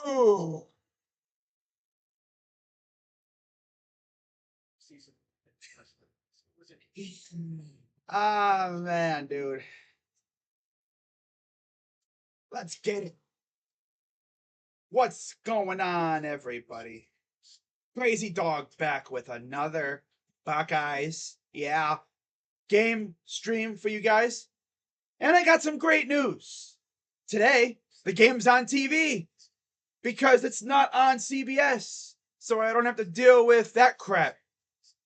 Ooh. Ah, man, dude. Let's get it. What's going on, everybody? Crazy Dog back with another Buckeyes. Yeah, game stream for you guys. And I got some great news. Today, the game's on TV because it's not on CBS. So I don't have to deal with that crap.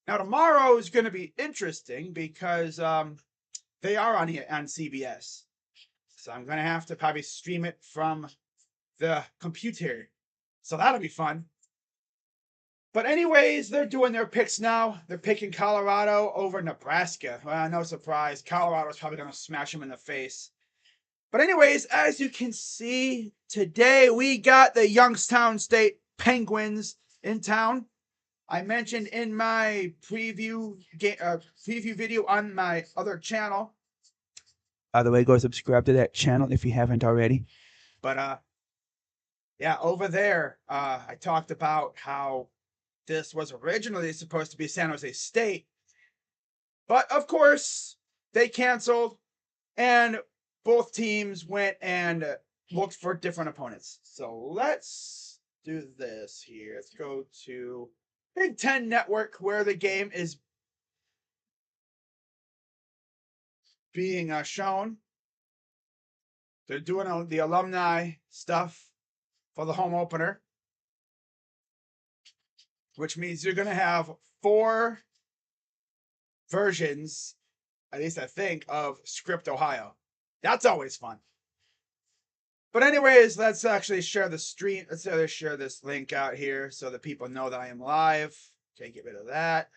Now, tomorrow is going to be interesting because they are on CBS. So I'm going to have to probably stream it from the computer. So that'll be fun. But anyways, they're doing their picks now. They're picking Colorado over Nebraska. Well, no surprise. Colorado's probably going to smash them in the face. But anyways, as you can see, today we got the Youngstown State Penguins in town. I mentioned in my preview video on my other channel. By the way, go subscribe to that channel if you haven't already. But yeah, over there, I talked about how this was originally supposed to be San Jose State. But of course, they canceled, and both teams went and looked for different opponents. So let's do this here. Let's go to Big Ten Network, where the game is being shown. They're doing the alumni stuff for the home opener, which means you're going to have 4 versions, at least I think, of Script Ohio. That's always fun. But anyways, let's actually share the stream. Let's share this link out here so that people know that I am live. Okay, get rid of that.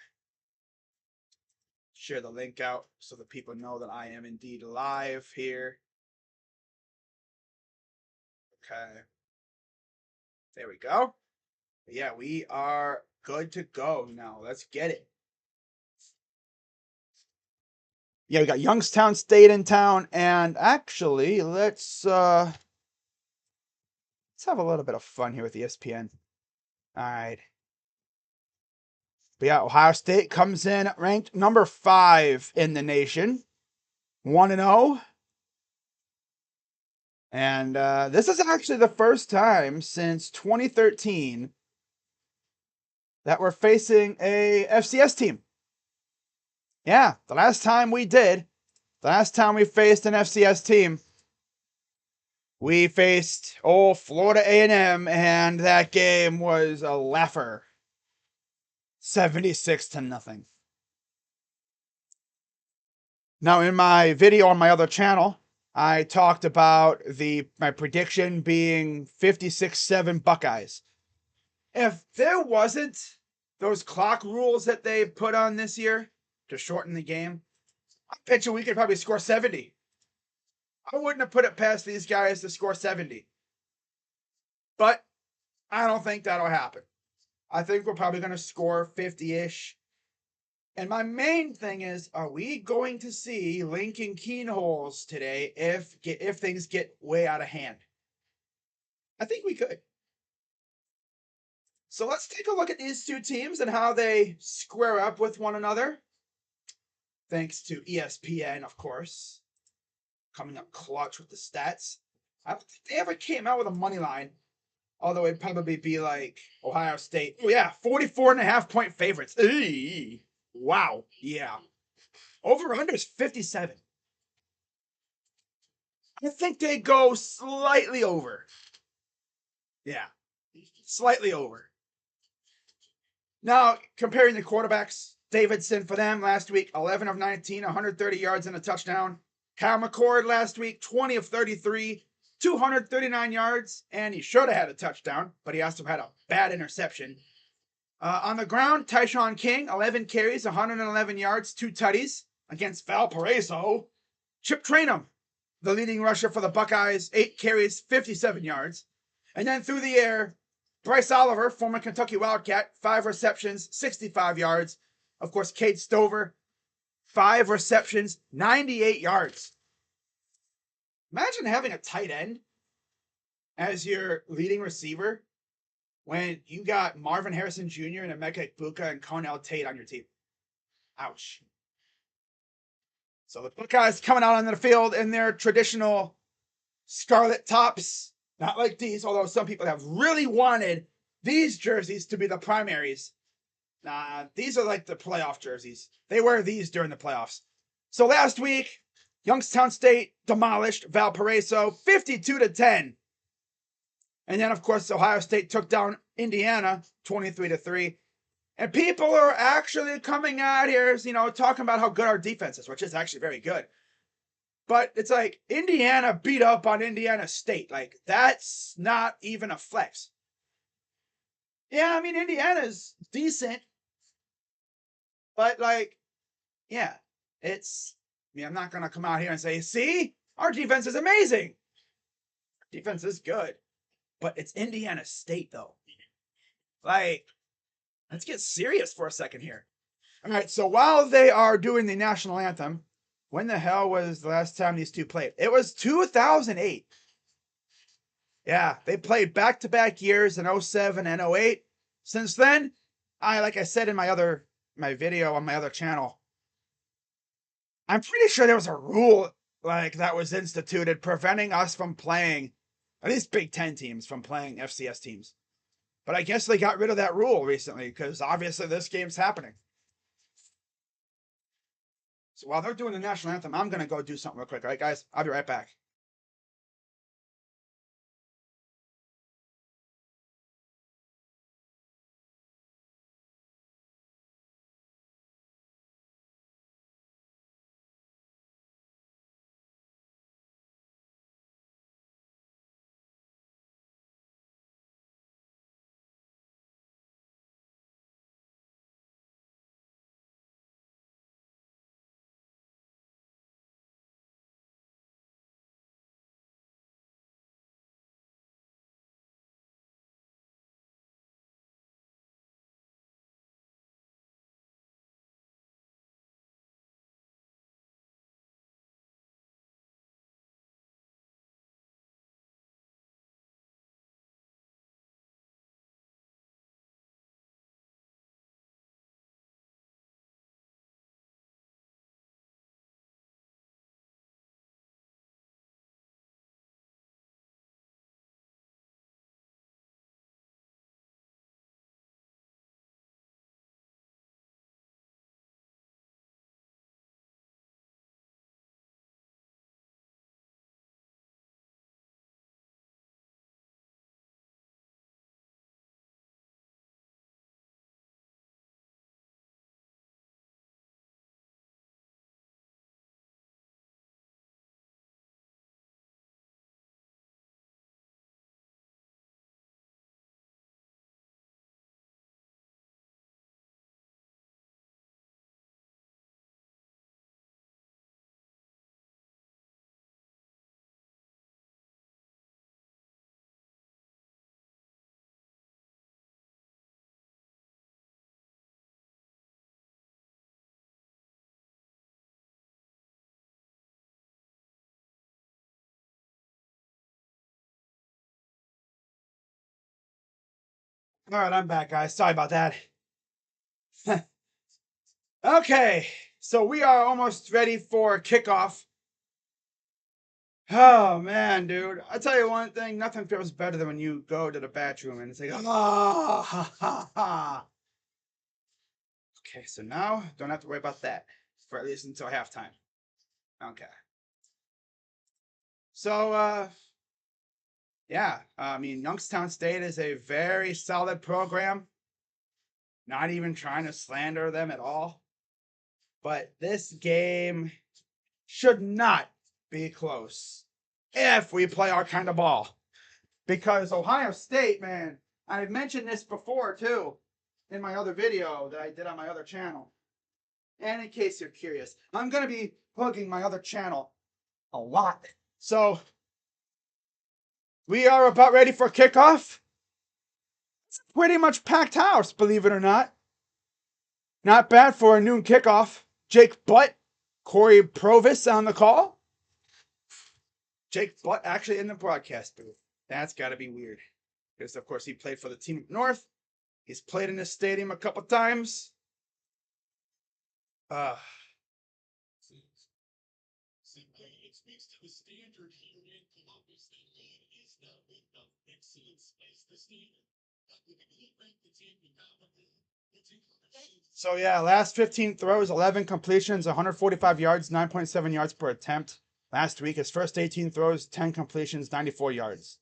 Share the link out so that people know that I am indeed live here. Okay. There we go. Yeah, we are good to go now. Let's get it. Yeah, we got Youngstown State in town, and actually, let's have a little bit of fun here with ESPN. All right. But yeah, Ohio State comes in ranked number 5 in the nation, 1-0. And this is actually the first time since 2013 that we're facing a FCS team. Yeah, the last time we faced an FCS team, we faced Florida A&M, and that game was a laugher. 76-0. Now, in my video on my other channel, I talked about my prediction being 56-7 Buckeyes. If there wasn't those clock rules that they put on this year to shorten the game, I bet you we could probably score 70. I wouldn't have put it past these guys to score 70. But I don't think that'll happen. I think we're probably going to score 50-ish. And my main thing is, are we going to see Lincoln Keenholes today if things get way out of hand? I think we could. So let's take a look at these two teams and how they square up with one another. Thanks to ESPN, of course. Coming up clutch with the stats. I don't think they ever came out with a money line. Although it'd probably be like Ohio State. Oh yeah, 44.5-point favorites. Eee. Wow. Yeah. Over-under is 57. I think they go slightly over. Yeah. Slightly over. Now, comparing the quarterbacks, Davidson for them last week, 11 of 19, 130 yards and a touchdown. Kyle McCord last week, 20 of 33, 239 yards, and he should have had a touchdown, but he also had a bad interception. On the ground, Tyshawn King, 11 carries, 111 yards, 2 tutties against Valparaiso. Chip Trainum, the leading rusher for the Buckeyes, 8 carries, 57 yards. And then through the air, Bryce Oliver, former Kentucky Wildcat, 5 receptions, 65 yards. Of course, Cade Stover, 5 receptions, 98 yards. Imagine having a tight end as your leading receiver when you got Marvin Harrison Jr. and Emeka Egbuka and Cornell Tate on your team. Ouch. So the Buckeyes coming out on the field in their traditional scarlet tops. Not like these, although some people have really wanted these jerseys to be the primaries. Nah, these are like the playoff jerseys. They wear these during the playoffs. So last week, Youngstown State demolished Valparaiso 52-10. And then, of course, Ohio State took down Indiana 23-3. And people are actually coming out here, talking about how good our defense is, which is actually very good. But it's like Indiana beat up on Indiana State. Like, that's not even a flex. Yeah, I mean, Indiana's decent. But, yeah, I'm not going to come out here and say, see, our defense is amazing. Defense is good. But it's Indiana State, though. Let's get serious for a second here. All right, so while they are doing the national anthem, when the hell was the last time these two played? It was 2008. Yeah, they played back-to-back years in 07 and 08. Since then, like I said in my video on my other channel, I'm pretty sure there was a rule that was instituted preventing us from playing, at least Big Ten teams, from playing FCS teams. But I guess they got rid of that rule recently because obviously this game's happening. So while they're doing the national anthem, I'm going to go do something real quick. All right, guys? I'll be right back. All right, I'm back, guys. Sorry about that. Okay, so we are almost ready for kickoff. Oh, man, dude. I'll tell you one thing. Nothing feels better than when you go to the bathroom and it's like, ah, ha, ha, ha. Okay, so now don't have to worry about that for at least until halftime. Okay. So, yeah, I mean, Youngstown State is a very solid program. Not even trying to slander them at all. But this game should not be close if we play our kind of ball. Because Ohio State, man, I've mentioned this before too in my other video that I did on my other channel. And in case you're curious, I'm going to be plugging my other channel a lot. So we are about ready for kickoff. It's pretty much packed house, believe it or not. Not bad for a noon kickoff. Jake Butt, Corey Provis on the call. Jake Butt actually in the broadcast booth. That's got to be weird. Because, of course, he played for the team up north. He's played in this stadium a couple times. It speaks to the standard here in Columbus that lead is not enough excellence as the standard. With the good rank, the team So, yeah, last 15 throws, 11 completions, 145 yards, 9.7 yards per attempt. Last week, his first 18 throws, 10 completions, 94 yards.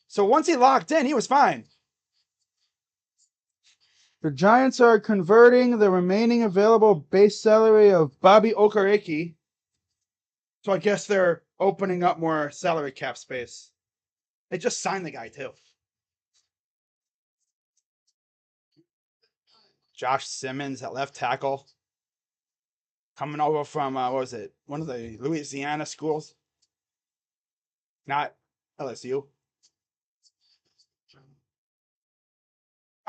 So once he locked in, he was fine. The Giants are converting the remaining available base salary of Bobby Okereke. So I guess they're opening up more salary cap space. They just signed the guy, too. Josh Simmons at left tackle. Coming over from, what was it? One of the Louisiana schools. Not LSU.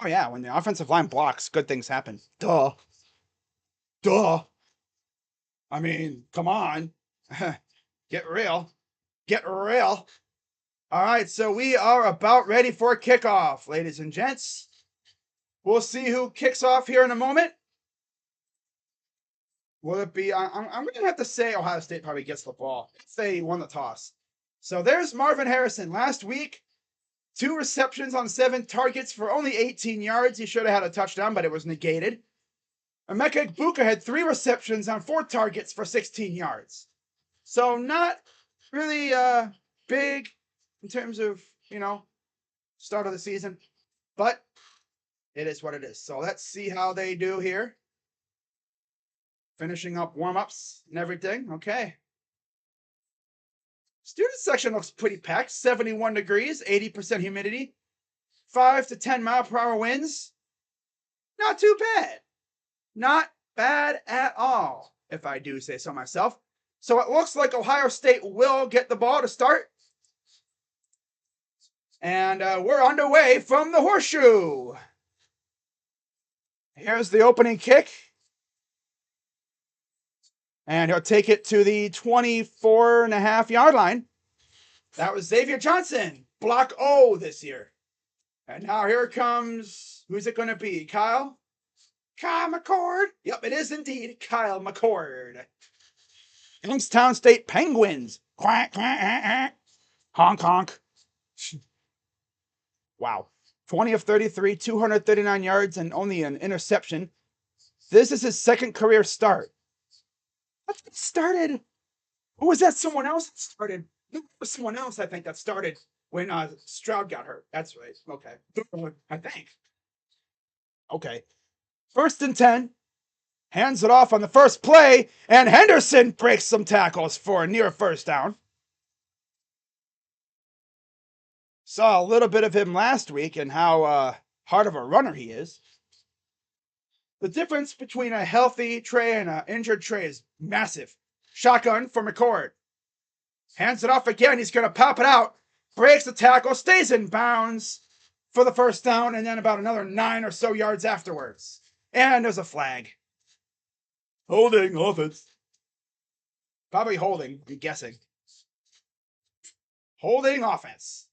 Oh, yeah. When the offensive line blocks, good things happen. Duh. I mean, come on. Get real. Get real. All right, so we are about ready for kickoff, ladies and gents. We'll see who kicks off here in a moment. Will it be? I'm going to have to say Ohio State probably gets the ball if they won the toss. So there's Marvin Harrison. Last week, 2 receptions on 7 targets for only 18 yards. He should have had a touchdown, but it was negated. Emeka Egbuka had 3 receptions on 4 targets for 16 yards. So not really big in terms of, start of the season. But it is what it is. So let's see how they do here. Finishing up warm-ups and everything. Okay. Student section looks pretty packed. 71 degrees, 80% humidity. 5 to 10 mile per hour winds. Not too bad. Not bad at all, if I do say so myself. So it looks like Ohio State will get the ball to start. And we're underway from the HorseShoe. Here's the opening kick. And he'll take it to the 24.5-yard line. That was Xavier Johnson. Block O this year. And now here comes, who's it going to be? Kyle McCord. Yep, it is indeed Kyle McCord. Youngstown State Penguins. Quack, quack, honk, honk. Wow. 20 of 33, 239 yards, and only an interception. This is his second career start. That's what started. Who was that? Someone else that started. It was someone else, I think, that started when Stroud got hurt. That's right. Okay. I think. Okay. 1st and 10. Hands it off on the first play, and Henderson breaks some tackles for a near first down. Saw a little bit of him last week and how hard of a runner he is. The difference between a healthy Trey and an injured Trey is massive. Shotgun for McCord. Hands it off again. He's going to pop it out. Breaks the tackle. Stays in bounds for the first down. And then about another 9 or so yards afterwards. And there's a flag. Holding offense. Probably holding, I'm guessing. Holding offense.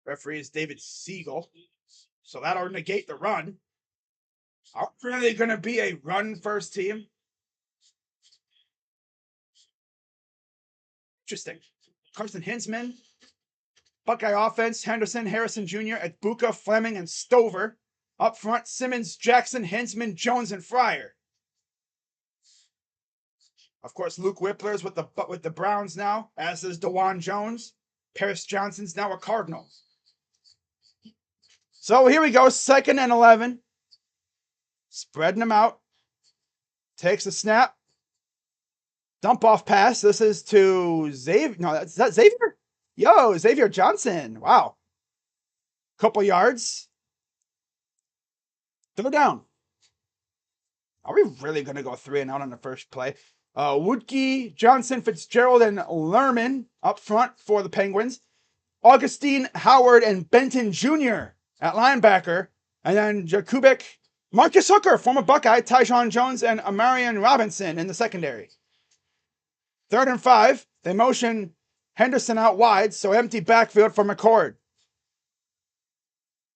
Referee is David Siegel. So that'll negate the run. Are we really going to be a run-first team? Interesting. Carson Hinsman. Buckeye offense. Henderson, Harrison Jr., Egbuka, Fleming, and Stover. Up front, Simmons, Jackson, Hinsman, Jones, and Fryer. Of course, Luke Whippler's with the Browns now, as is DeJuan Jones. Paris Johnson's now a Cardinal. So here we go, 2nd and 11. Spreading them out. Takes a snap. Dump off pass. This is to Xavier. No, is that Xavier? Yo, Xavier Johnson. Wow. Couple yards. 3rd down. Are we really going to go 3 and out on the first play? Woodkey, Johnson, Fitzgerald, and Lerman up front for the Penguins. Augustine, Howard, and Benton Jr. at linebacker. And then Jakubik, Marcus Hooker, former Buckeye, Tyjon Jones, and Amarian Robinson in the secondary. 3rd and 5. They motion Henderson out wide, so empty backfield for McCord.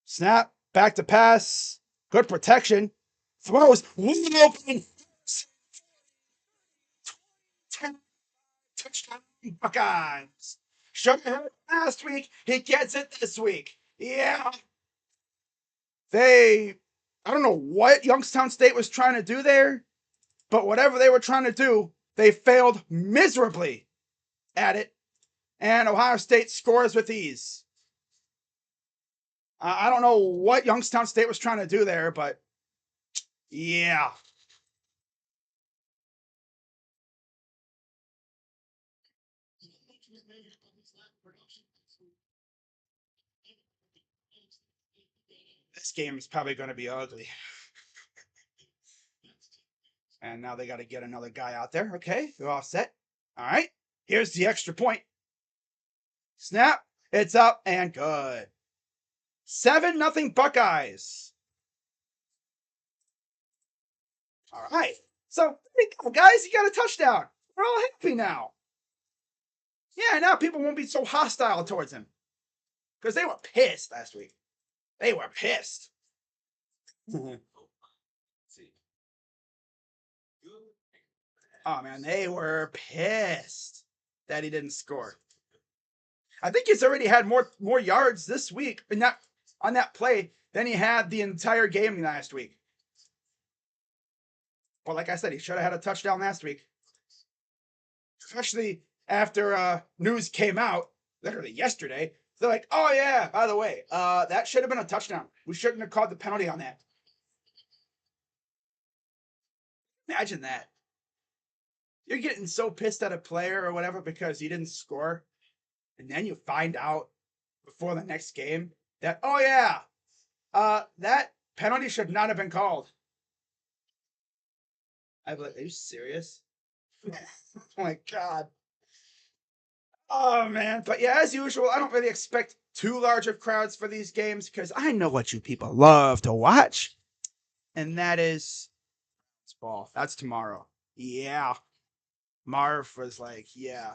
Snap, back to pass. Good protection. Throws, wide open. 10 touchdown Buckeyes. Should have had it last week. He gets it this week. Yeah. I don't know what Youngstown State was trying to do there, but whatever they were trying to do, they failed miserably at it. And Ohio State scores with ease. I don't know what Youngstown State was trying to do there, but yeah. This game is probably going to be ugly. And now they got to get another guy out there. Okay, we're all set. All right, here's the extra point. Snap, it's up and good. 7-0 Buckeyes. All right, so there you go, guys. You got a touchdown. We're all happy now. Yeah, now people won't be so hostile towards him because they were pissed last week. They were pissed. Oh man, they were pissed that he didn't score. I think he's already had more yards this week on that play than he had the entire game last week. But like I said, he should have had a touchdown last week. Especially after news came out, literally yesterday. They're like, oh yeah, by the way, that should have been a touchdown. We shouldn't have called the penalty on that. Imagine that. You're getting so pissed at a player or whatever because he didn't score. And then you find out before the next game that, oh yeah, that penalty should not have been called. I'd be like, are you serious? Oh my God. Oh man. But yeah, as usual, I don't really expect too large of crowds for these games because I know what you people love to watch. And that is ball. That's tomorrow. Yeah. Marv was like, yeah.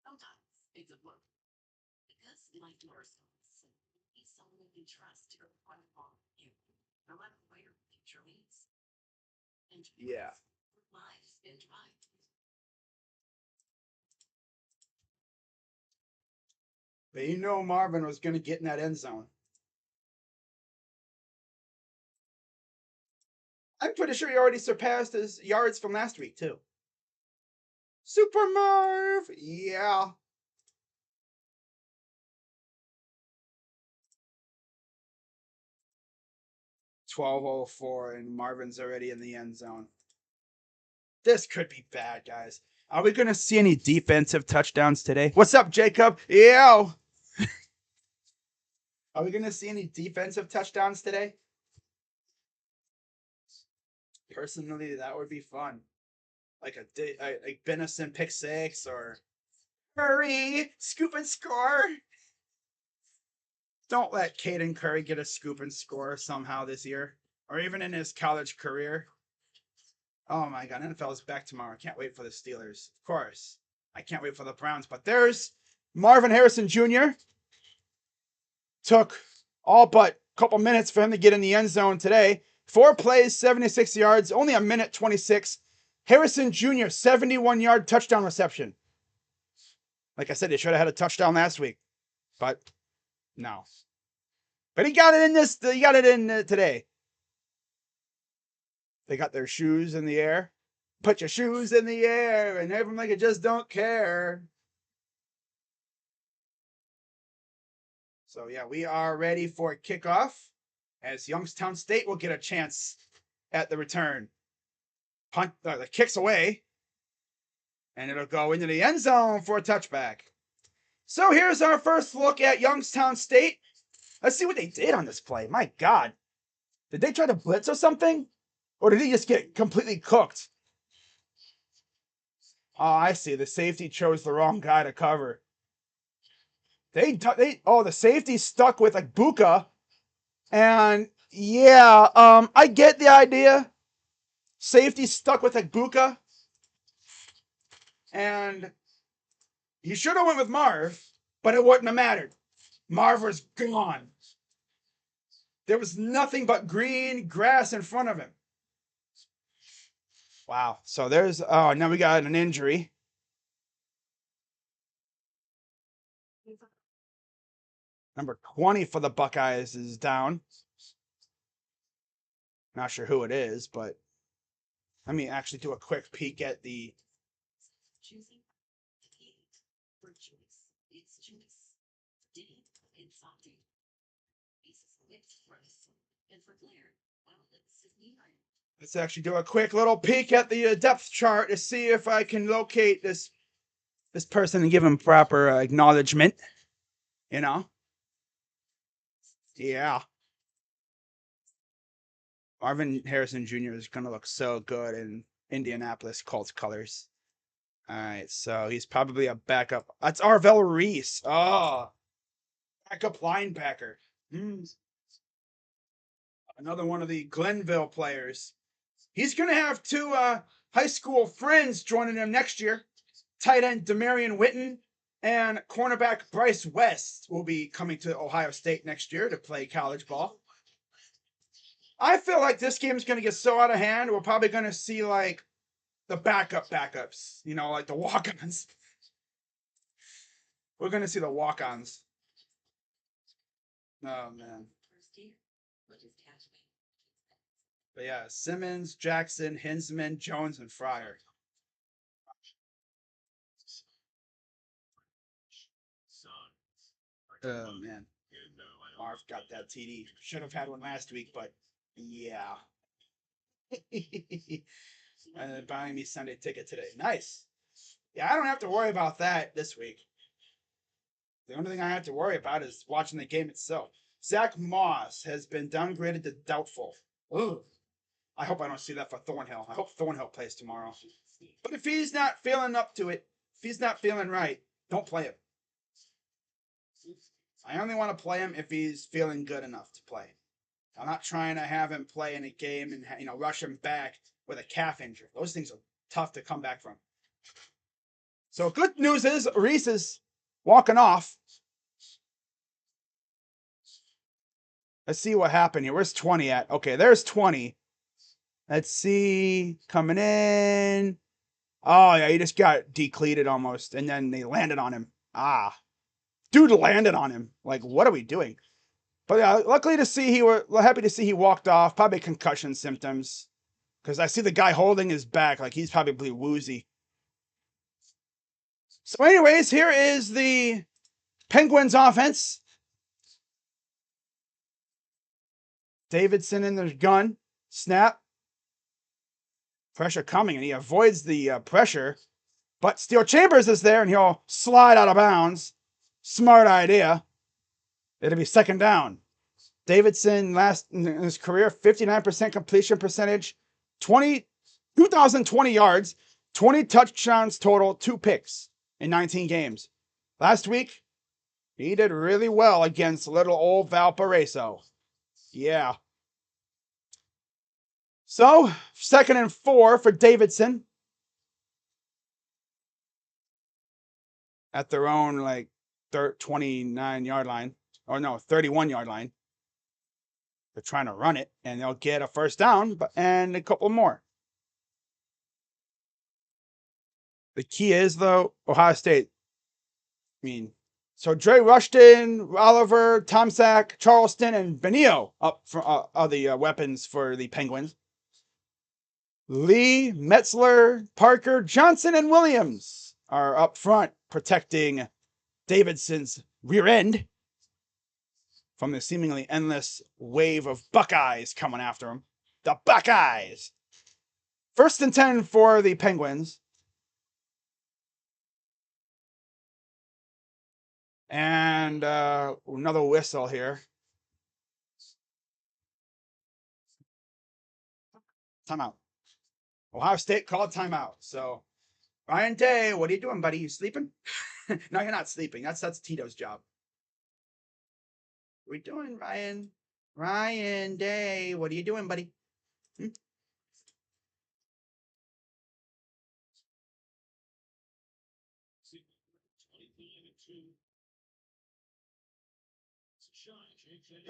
Sometimes it's a book. Because like yours, he's someone you trust to run on you, no matter where your future leads. And Yeah. lives been tried. But you know Marvin was going to get in that end zone. I'm pretty sure he already surpassed his yards from last week, too. Super Marv! Yeah. $12:04 and Marvin's already in the end zone. This could be bad, guys. Are we going to see any defensive touchdowns today? What's up, Jacob? Yeah. Are we going to see any defensive touchdowns today? Personally, that would be fun. Like a Benison pick six or Curry scoop and score. Don't let Caden Curry get a scoop and score somehow this year, or even in his college career. Oh my God, NFL is back tomorrow. I can't wait for the Steelers. Of course. I can't wait for the Browns. But there's Marvin Harrison Jr. Took all but a couple minutes for him to get in the end zone today. 4 plays, 76 yards, only a minute 26. Harrison Jr., 71-yard touchdown reception. Like I said, he should have had a touchdown last week. But no. But he got it in today. They got their shoes in the air. Put your shoes in the air and have them like you just don't care. So yeah, we are ready for kickoff as Youngstown State will get a chance at the return. Punt the kicks away, and it'll go into the end zone for a touchback. So here's our first look at Youngstown State. Let's see what they did on this play. My God. Did they try to blitz or something? Or did he just get completely cooked? Oh, I see. The safety chose the wrong guy to cover. The safety stuck with like Buka. And yeah, I get the idea. Safety stuck with Egbuka. And he should have went with Marv, but it wouldn't have mattered. Marv was gone. There was nothing but green grass in front of him. Wow. So there's, oh, now we got an injury. Number 20 for the Buckeyes is down. Not sure who it is, but let me actually do a quick peek at the. Choosing for choice. It's choice. Diddy and Softy. Pieces mixed rice. And for Blair, well, it's me. Let's actually do a quick little peek at the depth chart to see if I can locate this person and give him proper acknowledgement. You know? Yeah. Marvin Harrison Jr. is going to look so good in Indianapolis Colts colors. All right, so he's probably a backup. That's Arvell Reese. Oh, backup linebacker. Another one of the Glenville players. He's going to have two high school friends joining him next year. Tight end Demarion Witten and cornerback Bryce West will be coming to Ohio State next year to play college ball. I feel like this game's going to get so out of hand, we're probably going to see like the backups, you know, like the walk-ons. We're going to see the walk-ons. Oh, man. But yeah, Simmons, Jackson, Hinsman, Jones, and Fryer. Oh, man. Marv got that TD. Should have had one last week, but yeah. And buying me Sunday ticket today. Nice. Yeah, I don't have to worry about that this week. The only thing I have to worry about is watching the game itself. Zach Moss has been downgraded to doubtful. Ugh. I hope I don't see that for Thornhill. I hope Thornhill plays tomorrow. But if he's not feeling up to it, if he's not feeling right, don't play him. I only want to play him if he's feeling good enough to play. I'm not trying to have him play in a game and rush him back with a calf injury. Those things are tough to come back from. So good news is Reese is walking off. Let's see what happened here. Where's 20 at? Okay, there's 20. Let's see. Coming in. Oh, yeah, he just got decleated almost. And then they landed on him. Ah. Dude landed on him. Like, what are we doing? But yeah, luckily to see we're happy to see he walked off. Probably concussion symptoms. Because I see the guy holding his back. Like, he's probably woozy. So anyways, here is the Penguins offense. Davidson in the gun. Snap. Pressure coming, and he avoids the pressure. But Steel Chambers is there, and he'll slide out of bounds. Smart idea. It'll be second down. Davidson, last in his career, 59% completion percentage, 2,020 yards, 20 touchdowns total, 2 picks in 19 games. Last week, he did really well against little old Valparaiso. Yeah. So, 2nd and 4 for Davidson. At their own, 29-yard line. Or no, 31-yard line. They're trying to run it, and they'll get a first down and a couple more. The key is, though, Ohio State. So Dre Rushton, Oliver, Tomczak, Charleston, and Benio up for are the weapons for the Penguins. Lee, Metzler, Parker, Johnson, and Williams are up front protecting Davidson's rear end from the seemingly endless wave of Buckeyes coming after him. The Buckeyes! 1st and 10 for the Penguins. And another whistle here. Timeout. Ohio State called timeout. So, Ryan Day, what are you doing, buddy? You sleeping? No, you're not sleeping. That's Tito's job. What are we doing, Ryan? Ryan Day, what are you doing, buddy?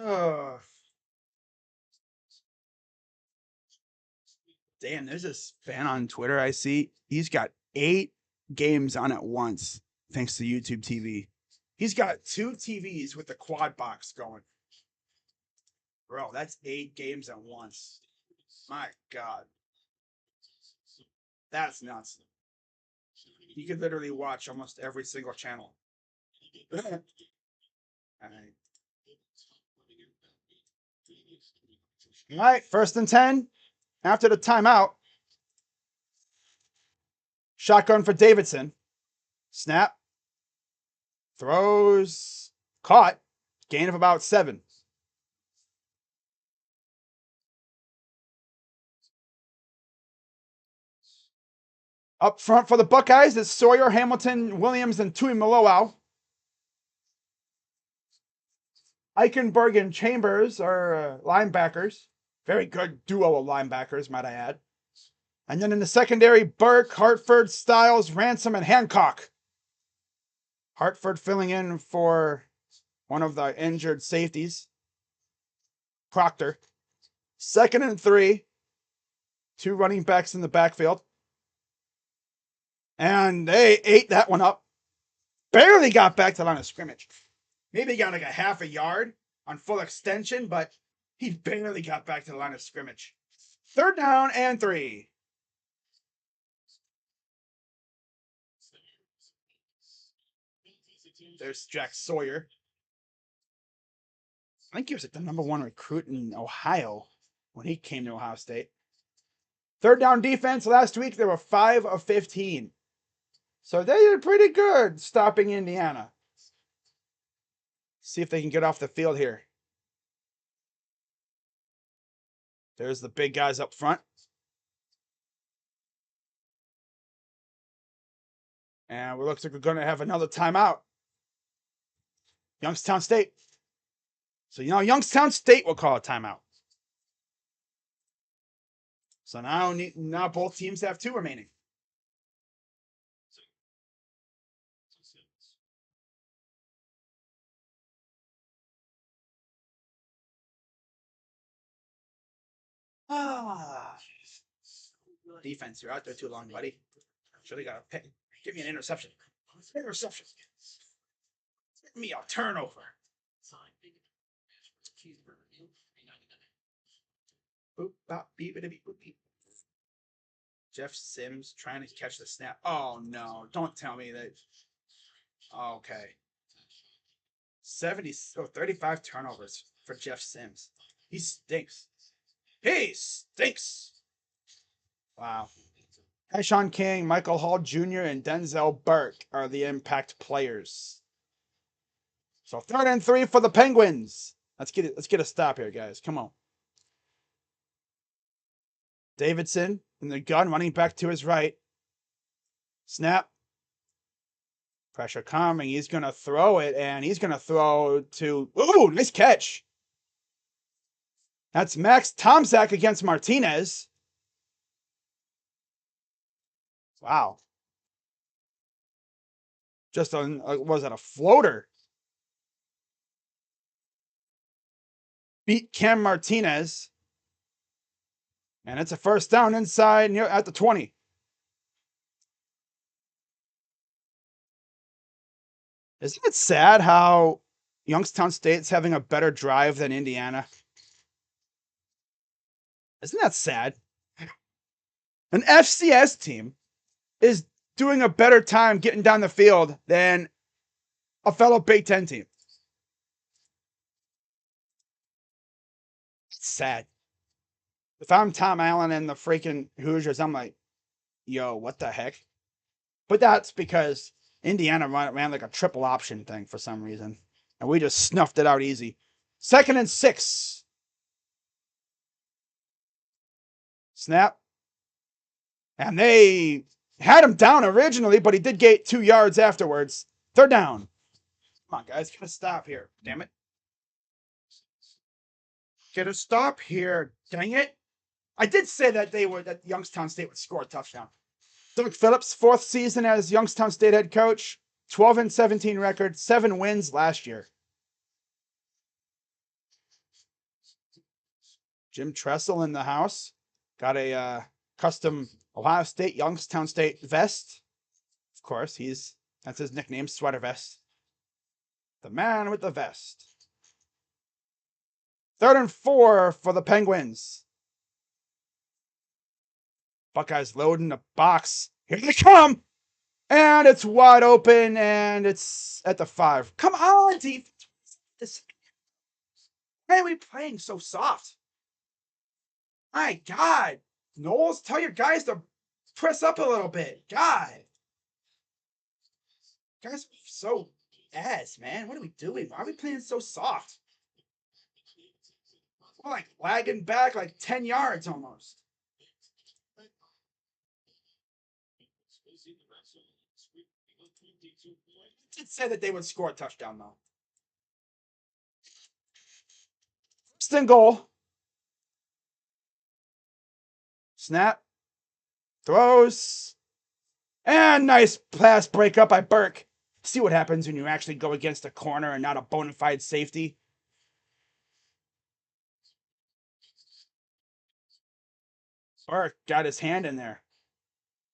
Oh, damn, there's this fan on Twitter I see. He's got 8 games on at once, thanks to YouTube TV. He's got 2 TVs with the quad box going. Bro, that's 8 games at once. My God. That's nuts. You could literally watch almost every single channel. All right. All right, 1st and 10. After the timeout. Shotgun for Davidson. Snap. Throws. Caught. Gain of about 7. Up front for the Buckeyes is Sawyer, Hamilton, Williams, and Tui Malowau. Eichenberg and Chambers are linebackers. Very good duo of linebackers, might I add. And then in the secondary, Burke, Hartford, Styles, Ransom, and Hancock. Hartford filling in for one of the injured safeties, Proctor. 2nd and 3. 2 running backs in the backfield. And they ate that one up. Barely got back to the line of scrimmage. Maybe got like a half a yard on full extension, but he barely got back to the line of scrimmage. 3rd down and 3. There's Jack Sawyer. I think he was like the #1 recruit in Ohio when he came to Ohio State. 3rd down defense. Last week, they were 5 of 15. So they did pretty good stopping Indiana. See if they can get off the field here. There's the big guys up front. And it looks like we're going to have another timeout. Youngstown State. So, Youngstown State will call a timeout. So now both teams have 2 remaining. Defense, you're out there too long, buddy. Should have got a pick. Give me an interception. Interception. Give me a turnover. Boop, bop, beep, beep, boop, beep. Jeff Sims trying to catch the snap. Oh, no. Don't tell me that. Okay. 35 turnovers for Jeff Sims. He stinks. He stinks. Wow. Tyshawn King, Michael Hall Jr., and Denzel Burke are the impact players. So 3rd and 3 for the Penguins. Let's get a stop here, guys. Come on. Davidson in the gun, running back to his right. Snap. Pressure coming. He's going to throw it, and he's going to throw to... Ooh, nice catch. That's Max Tomczak against Martinez. Wow. Just was that a floater? Beat Cam Martinez. And it's a 1st down inside at the 20. Isn't it sad how Youngstown State's having a better drive than Indiana? Isn't that sad? An FCS team is doing a better time getting down the field than a fellow Big Ten team. It's sad. If I'm Tom Allen and the freaking Hoosiers, I'm like, yo, what the heck? But that's because Indiana ran like a triple option thing for some reason. And we just snuffed it out easy. 2nd and 6. Snap. And they had him down originally, but he did get 2 yards afterwards. 3rd down. Come on, guys. Gotta stop here. Damn it. Gotta stop here. Dang it. I did say that Youngstown State would score a touchdown. Doug Phillips, 4th season as Youngstown State head coach. 12-17 record, 7 wins last year. Jim Tressel in the house. Got a custom Ohio State, Youngstown State vest. Of course, that's his nickname, Sweater Vest. The man with the vest. 3rd and 4 for the Penguins. Buckeyes loading the box. Here they come! And it's wide open, and it's at the 5. Come on, defense. Why are we playing so soft? My God. Knowles, tell your guys to press up a little bit. God. Guys are so ass, man. What are we doing? Why are we playing so soft? We're like lagging back like 10 yards almost. I did say that they would score a touchdown, though. 1st and goal. Snap. Throws. And nice pass breakup by Burke. See what happens when you actually go against a corner and not a bona fide safety. Burke got his hand in there.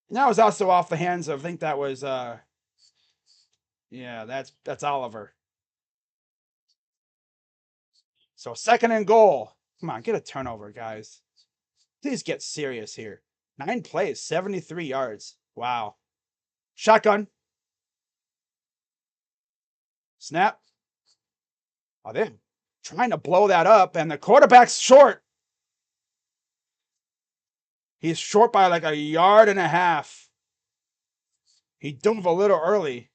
And that was also off the hands of, I think that was, yeah, that's Oliver. So 2nd and goal. Come on, get a turnover, guys. Please get serious here. 9 plays, 73 yards. Wow. Shotgun. Snap. Oh, they're trying to blow that up, and the quarterback's short. He's short by like 1.5 yards. He dove a little early.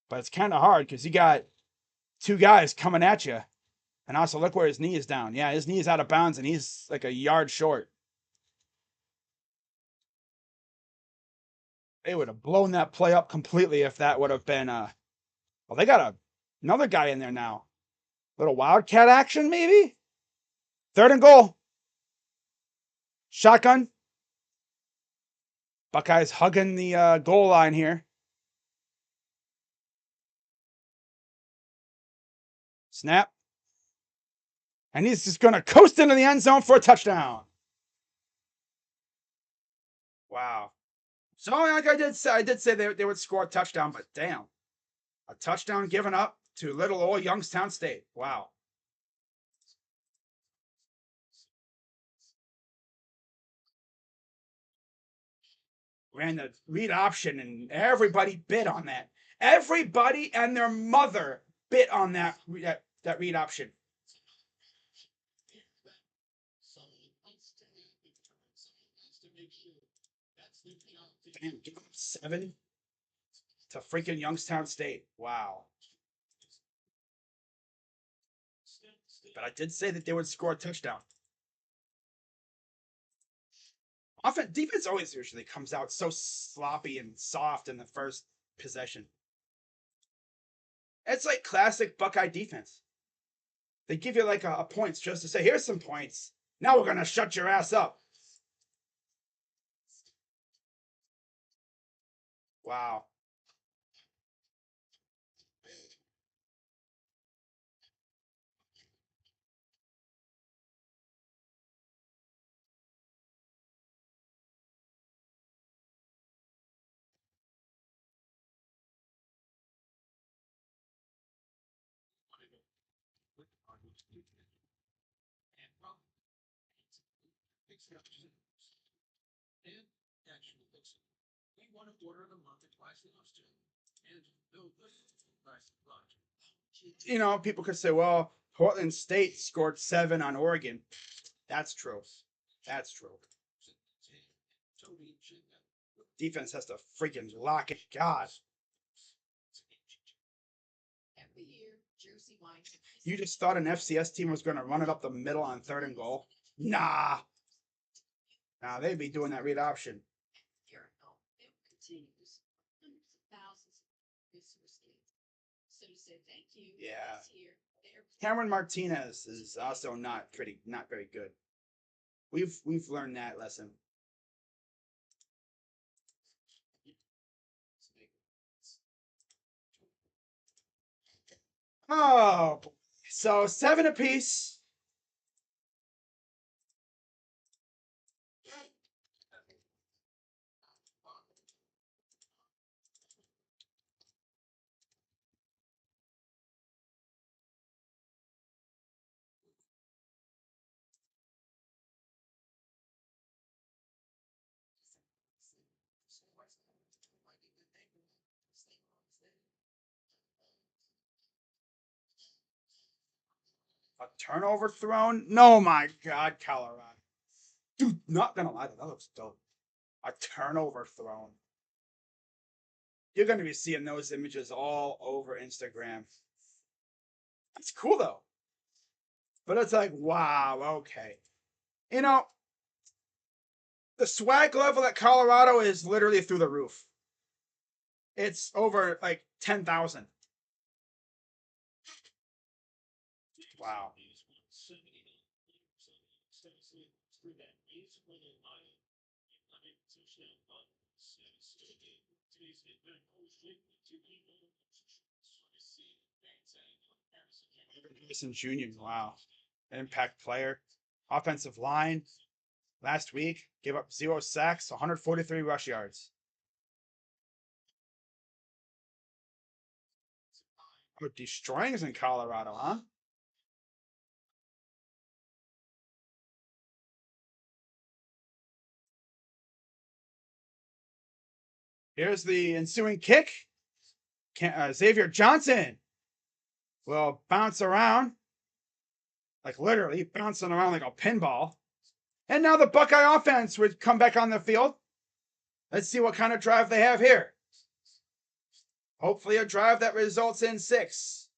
But it's kind of hard because you got 2 guys coming at you. And also, look where his knee is down. Yeah, his knee is out of bounds, and he's like 1 yard short. They would have blown that play up completely if that would have been... Well, they got another guy in there now. Little wildcat action, maybe? 3rd and goal. Shotgun. Buckeyes hugging the goal line here. Snap. And he's just going to coast into the end zone for a touchdown. Wow. So, like I did say they would score a touchdown, but damn. A touchdown given up to little old Youngstown State. Wow. Ran the read option, and everybody bid on that. Everybody and their mother bid on that read option. Damn, give them 7 to freaking Youngstown State. Wow. But I did say that they would score a touchdown. Defense always usually comes out so sloppy and soft in the first possession. It's like classic Buckeye defense. They give you like a points just to say, here's some points. Now we're going to shut your ass up. Wow. You know, people could say, well, Portland State scored 7 on Oregon. That's true. That's true. Defense has to freaking lock it. God. You just thought an FCS team was going to run it up the middle on 3rd and goal? Nah. Nah, they'd be doing that read option. Yeah. Cameron Martinez is also not very good. We've learned that lesson. Oh, boy. So 7 apiece. A turnover thrown? No, my God, Colorado. Dude, not gonna lie, that looks dope. A turnover thrown. You're gonna be seeing those images all over Instagram. That's cool though. But it's like, wow, okay. You know, the swag level at Colorado is literally through the roof. It's over like 10,000. Wow. Harrison Jr. Wow. Impact player. Offensive line. Last week, gave up 0 sacks, 143 rush yards. Oh, destroying is in Colorado, huh? Here's the ensuing kick. Xavier Johnson will bounce around, like literally bouncing around like a pinball. And now the Buckeye offense would come back on the field. Let's see what kind of drive they have here. Hopefully a drive that results in 6.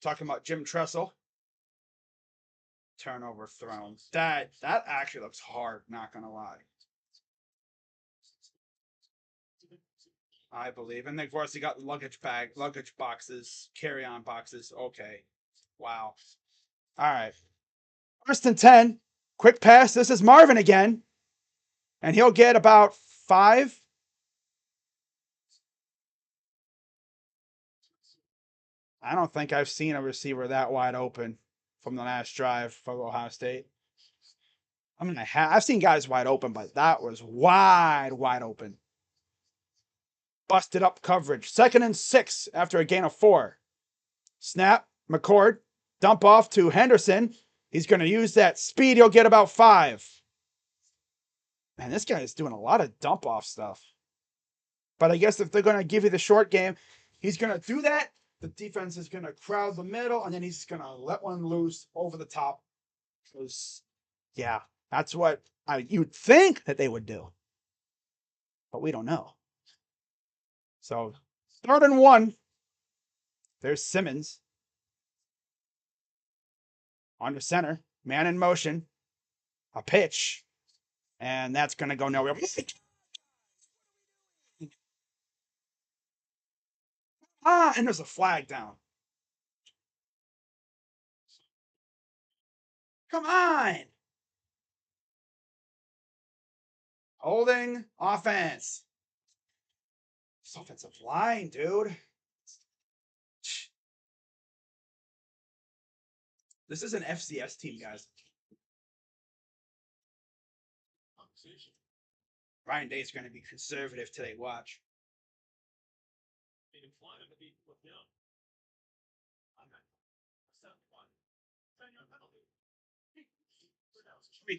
Talking about Jim Tressel. Turnover thrown. That actually looks hard, not gonna lie. I believe. And of course, you got luggage boxes, carry-on boxes. Okay. Wow. All right. 1st and 10. Quick pass. This is Marvin again. And he'll get about 5. I don't think I've seen a receiver that wide open from the last drive for Ohio State. I mean, I've seen guys wide open, but that was wide open. Busted up coverage. 2nd and 6 after a gain of 4. Snap. McCord. Dump off to Henderson. He's going to use that speed. He'll get about 5. Man, this guy is doing a lot of dump off stuff. But I guess if they're going to give you the short game, he's going to do that. The defense is going to crowd the middle, and then he's going to let one loose over the top. Because, yeah, that's what you'd think that they would do. But we don't know. So, 3rd and 1. There's Simmons. Under center. Man in motion. A pitch. And that's going to go nowhere. And there's a flag down. Come on. Holding offense. This offensive line, dude. This is an FCS team, guys. Ryan Day's going to be conservative today. Watch.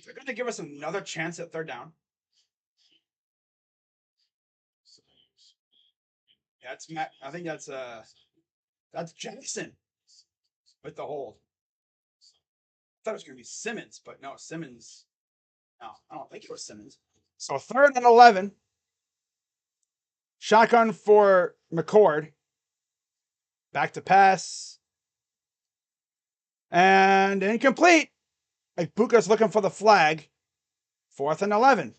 They're going to give us another chance at 3rd down. That's Matt. I think that's Jackson with the hold. I thought it was going to be Simmons, but no, Simmons. No, I don't think it was Simmons. So 3rd and 11. Shotgun for McCord. Back to pass. And incomplete. Like Buka's looking for the flag. 4th and 11.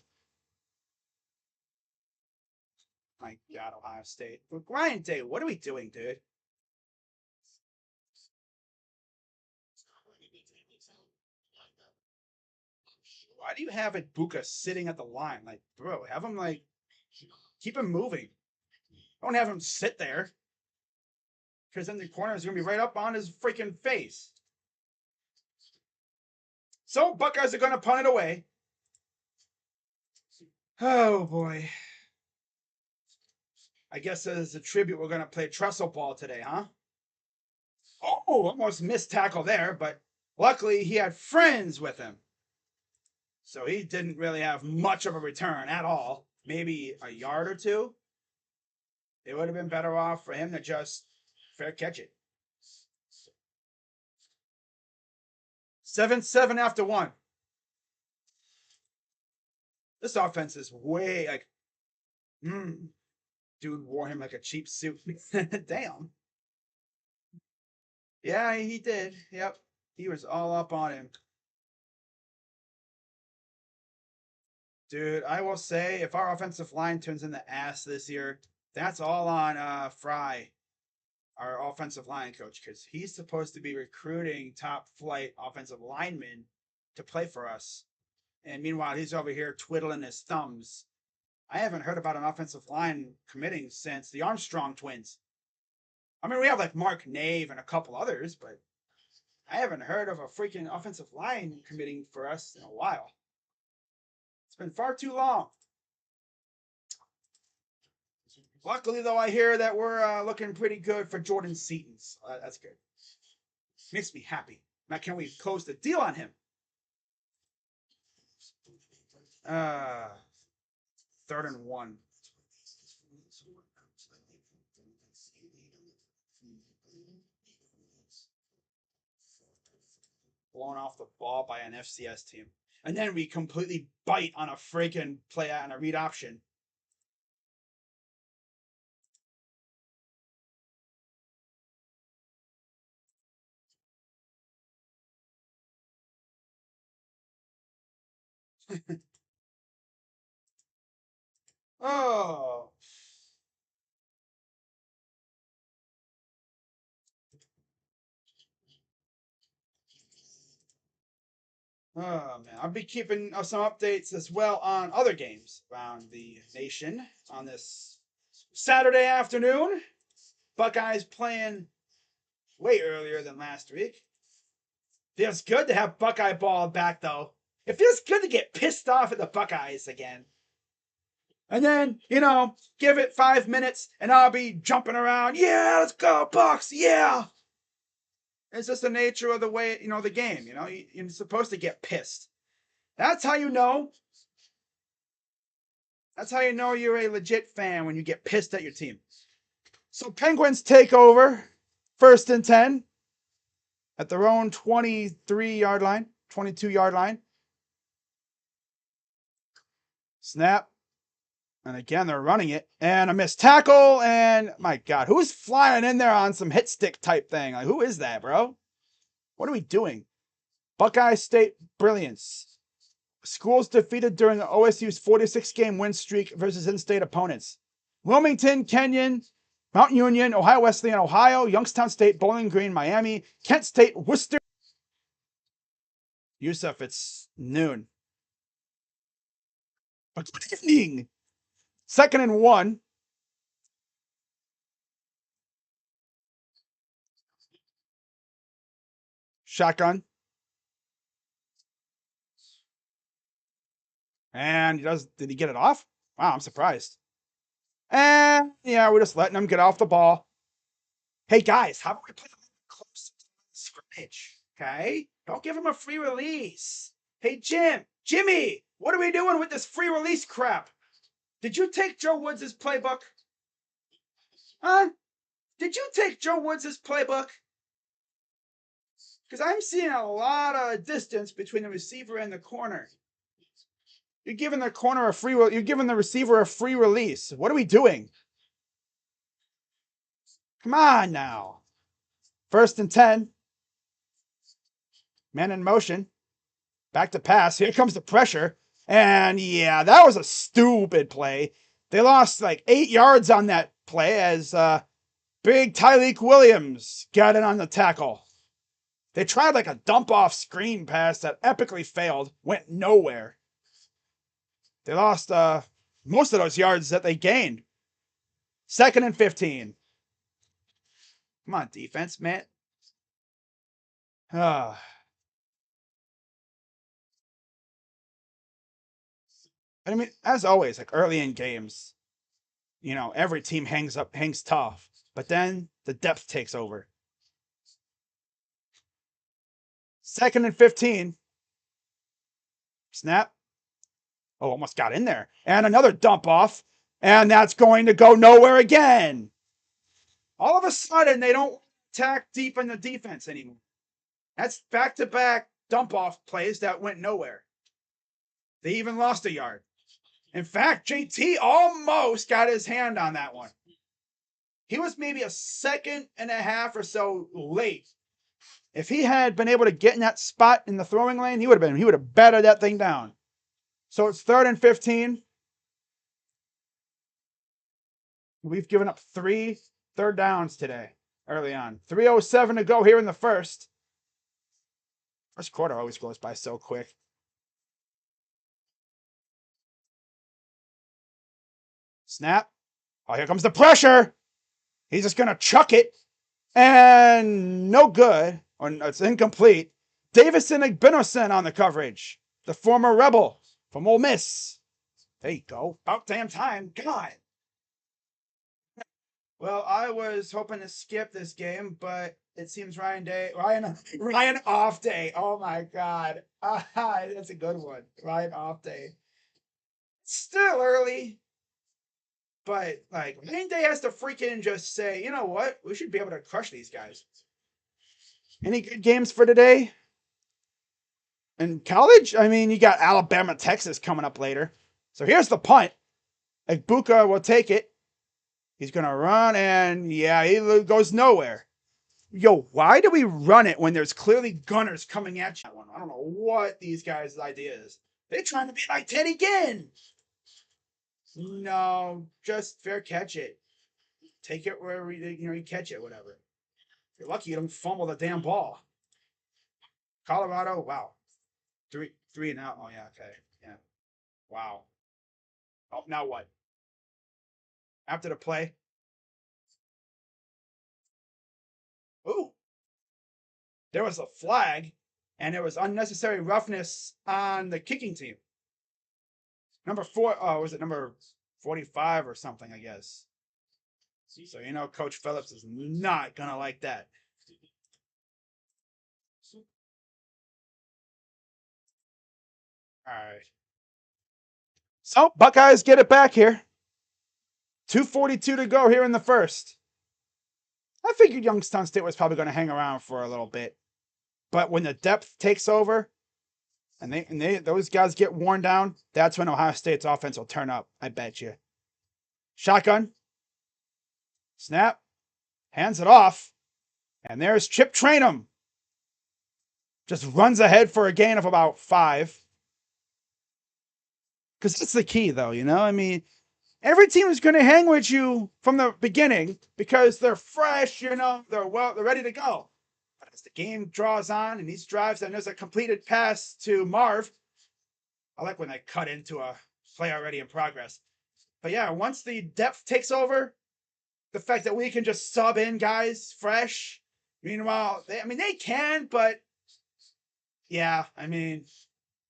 My God, Ohio State. But Ryan Day, what are we doing, dude? Why do you have Ibuka sitting at the line? Like, bro, have him like keep him moving. Don't have him sit there. Because then the corner is gonna be right up on his freaking face. So Buckeyes are gonna punt it away. Oh boy. I guess as a tribute, we're gonna play trestle ball today, huh? Oh, almost missed tackle there, but luckily he had friends with him. So he didn't really have much of a return at all. Maybe a yard or two. It would have been better off for him to just fair catch it. 7-7 after 1. This offense is way like, dude wore him like a cheap suit. Damn. Yeah, he did. Yep. He was all up on him. Dude, I will say, if our offensive line turns into ass this year, that's all on Fry, our offensive line coach, because he's supposed to be recruiting top flight offensive linemen to play for us. And meanwhile, he's over here twiddling his thumbs. I haven't heard about an offensive line committing since the Armstrong twins. I mean, we have like Mark Nave and a couple others, but I haven't heard of a freaking offensive line committing for us in a while. It's been far too long. Luckily, though, I hear that we're looking pretty good for Jordan Seaton. So that's good. Makes me happy. Now, can we close the deal on him? 3rd and 1. Blown off the ball by an FCS team. And then we completely bite on a freaking play on a read option. Oh. Oh, man. I'll be keeping some updates as well on other games around the nation on this Saturday afternoon. Buckeyes playing way earlier than last week. Feels good to have Buckeye ball back, though. It feels good to get pissed off at the Buckeyes again. And then, give it 5 minutes and I'll be jumping around. Yeah, let's go, Bucks. Yeah. It's just the nature of the way, the game. You're supposed to get pissed. That's how you know. That's how you know you're a legit fan, when you get pissed at your team. So Penguins take over 1st and 10 at their own 23-yard line, 22-yard line. Snap. And again, they're running it. And a missed tackle. And my God, who's flying in there on some hit stick type thing? Like, who is that, bro? What are we doing? Buckeye State brilliance. Schools defeated during the OSU's 46-game win streak versus in-state opponents. Wilmington, Kenyon, Mount Union, Ohio Wesleyan, Ohio, Youngstown State, Bowling Green, Miami, Kent State, Worcester. Yusuf, it's noon. But good evening. 2nd and 1. Shotgun. And did he get it off? Wow, I'm surprised. And yeah, we're just letting him get off the ball. Hey guys, how about we play a little close to the scrimmage? Okay? Don't give him a free release. Hey Jimmy, what are we doing with this free release crap? Did you take Joe Woods' playbook? Huh? Did you take Joe Woods' playbook? Because I'm seeing a lot of distance between the receiver and the corner. You're giving the corner you're giving the receiver a free release. What are we doing? Come on now. 1st and 10. Man in motion. Back to pass. Here comes the pressure. And yeah, that was a stupid play. They lost like 8 yards on that play as big Tyleik Williams got in on the tackle. They tried like a dump off screen pass that epically failed, went nowhere. They lost most of those yards that they gained. 2nd and 15. Come on, defense, man. I mean, as always, like early in games, you know, every team hangs tough, but then the depth takes over. 2nd and 15. Snap. Oh, almost got in there. And another dump off. And that's going to go nowhere again. All of a sudden, they don't attack deep in the defense anymore. That's back-to-back dump-off plays that went nowhere. They even lost a yard. In fact, JT almost got his hand on that one. He was maybe a second and a half or so late. If he had been able to get in that spot in the throwing lane, he would have battered that thing down. So it's 3rd and 15. We've given up 3 third downs today, early on. 3:07 to go here in the first. First quarter always goes by so quick. Snap. Oh, here comes the pressure. He's just going to chuck it. And no good. Or it's incomplete. Davison Igbinosun on the coverage. The former Rebel from Ole Miss. There you go. About damn time. God. Well, I was hoping to skip this game, but it seems Ryan off day. Oh my God. That's a good one. Ryan off day. Still early. But like Ryan Day has to freaking just say, you know what? We should be able to crush these guys. Any good games for today? In college? I mean, you got Alabama, Texas coming up later. So here's the punt. Egbuka will take it. He's going to run, and yeah, he goes nowhere. Yo, why do we run it when there's clearly gunners coming at you? I don't know what these guys' idea is. They're trying to be like Teddy Ginn. No, just fair catch it. Take it wherever you catch it, whatever. If you're lucky you don't fumble the damn ball. Colorado, wow. Three and out. Oh, yeah, okay. Yeah. Wow. Oh, now what? After the play. Ooh. There was a flag, and there was unnecessary roughness on the kicking team. Number 4, was it number 45 or something, I guess. So, you know, Coach Phillips is not going to like that. All right. So, Buckeyes get it back here. 2:42 to go here in the first. I figured Youngstown State was probably going to hang around for a little bit. But when the depth takes over and those guys get worn down, that's when Ohio State's offense will turn up. I bet you. Shotgun. Snap. Hands it off. And there's Chip Trainum. Just runs ahead for a gain of about 5. Because that's the key, though, you know? I mean, every team is going to hang with you from the beginning because they're fresh, you know, they're ready to go. But as the game draws on and these drives, and there's a completed pass to Marv. I like when they cut into a play already in progress. But yeah, once the depth takes over, the fact that we can just sub in guys fresh. Meanwhile, they can, but yeah, I mean,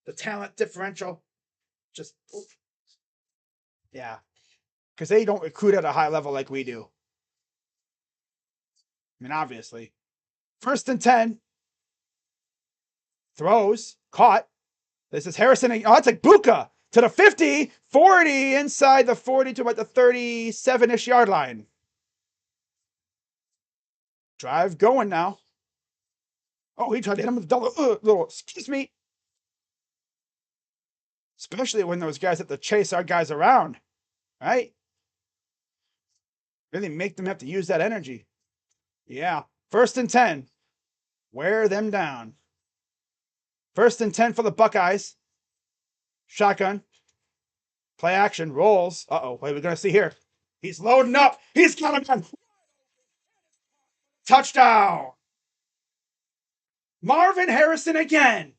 the talent differential just, yeah. Because they don't recruit at a high level like we do. I mean, obviously. 1st and 10. Throws. Caught. This is Harrison. Oh, it's like Buka to the 50. 40 inside the 40 to about the 37-ish yard line. Drive going now. Oh, he tried to hit him with a little, excuse me. Especially when those guys have to chase our guys around. Right? Really make them have to use that energy. Yeah. 1st and 10. Wear them down. 1st and 10 for the Buckeyes. Shotgun. Play action. Rolls. Uh-oh. What are we going to see here? He's loading up. He's got him. Touchdown. Marvin Harrison again.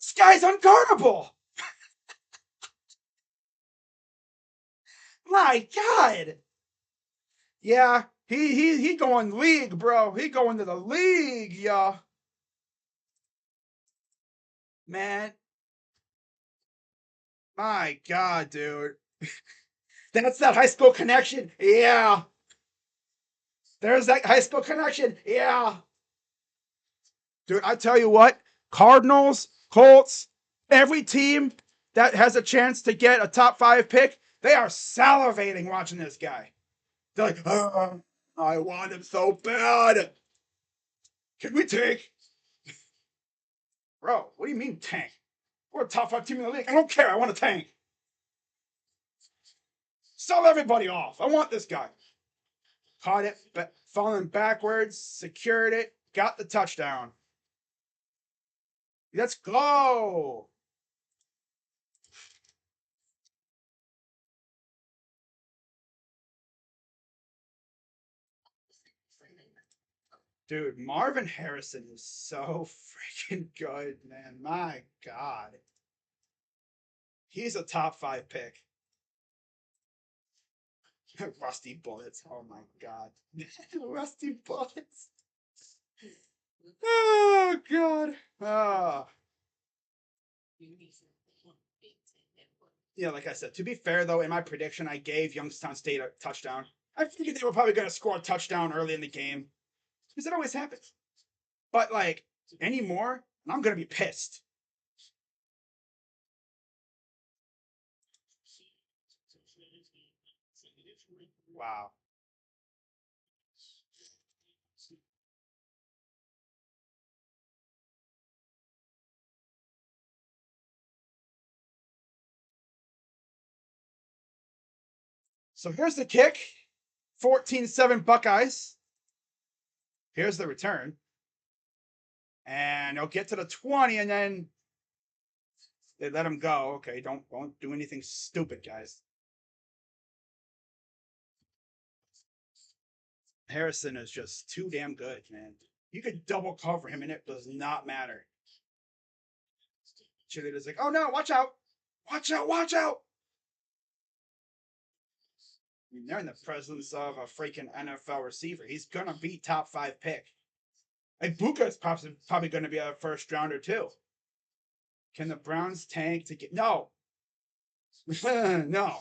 This guy's unguardable. My God. Yeah, he going league, bro. He going to the league, y'all. Man. My God, dude. That's that high school connection. Yeah. There's that high school connection. Yeah. Dude, I tell you what, Cardinals, Colts, every team that has a chance to get a top 5 pick, they are salivating watching this guy. They're like, I want him so bad. Can we tank? Bro, what do you mean tank? We're a top 5 team in the league. I don't care. I want to tank. Sell everybody off. I want this guy. Caught it, but falling backwards, secured it, got the touchdown. Let's go. Dude, Marvin Harrison is so freaking good, man. My God. He's a top 5 pick. Rusty bullets. Oh my God. Rusty bullets. Oh God. Oh. Yeah, like I said, to be fair though, in my prediction, I gave Youngstown State a touchdown. I figured they were probably going to score a touchdown early in the game. Because it always happens. But like, anymore, I'm going to be pissed. Wow. So here's the kick. 14-7 Buckeyes. Here's the return. And they'll get to the 20 and then they let him go. Okay, don't do anything stupid, guys. Harrison is just too damn good, man. You could double cover him and it does not matter. Cheerleader's like, oh no, watch out. Watch out, watch out. I mean, they're in the presence of a freaking NFL receiver. He's going to be top 5 pick. Like, Buka's probably going to be a first rounder, too. Can the Browns tank to get... No. No.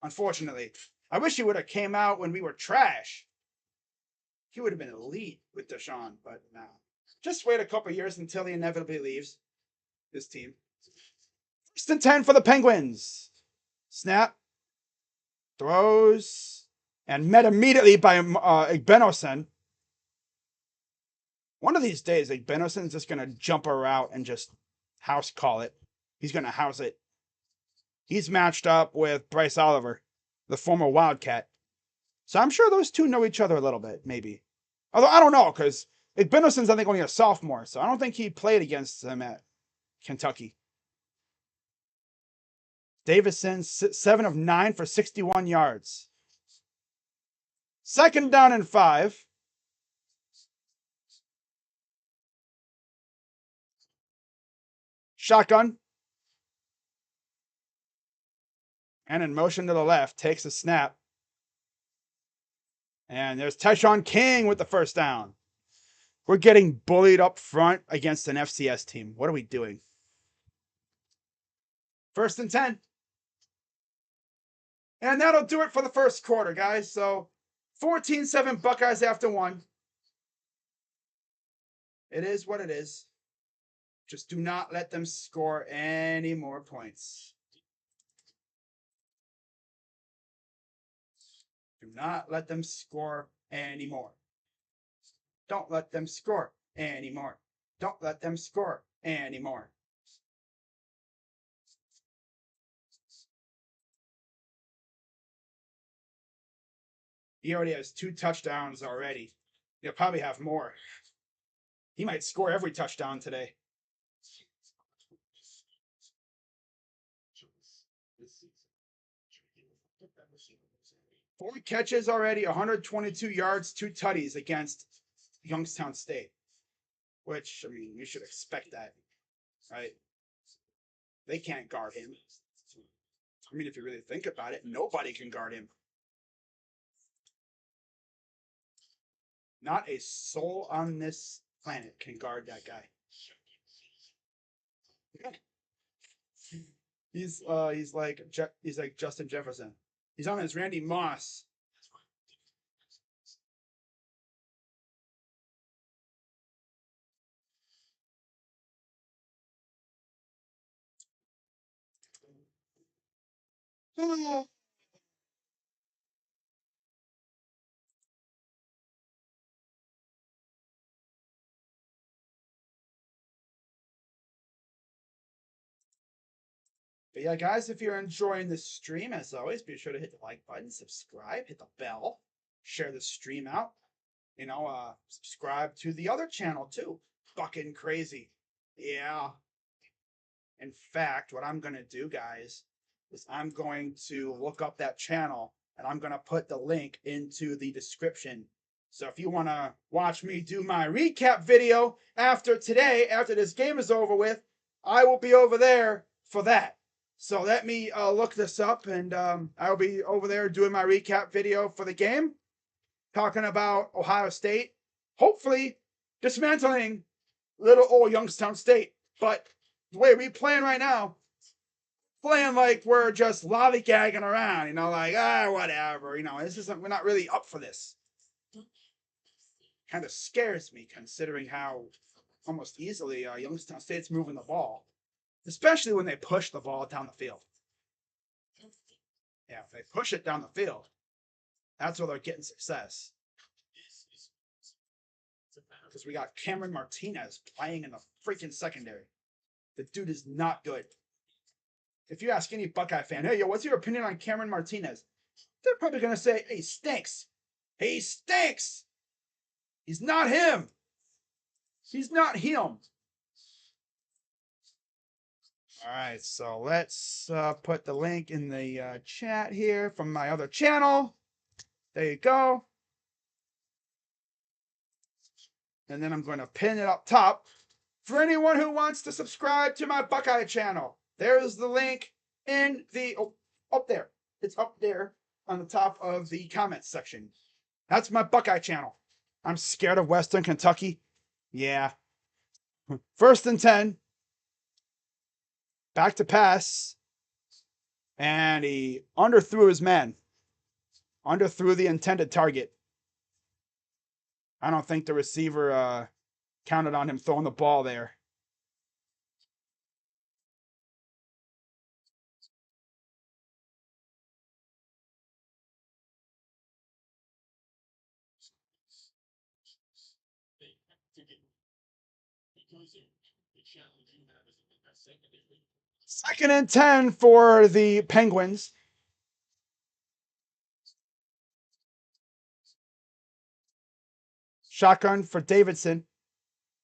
Unfortunately. I wish he would have came out when we were trash. He would have been elite with Deshaun, but no. Just wait a couple years until he inevitably leaves this team. 1st and 10 for the Penguins. Snap. Throws. And met immediately by Igbenosen. One of these days, Igbenosen's just going to jump a route and just house call it. He's going to house it. He's matched up with Bryce Oliver, the former Wildcat. So I'm sure those two know each other a little bit, maybe. Although I don't know, because Igbenosen's, I think, only a sophomore, so I don't think he played against them at Kentucky. Davison, 7 of 9 for 61 yards. 2nd down and 5. Shotgun. And in motion to the left, takes a snap. And there's Tyshawn King with the 1st down. We're getting bullied up front against an FCS team. What are we doing? 1st and 10. And that'll do it for the 1st quarter, guys. So 14-7 Buckeyes after 1. It is what it is. Just do not let them score any more points. Do not let them score anymore. Don't let them score anymore. Don't let them score anymore. He already has 2 touchdowns already. He'll probably have more. He might score every touchdown today. 4 catches already, 122 yards, 2 tutties against Youngstown State. Which, I mean, you should expect that, right? They can't guard him. I mean, if you really think about it, nobody can guard him. Not a soul on this planet can guard that guy. He's like Justin Jefferson. He's on his Randy Moss. But yeah, guys, if you're enjoying this stream, as always, be sure to hit the like button, subscribe, hit the bell, share the stream out. Subscribe to the other channel too, Fucking Crazy. Yeah. In fact, what I'm gonna do, guys, is I'm going to look up that channel and I'm gonna put the link into the description. So if you want to watch me do my recap video after today, after this game is over with, I will be over there for that. So let me look this up, and I'll be over there doing my recap video for the game, talking about Ohio State, hopefully dismantling little old Youngstown State. But the way we playing right now, playing like we're just lollygagging around, like, whatever, we're not really up for this. Kind of scares me, considering how almost easily Youngstown State's moving the ball. Especially when they push the ball down the field. Yeah, if they push it down the field, that's where they're getting success. Because we got Cameron Martinez playing in the freaking secondary. The dude is not good. If you ask any Buckeye fan, hey, what's your opinion on Cameron Martinez? They're probably going to say, he stinks. He stinks. He's not him. He's not him. All right, so let's put the link in the chat here from my other channel. There you go. And then I'm going to pin it up top for anyone who wants to subscribe to my Buckeye channel. There's the link in the, up there. It's up there on the top of the comments section. That's my Buckeye channel. I'm scared of Western Kentucky. Yeah. 1st and 10. Back to pass, and he underthrew his man. Underthrew the intended target. I don't think the receiver counted on him throwing the ball there. Second and 10 for the Penguins. Shotgun for Davidson.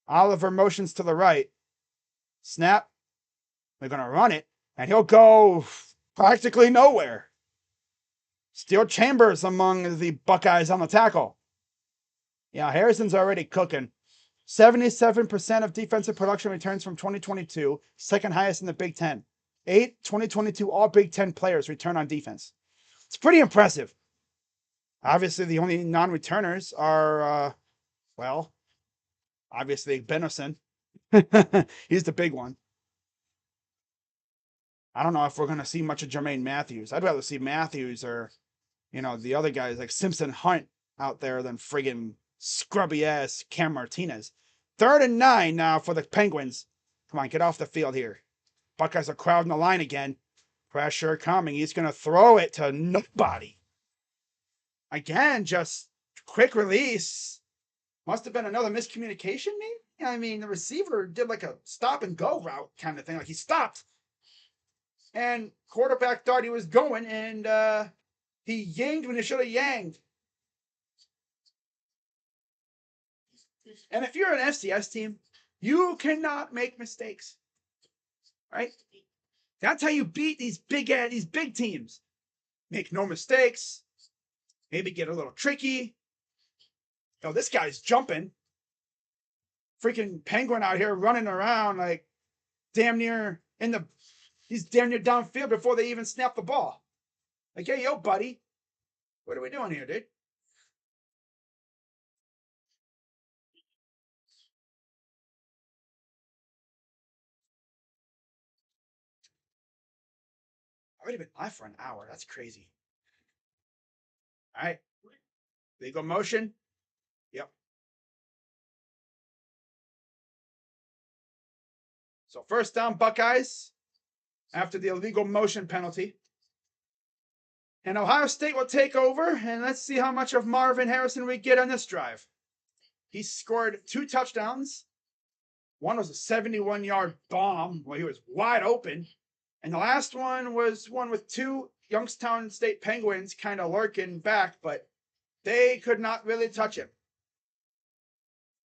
Oliver motions to the right. Snap. We're going to run it, and he'll go practically nowhere. Steel Chambers among the Buckeyes on the tackle. Yeah, Harrison's already cooking. 77% of defensive production returns from 2022, second highest in the Big Ten. 8 2022 all Big Ten players return on defense. It's pretty impressive. Obviously, the only non-returners are, obviously Benison. He's the big one. I don't know if we're going to see much of Jermaine Matthews. I'd rather see Matthews or, the other guys like Simpson Hunt out there than friggin' scrubby-ass Cam Martinez. 3rd and 9 now for the Penguins. Come on, get off the field here. Buckeyes are crowding the line again. Pressure coming. He's going to throw it to nobody. Again, just quick release. Must have been another miscommunication, maybe? I mean, the receiver did like a stop-and-go route kind of thing. Like, he stopped. And quarterback thought he was going, and he yanged when he should have yanged. And if you're an FCS team, you cannot make mistakes, right? That's how you beat these big teams. Make no mistakes. Maybe get a little tricky. Oh, this guy's jumping. freaking penguin out here running around like damn near he's damn near downfield before they even snap the ball. Like, hey, yo, buddy, what are we doing here, dude? I've already been live for an hour. That's crazy. All right. Legal motion. Yep. So first down, Buckeyes, after the illegal motion penalty. And Ohio State will take over, and let's see how much of Marvin Harrison we get on this drive. He scored 2 touchdowns. One was a 71-yard bomb where he was wide open. And the last one was one with 2 Youngstown State Penguins kind of lurking back, but they could not really touch him.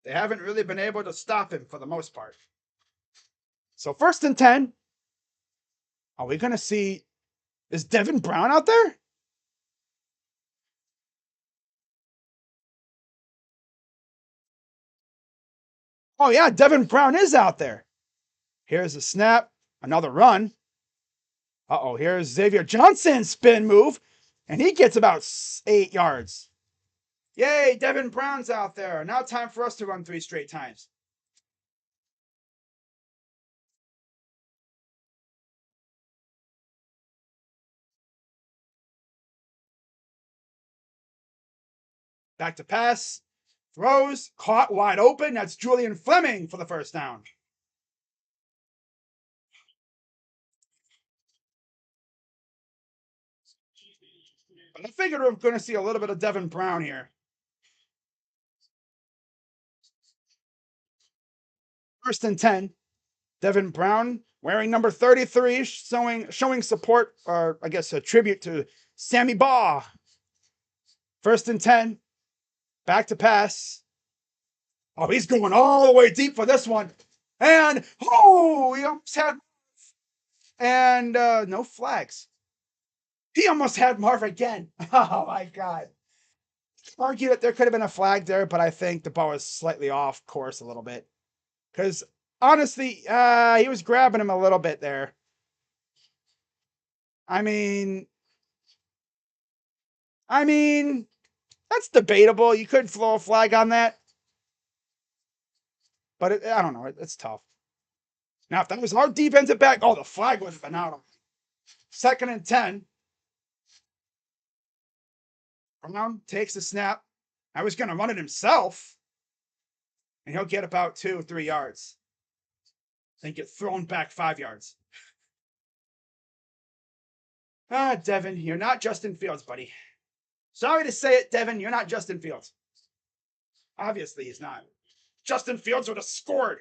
They haven't really been able to stop him for the most part. So 1st and 10. Are we going to see, is Devin Brown out there? Oh, yeah, Devin Brown is out there. Here's a snap, another run. Uh-oh, here's Xavier Johnson's spin move, and he gets about 8 yards. Yay, Devin Brown's out there. Now time for us to run 3 straight times. Back to pass. Throws, caught wide open. That's Julian Fleming for the first down. But I figured we're going to see a little bit of Devin Brown here. 1st and 10. Devin Brown wearing number 33, showing support, or I guess a tribute to Sammy Baugh. 1st and 10. Back to pass. Oh, he's going all the way deep for this one. And, oh, he almost had, and no flags. He almost had Marv again. Oh, my God. Argue that there could have been a flag there, but I think the ball was slightly off course a little bit. Because, honestly, he was grabbing him a little bit there. I mean, that's debatable. You could throw a flag on that. But I don't know. It's tough. Now, if that was our defensive back, oh, the flag would have been out. 2nd and 10. Brown takes the snap. I was going to run it himself. And he'll get about 2 or 3 yards. Then get thrown back 5 yards. Devin, you're not Justin Fields, buddy. Sorry to say it, Devin, you're not Justin Fields. Obviously, he's not. Justin Fields would have scored.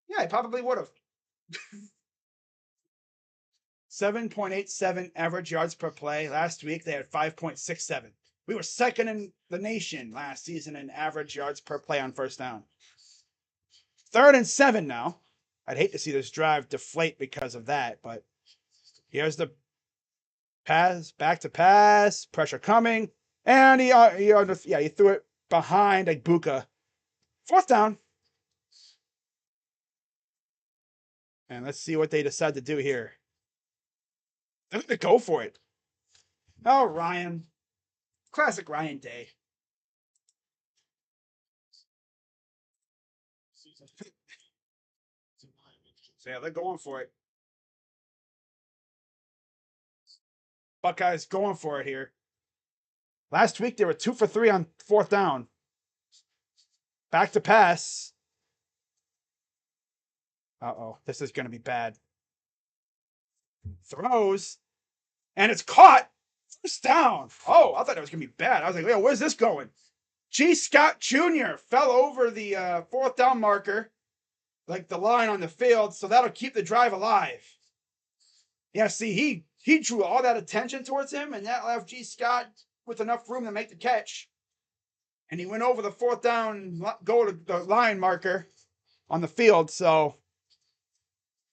Yeah, he probably would have. 7.87 average yards per play. Last week, they had 5.67. We were 2nd in the nation last season in average yards per play on first down. 3rd and 7 now. I'd hate to see this drive deflate because of that, but here's the pass, back to pass, pressure coming, and he threw it behind Buka. 4th down. And let's see what they decide to do here. They're going to go for it. Oh, Ryan. Classic Ryan day. So, yeah, they're going for it. Buckeyes going for it here. Last week, they were 2 for 3 on 4th down. Back to pass. Uh-oh, this is going to be bad. Throws. And it's caught. 1st down. Oh, I thought it was going to be bad. I was like, where's this going? G. Scott Jr. fell over the 4th down marker, like the line on the field, so that'll keep the drive alive. Yeah, see, he drew all that attention towards him, and that left G. Scott with enough room to make the catch. And he went over the 4th down, go to the line marker on the field, so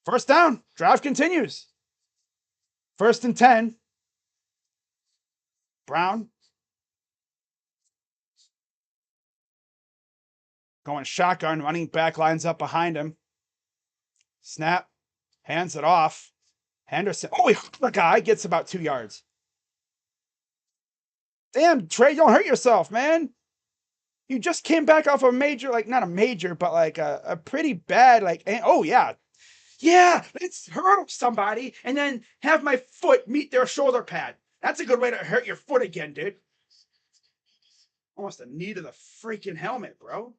1st down, drive continues. 1st and 10. Brown. Going shotgun, running back lines up behind him. Snap, hands it off. Henderson, oh, he hooked the guy, gets about 2 yards. Damn, Trey, don't hurt yourself, man. You just came back off a major, like, not a major, but like a pretty bad, like, oh, yeah. Yeah, let's hurdle somebody and then have my foot meet their shoulder pad. That's a good way to hurt your foot again, dude. Almost the knee to the freaking helmet, bro.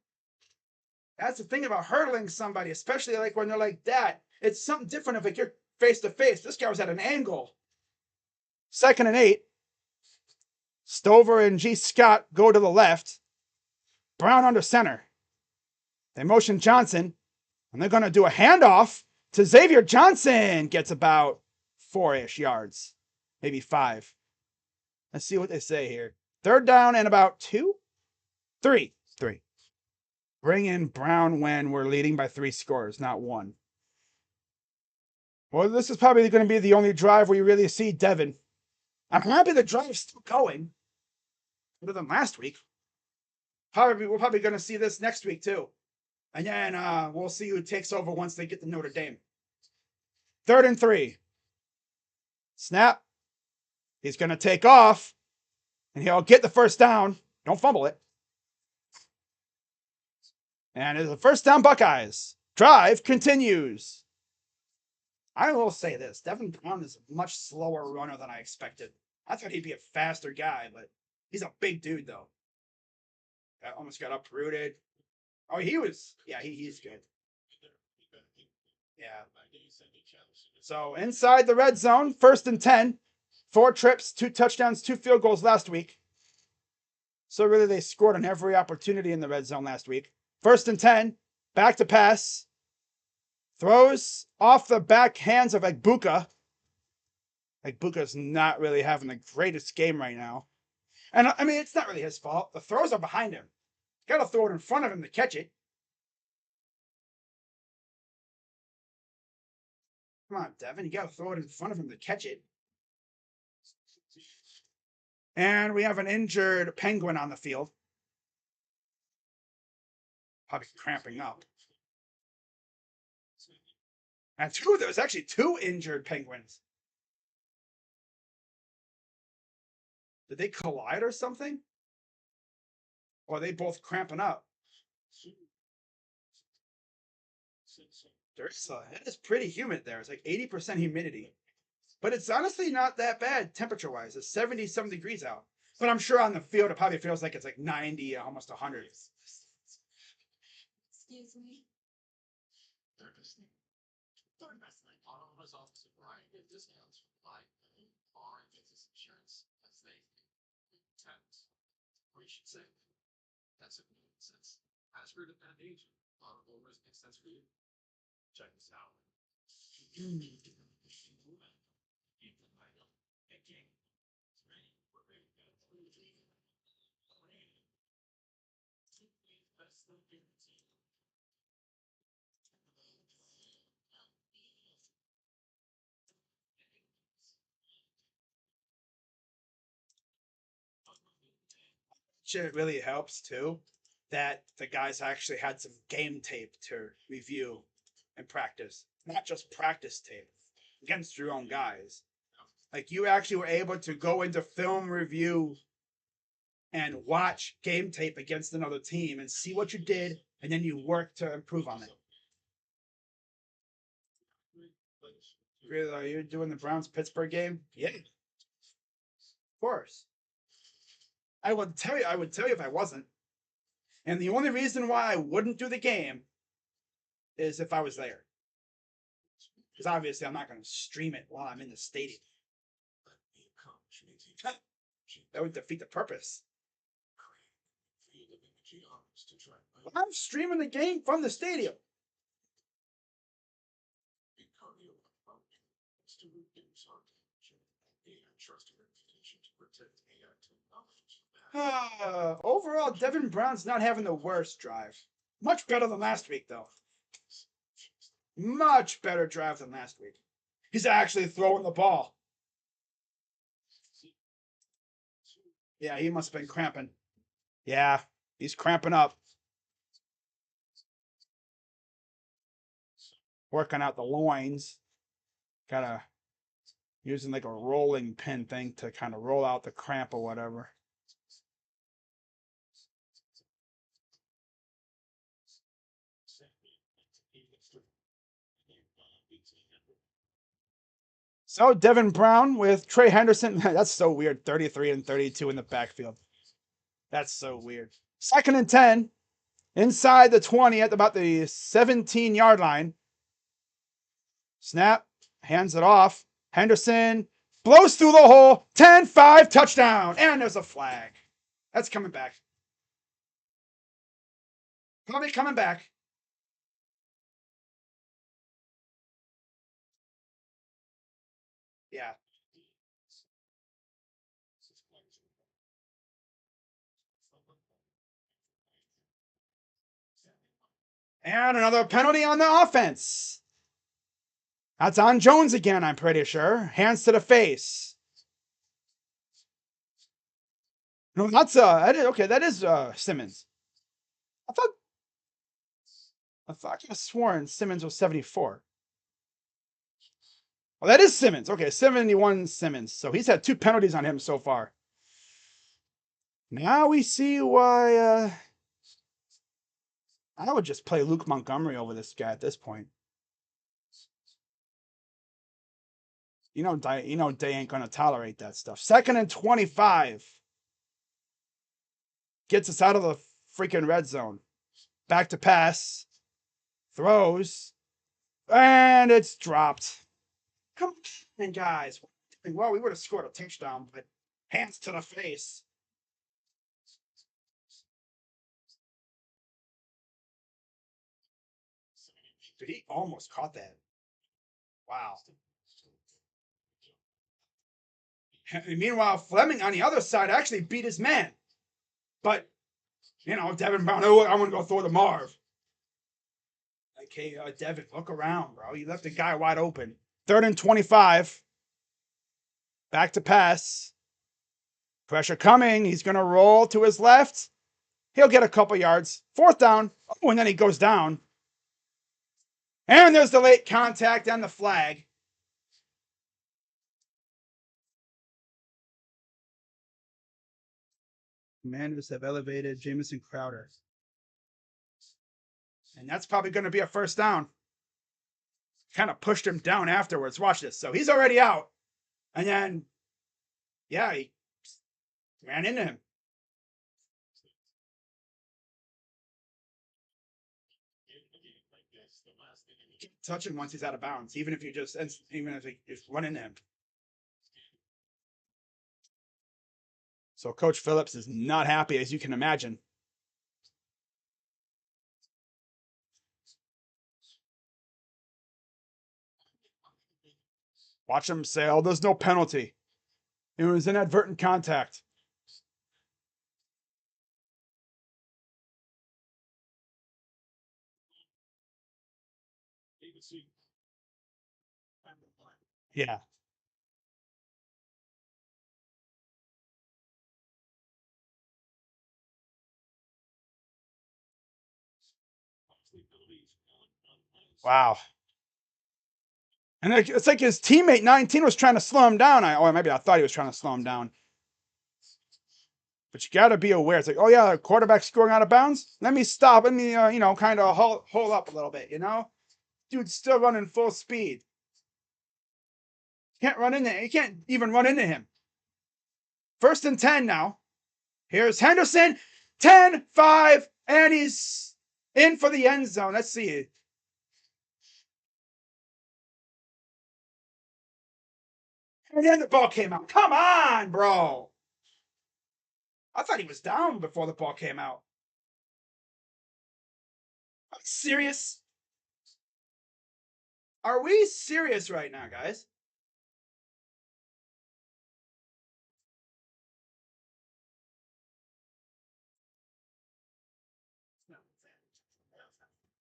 That's the thing about hurdling somebody, especially like when they're like that. It's something different if like you're face to face. This guy was at an angle. 2nd and 8. Stover and G. Scott go to the left. Brown under center. They motion Johnson, and they're going to do a handoff to Xavier Johnson. Gets about 4-ish yards, maybe 5. Let's see what they say here. 3rd down and about 2? 3. Bring in Brown when we're leading by 3 scores, not 1. Well, this is probably going to be the only drive where you really see Devin. I'm happy the drive's still going. Better than last week. We're probably going to see this next week, too. And then we'll see who takes over once they get to Notre Dame. 3rd and 3. Snap. He's going to take off. And he'll get the 1st down. Don't fumble it. And it's a 1st down Buckeyes. Drive continues. I will say this. Devin Brown is a much slower runner than I expected. I thought he'd be a faster guy, but he's a big dude, though. Almost got uprooted. Oh, he was. Yeah, he's good. Yeah. So inside the red zone, 1st and 10. 4 trips, 2 touchdowns, 2 field goals last week. So really they scored on every opportunity in the red zone last week. 1st and 10. Back to pass. Throws off the back hands of Egbuka. Egbuka's not really having the greatest game right now. And I mean, it's not really his fault. The throws are behind him. Got to throw it in front of him to catch it. Come on, Devin. You got to throw it in front of him to catch it. And we have an injured Penguin on the field. Probably cramping up. And there's actually 2 injured Penguins. Did they collide or something? Or are they both cramping up? It is pretty humid there. It's like 80% humidity. But it's honestly not that bad temperature-wise. It's 70-some degrees out. But I'm sure on the field it probably feels like it's like 90, almost 100. Excuse me. Auto has office of Brian get discounts from Life Car and Business Insurance as they intend. Or you should say, that's a good sense. As for independent agent, auto risk makes sense for you. Check this out. It really helps too that the guys actually had some game tape to review and practice, not just practice tape against your own guys. Like you actually were able to go into film review and watch game tape against another team and see what you did, and then you work to improve on it. Really, are you doing the Browns-Pittsburgh game? Yeah, of course. I would tell you if I wasn't. And the only reason why I wouldn't do the game is if I was there. Because obviously I'm not going to stream it while I'm in the stadium. That would defeat the purpose. I'm streaming the game from the stadium. Overall, Devin Brown's not having the worst drive. Much better than last week, though. Much better drive than last week. He's actually throwing the ball. Yeah, he must have been cramping. Yeah, he's cramping up. working out the loins. Kind of using like a rolling pin thing to kind of roll out the cramp or whatever. So Devin Brown with Trey Henderson. That's so weird. 33 and 32 in the backfield. That's so weird. 2nd and 10. Inside the 20 at about the 17-yard line. Snap. Hands it off. Henderson blows through the hole. 10-5 touchdown. And there's a flag. That's coming back. Probably coming back. Yeah. And another penalty on the offense. That's on Jones again, I'm pretty sure. Hands to the face. No, that's okay, that is Simmons. I could have sworn Simmons was 74. Oh, that is Simmons. Okay, 71 Simmons. So he's had 2 penalties on him so far. Now we see why I would just play Luke Montgomery over this guy at this point. You know they ain't gonna tolerate that stuff. 2nd and 25. Gets us out of the freaking red zone. Back to pass. Throws. And it's dropped. Come on, guys. Well, we would have scored a touchdown, but hands to the face. Dude, he almost caught that. Wow. And meanwhile, Fleming on the other side actually beat his man. But, Devin Brown, I want to go throw the Marv. Like, hey, Devin, look around, bro. You left the guy wide open. 3rd and 25. Back to pass. Pressure coming. He's going to roll to his left. He'll get a couple yards. 4th down. Oh, and then he goes down. And there's the late contact and the flag. Commanders have elevated Jamison Crowder. And that's probably going to be a 1st down. Kind of pushed him down afterwards. Watch this. So he's already out. And then, yeah, he ran into him. Touch him once he's out of bounds, even if you just run into him. So Coach Phillips is not happy, as you can imagine. Watch him say, "Oh, there's no penalty. It was inadvertent contact." Yeah. Wow. And it's like his teammate 19 was trying to slow him down. Or maybe I thought he was trying to slow him down. But you got to be aware. It's like, oh yeah, the quarterback's scoring out of bounds. Let me stop. Let me, kind of hold up a little bit. Dude's still running full speed. Can't run into. You can't even run into him. 1st and 10 now. Here's Henderson. 10-5, and he's in for the end zone. Let's see it. And then the ball came out. Come on, bro. I thought he was down before the ball came out. Are you serious? Are we serious right now, guys?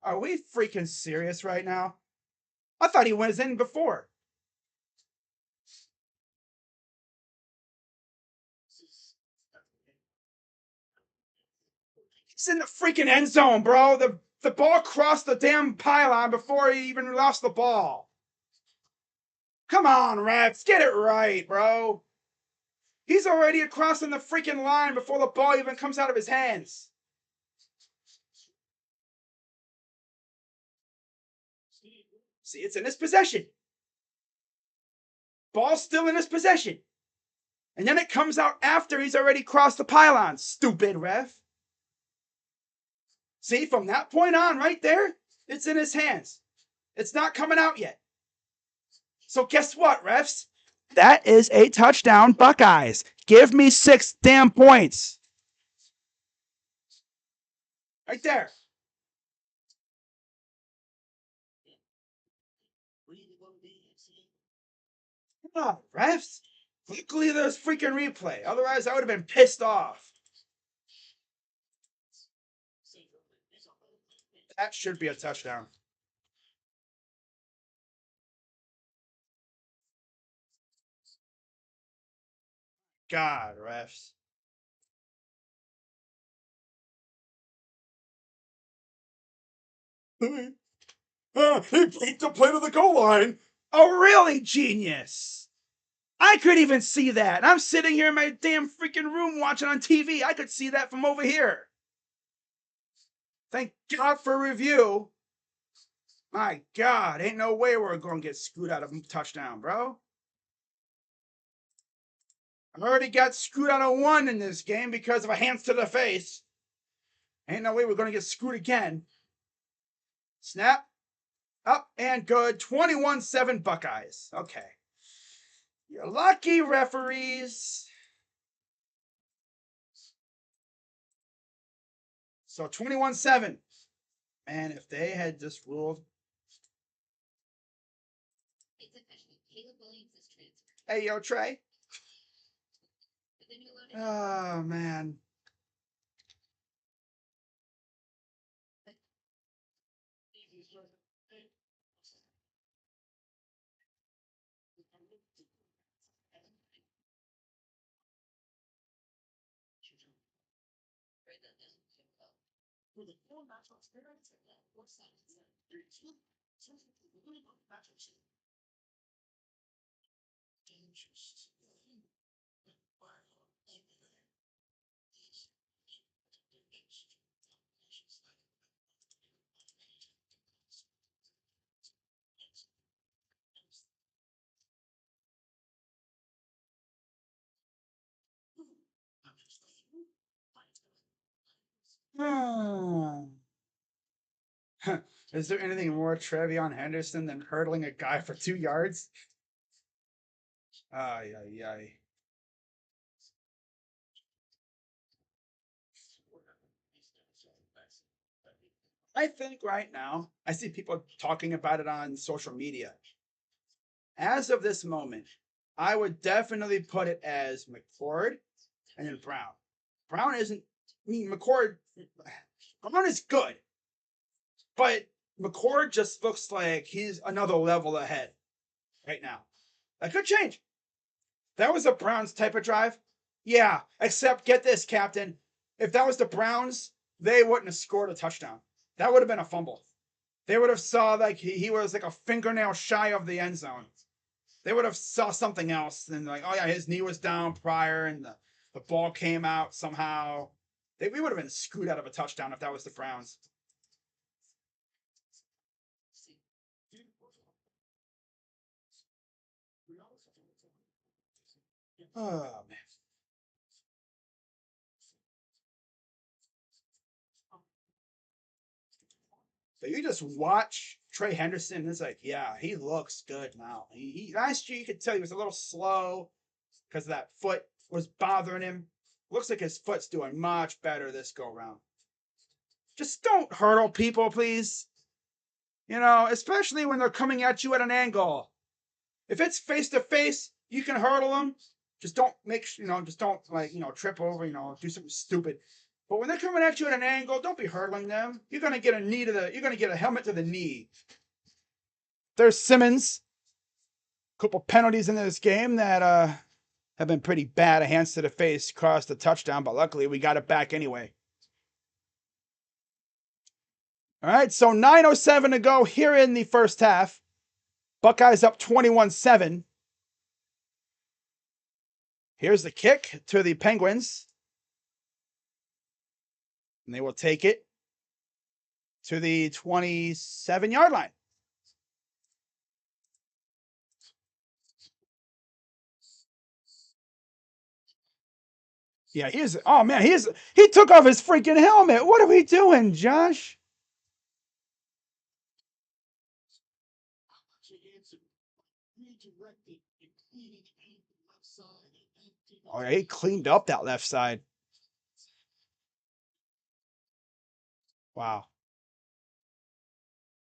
Are we freaking serious right now? I thought he was in before. He's in the freaking end zone, bro. The The ball crossed the damn pylon before he even lost the ball. Come on, refs, get it right, bro. He's already across the freaking line before the ball even comes out of his hands. See, it's in his possession. Ball's still in his possession. And then it comes out after he's already crossed the pylon. Stupid ref. See, from that point on right there, it's in his hands. It's not coming out yet. So guess what, refs? That is a touchdown, Buckeyes. Give me 6 damn points. Right there. Come on, refs. Luckily, there's freaking replay. Otherwise, I would have been pissed off. That should be a touchdown. God, refs. He beat the play to the goal line. Oh, really, genius? I could even see that. I'm sitting here in my damn freaking room watching on TV. I could see that from over here. Thank God for review. My God, ain't no way we're going to get screwed out of a touchdown, bro. I already got screwed out of 1 in this game because of a hands to the face. Ain't no way we're going to get screwed again. Snap. Up and good. 21-7 Buckeyes. Okay. You're lucky, referees. So 21-7. Man, if they had just ruled. Hey, yo, Trey. Oh, man. Is there anything more Trevion Henderson than hurdling a guy for 2 yards? Ay, ay, ay. I think right now, I see people talking about it on social media. As of this moment, I would definitely put it as McCord and then Brown. Brown isn't, I mean, McCord, Brown is good, but McCord just looks like he's another level ahead right now. That could change. That was a Browns type of drive. Yeah, except get this, Captain. If that was the Browns, they wouldn't have scored a touchdown. That would have been a fumble. They would have saw like he was like a fingernail shy of the end zone. They would have saw something else and like, oh yeah, his knee was down prior and the ball came out somehow. We would have been screwed out of a touchdown if that was the Browns. Oh, man. So you just watch Trey Henderson, and it's like, yeah, he looks good now. Last year you could tell he was a little slow because that foot was bothering him. Looks like his foot's doing much better this go round. Just don't hurdle people, please. You know, especially when they're coming at you at an angle. If it's face to face, you can hurdle them. Just don't trip over, do something stupid. But when they're coming at you at an angle, don't be hurdling them. You're gonna get a helmet to the knee. There's Simmons. A couple penalties in this game that have been pretty bad. A hands to the face caused a touchdown, but luckily we got it back anyway. All right, so 9:07 to go here in the first half. Buckeyes up 21-7. Here's the kick to the Penguins. And they will take it to the 27-yard line. Yeah, oh man, he took off his freaking helmet. What are we doing, Josh? Oh, yeah, he cleaned up that left side. Wow.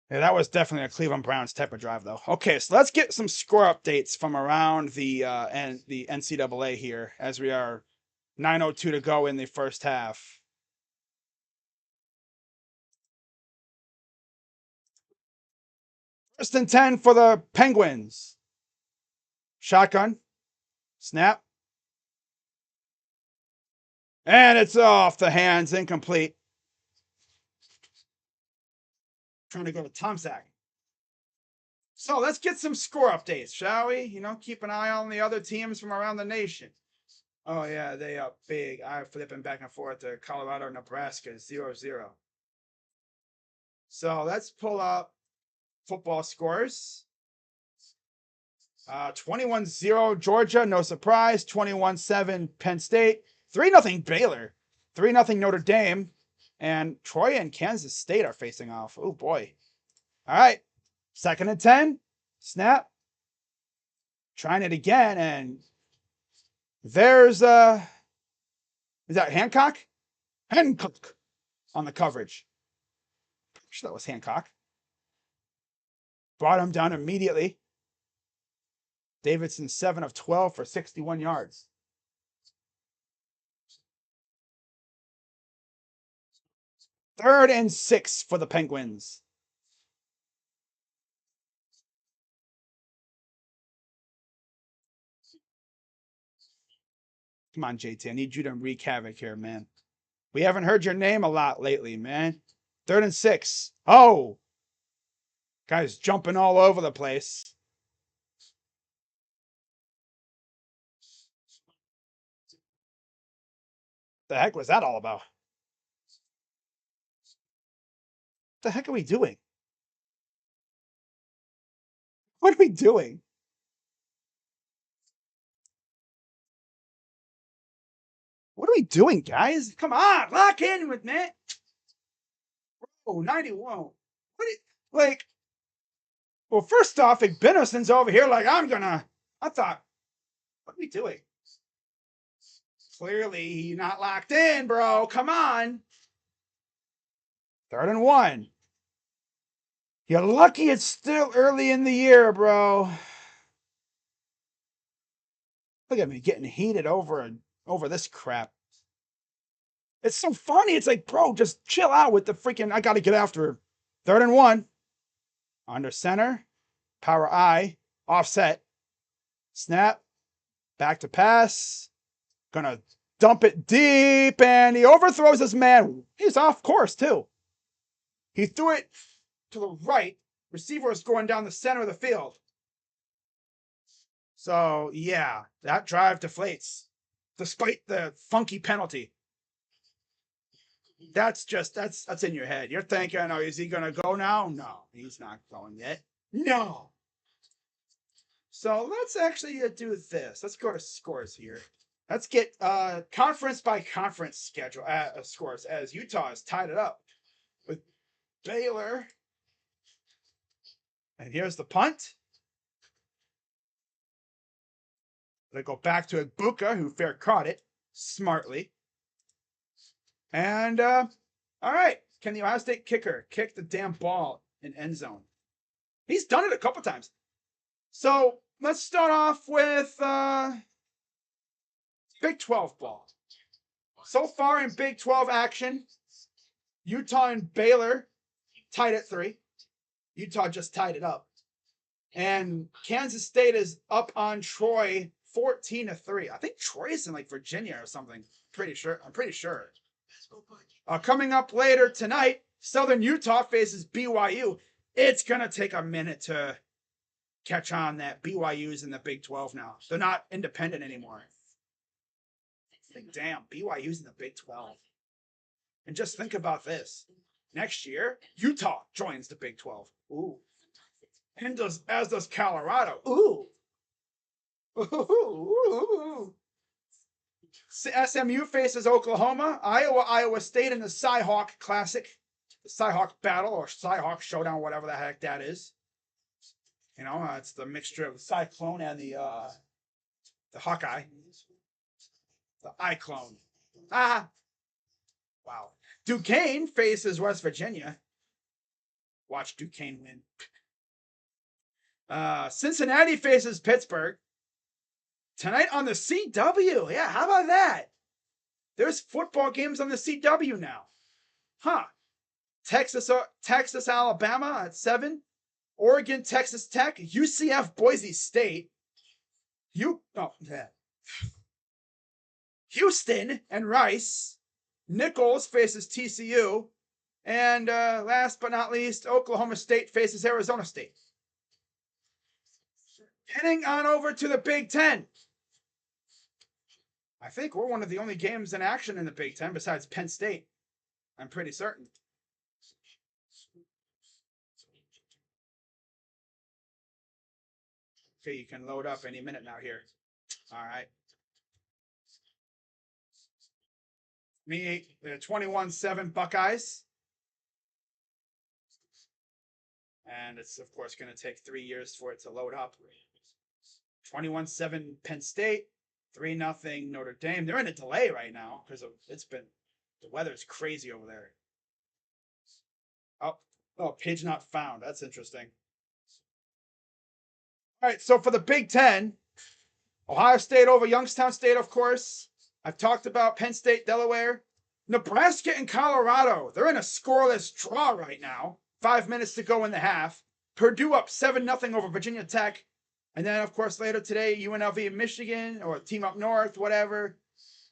Yeah, that was definitely a Cleveland Browns type of drive, though. Okay, so let's get some score updates from around the NCAA here, as we are 9:02 to go in the first half. First and 10 for the Penguins. Shotgun. Snap. And it's off the hands, incomplete. Trying to go to Tom Sack. So let's get some score updates, shall we? You know, keep an eye on the other teams from around the nation. Oh, yeah, they are big. I'm flipping back and forth to Colorado, Nebraska, 0-0. So let's pull up football scores. 21-0 Georgia, no surprise. 21-7 Penn State. 3-0 Baylor. 3-0 Notre Dame. And Troy and Kansas State are facing off. Oh, boy. All right. 2nd and 10. Snap. Trying it again. And there's, is that Hancock? Hancock on the coverage. I'm sure that was Hancock. Brought him down immediately. Davidson 7 of 12 for 61 yards. Third and 6 for the Penguins. Come on, JT. I need you to wreak havoc here, man. We haven't heard your name a lot lately, man. 3rd and 6. Oh! Guys jumping all over the place. The heck was that all about? What the heck are we doing? What are we doing? What are we doing, guys? Come on, lock in with me. Oh, 91. What is, like, well, first off, Igbinison's over here like, I thought, what are we doing? Clearly, you're not locked in, bro. Come on. 3rd and 1. You're lucky it's still early in the year, bro. Look at me getting heated over this crap. It's so funny. It's like, bro, just chill out with the freaking, I got to get after her. 3rd and 1. Under center. Power I. Offset. Snap. Back to pass. Gonna dump it deep. And he overthrows this man. He's off course, too. He threw it to the right. Receiver is going down the center of the field. So, yeah, that drive deflates. Despite the funky penalty. That's in your head. You're thinking, oh, is he going to go now? No, he's not going yet. No. So let's actually do this. Let's go to scores here. Let's get conference by conference schedule scores, as Utah has tied it up with Baylor. And here's the punt. They go back to Ibuka, who fair caught it smartly. And, all right. Can the Ohio State kicker kick the damn ball in end zone? He's done it a couple times. So let's start off with Big 12 ball. So far in Big 12 action, Utah and Baylor tied at 3. Utah just tied it up. And Kansas State is up on Troy 14-3. I think Troy's in like Virginia or something. I'm pretty sure. Coming up later tonight, Southern Utah faces BYU. It's going to take a minute to catch on that BYU's in the Big 12 now. They're not independent anymore. Like, damn, BYU's in the Big 12. And just think about this. Next year, Utah joins the Big 12. Ooh. And as does Colorado. Ooh. Ooh. SMU faces Oklahoma. Iowa State in the Cyhawk Classic. The Cyhawk Battle or Cyhawk Showdown, whatever the heck that is. You know, it's the mixture of the Cyclone and the Hawkeye. The iClone. Ah. Wow. Duquesne faces West Virginia. Watch Duquesne win. Cincinnati faces Pittsburgh. Tonight on the CW. Yeah, how about that? There's football games on the CW now. Huh. Texas, Alabama at 7. Oregon, Texas Tech. UCF, Boise State. Houston and Rice. Nichols faces TCU. And last but not least, Oklahoma State faces Arizona State. Heading on over to the Big Ten. I think we're one of the only games in action in the Big Ten besides Penn State. I'm pretty certain. Okay, you can load up any minute now here. All right. Me, the 21-7 Buckeyes. And it's, of course, going to take 3 years for it to load up. 21-7 Penn State. 3-0 Notre Dame. They're in a delay right now because the weather's crazy over there. Oh, page not found. That's interesting. All right, so for the Big Ten, Ohio State over Youngstown State, of course. I've talked about Penn State, Delaware. Nebraska and Colorado. They're in a scoreless draw right now. 5 minutes to go in the half. Purdue up 7-0 over Virginia Tech. And then, of course, later today, UNLV and Michigan, or Team Up North, whatever.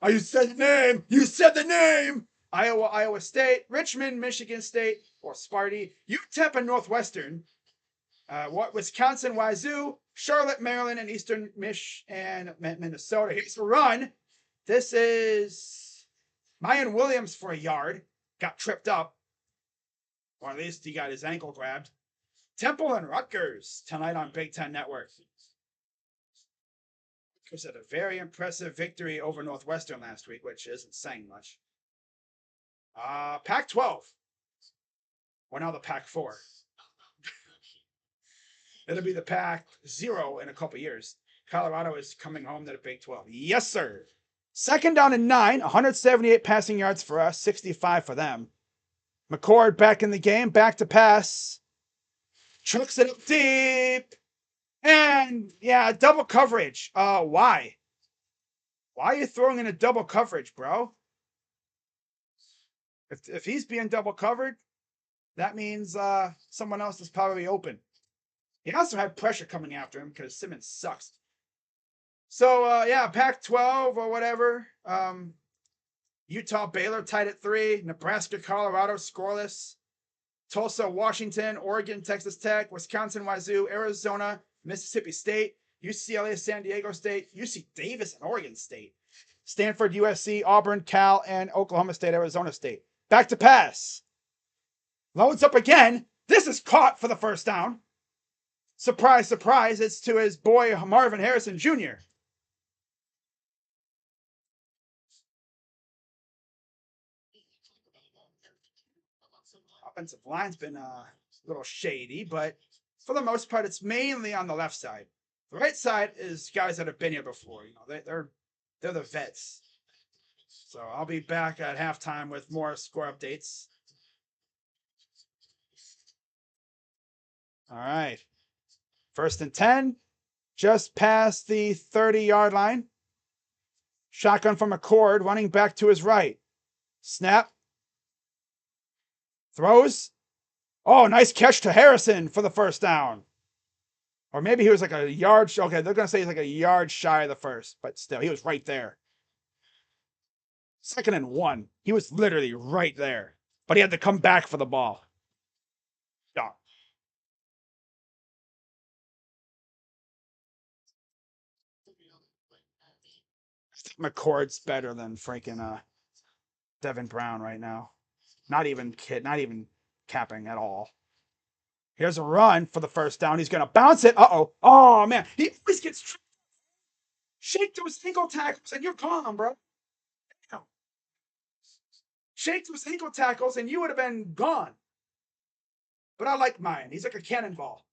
Oh, you said the name! You said the name! Iowa State, Richmond, Michigan State, or Sparty, UTEP and Northwestern. Wisconsin, Wazoo, Charlotte, Maryland, and Eastern and Minnesota. Here's the run. This is Mayan Williams for a yard. Got tripped up. Or at least he got his ankle grabbed. Temple and Rutgers tonight on Big Ten Network. Rutgers had a very impressive victory over Northwestern last week, which isn't saying much. Pac-12. Well, now the Pac-4. It'll be the Pac-0 in a couple years. Colorado is coming home to the Big 12. Yes, sir. 2nd down and 9. 178 passing yards for us. 65 for them. McCord back in the game. Back to pass. Chucks it up deep. And, yeah, double coverage. Why? Why are you throwing in a double coverage, bro? If he's being double covered, that means someone else is probably open. He also had pressure coming after him because Simmons sucks. So, yeah, Pac-12 or whatever. Utah, Baylor tied at 3. Nebraska, Colorado scoreless. Tulsa, Washington, Oregon, Texas Tech, Wisconsin, Wazoo, Arizona, Mississippi State, UCLA, San Diego State, UC Davis, and Oregon State. Stanford, USC, Auburn, Cal, and Oklahoma State, Arizona State. Back to pass. Loads up again. This is caught for the first down. Surprise, surprise. It's to his boy, Marvin Harrison Jr. Offensive line's been a little shady, but for the most part, it's mainly on the left side. The right side is guys that have been here before. You know, they're the vets. So I'll be back at halftime with more score updates. All right. 1st and 10. Just past the 30-yard line. Shotgun from McCord, running back to his right. Snap. Throws. Oh, nice catch to Harrison for the first down. Or maybe he was like a yard. Okay, they're going to say he's like a yard shy of the first, but still, he was right there. 2nd and 1. He was literally right there. but he had to come back for the ball. Yeah. McCord's better than freaking Devin Brown right now. Not even capping at all. Here's a run for the first down. He's going to bounce it. Uh-oh. Oh, man. He always gets shake those ankle tackles and you're gone, bro. Damn. Shake those ankle tackles and you would have been gone. But I like mine. He's like a cannonball.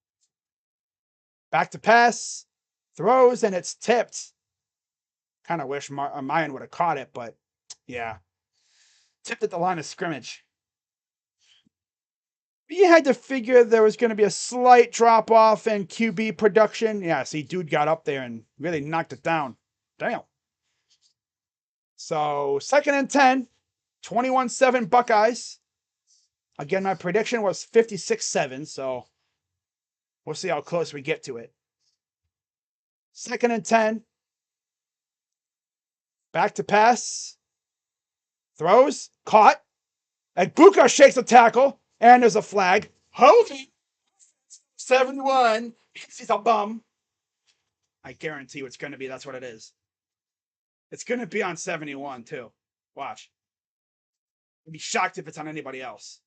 Back to pass. Throws, and it's tipped. Kind of wish Mayan would have caught it, but yeah. Tipped at the line of scrimmage. You had to figure there was going to be a slight drop off in QB production. Yeah, see, dude got up there and really knocked it down. Damn. So, 2nd and 10, 21-7 Buckeyes. Again, my prediction was 56-7, so we'll see how close we get to it. 2nd and 10. Back to pass. Throws. Caught. Egbuka shakes the tackle. And there's a flag. Holding. 71. He's a bum. I guarantee you it's going to be. That's what it is. It's going to be on 71, too. Watch. I'd be shocked if it's on anybody else.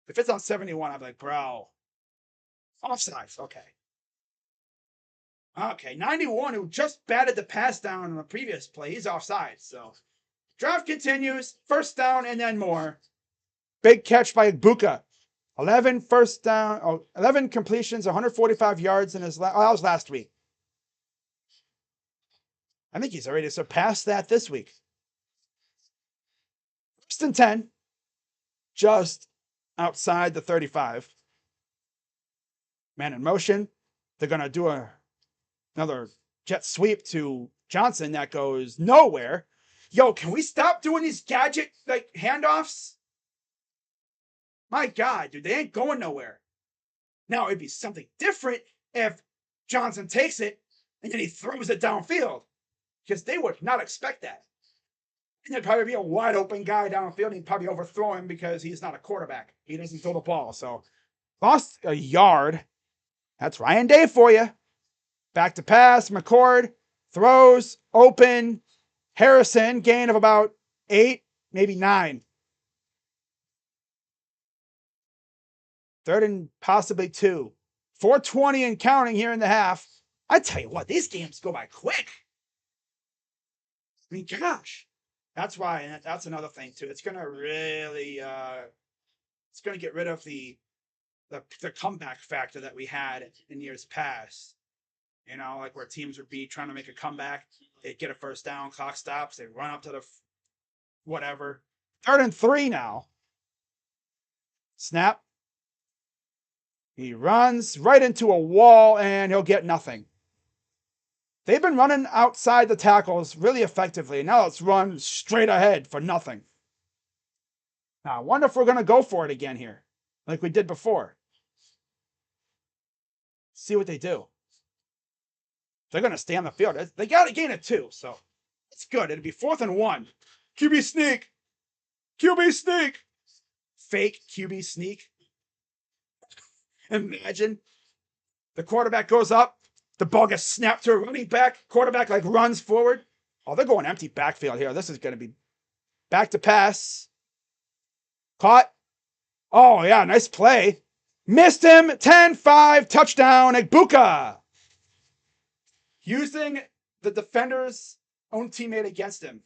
If it's on 71, I'm like, bro. Offsides. Okay. Okay. 91, who just batted the pass down in the previous play. He's offside. So, drive continues. First down and then more. Big catch by Egbuka. 11 completions, 145 yards in his that was last week. I think he's already surpassed that this week. 1st and 10. Just outside the 35. Man in motion. They're going to do another jet sweep to Johnson that goes nowhere. Yo, can we stop doing these gadget handoffs? My God, dude, they ain't going nowhere. Now, it'd be something different if Johnson takes it and then he throws it downfield. Because they would not expect that. And there'd probably be a wide open guy downfield and he'd probably overthrow him because he's not a quarterback. He doesn't throw the ball. So, lost a yard. That's Ryan Day for you. Back to pass. McCord throws. Open. Harrison, gain of about 8, maybe 9. 3rd and possibly 2. 4:20 and counting here in the half. I tell you what, these games go by quick. I mean, gosh. That's why, and that's another thing, too. It's going to really, it's going to get rid of the comeback factor that we had in years past. You know, like where teams would be trying to make a comeback. They'd get a first down, clock stops. They run up to the whatever. 3rd and 3 now. Snap. He runs right into a wall and he'll get nothing. They've been running outside the tackles really effectively. Now let's run straight ahead for nothing. Now I wonder if we're going to go for it again here, like we did before. See what they do. They're going to stay on the field. They got to gain it too, so it's good. It'll be 4th and 1. QB sneak. QB sneak. Fake QB sneak. Imagine the quarterback goes up. The ball gets snapped to a running back. Quarterback runs forward. Oh, they're going empty backfield here. This is going to be back to pass. Caught. Oh, yeah, nice play. Missed him. 10-5 touchdown. Egbuka. Using the defender's own teammate against him.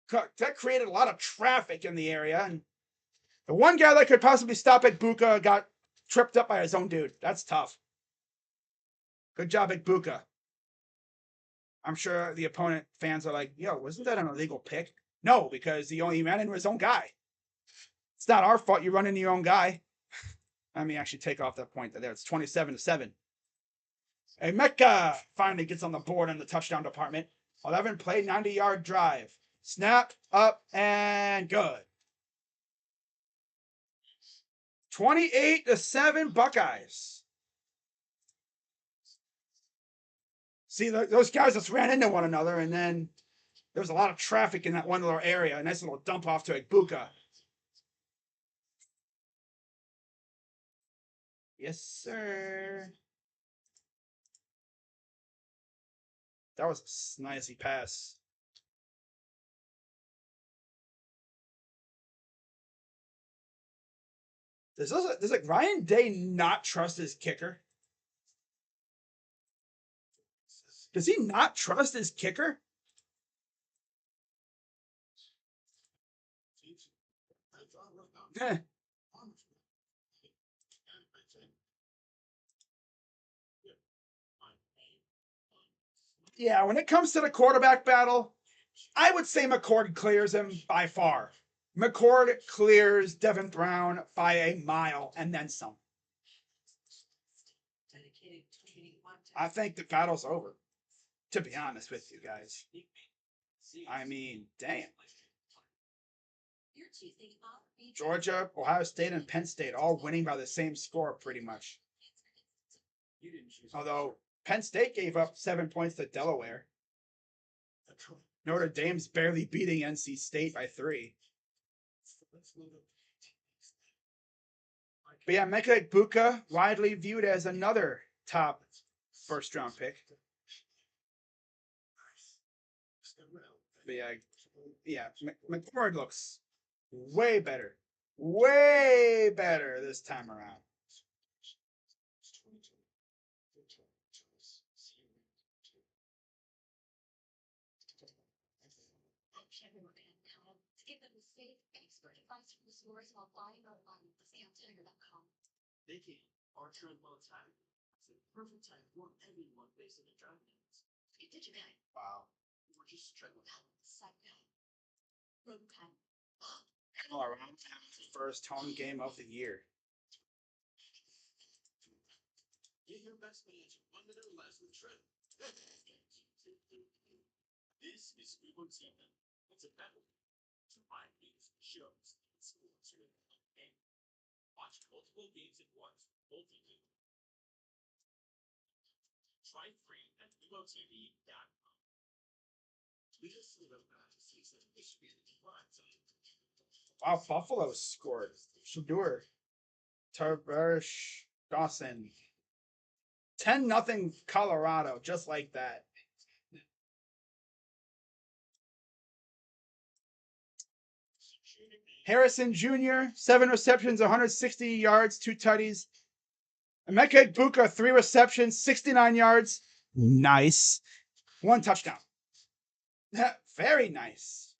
That created a lot of traffic in the area. And the one guy that could possibly stop Egbuka got tripped up by his own dude. That's tough. Good job, Egbuka. I'm sure the opponent fans are like, yo, wasn't that an illegal pick? No, because he ran into his own guy. It's not our fault you run into your own guy. Let me actually take off that point there. It's 27-7. Emeka finally gets on the board in the touchdown department. 11 play, 90-yard drive. Snap, up, and good. 28-7 Buckeyes. See, those guys just ran into one another, and then There was a lot of traffic in that one little area. A nice little dump off to Ibuka. Yes, sir. That was a snazzy pass. Does like Ryan Day not trust his kicker? Does he not trust his kicker? Eh. Yeah, when it comes to the quarterback battle, I would say McCord clears him by far. McCord clears Devin Brown by a mile and then some. I think the battle's over, to be honest with you guys. I mean, damn. Georgia, Ohio State, and Penn State all winning by the same score pretty much. Although Penn State gave up 7 points to Delaware. Notre Dame's barely beating NC State by 3. But yeah, Mecca Ibuka, widely viewed as another top first-round pick. But yeah, McCord looks way better this time around. Vicky, Archer and both time. It's the perfect time for everyone based on the drive minutes. Wow. We're just trying to help. Colorado having the first home game of the year. Give your best match 1 minute or less with Trent. This is Google TV. It's a battle to find news, shows, and sports in one game. Watch multiple games at once, multi-game. Try free at GooGoTV.com. We just see them to see such a history of the Wow, Buffalo scored. Shadur. Tarberish Dawson. 10-0 Colorado, just like that. Harrison Jr., 7 receptions, 160 yards, 2 tutties. Emeka Ibuka, 3 receptions, 69 yards. Nice. 1 touchdown. Very nice.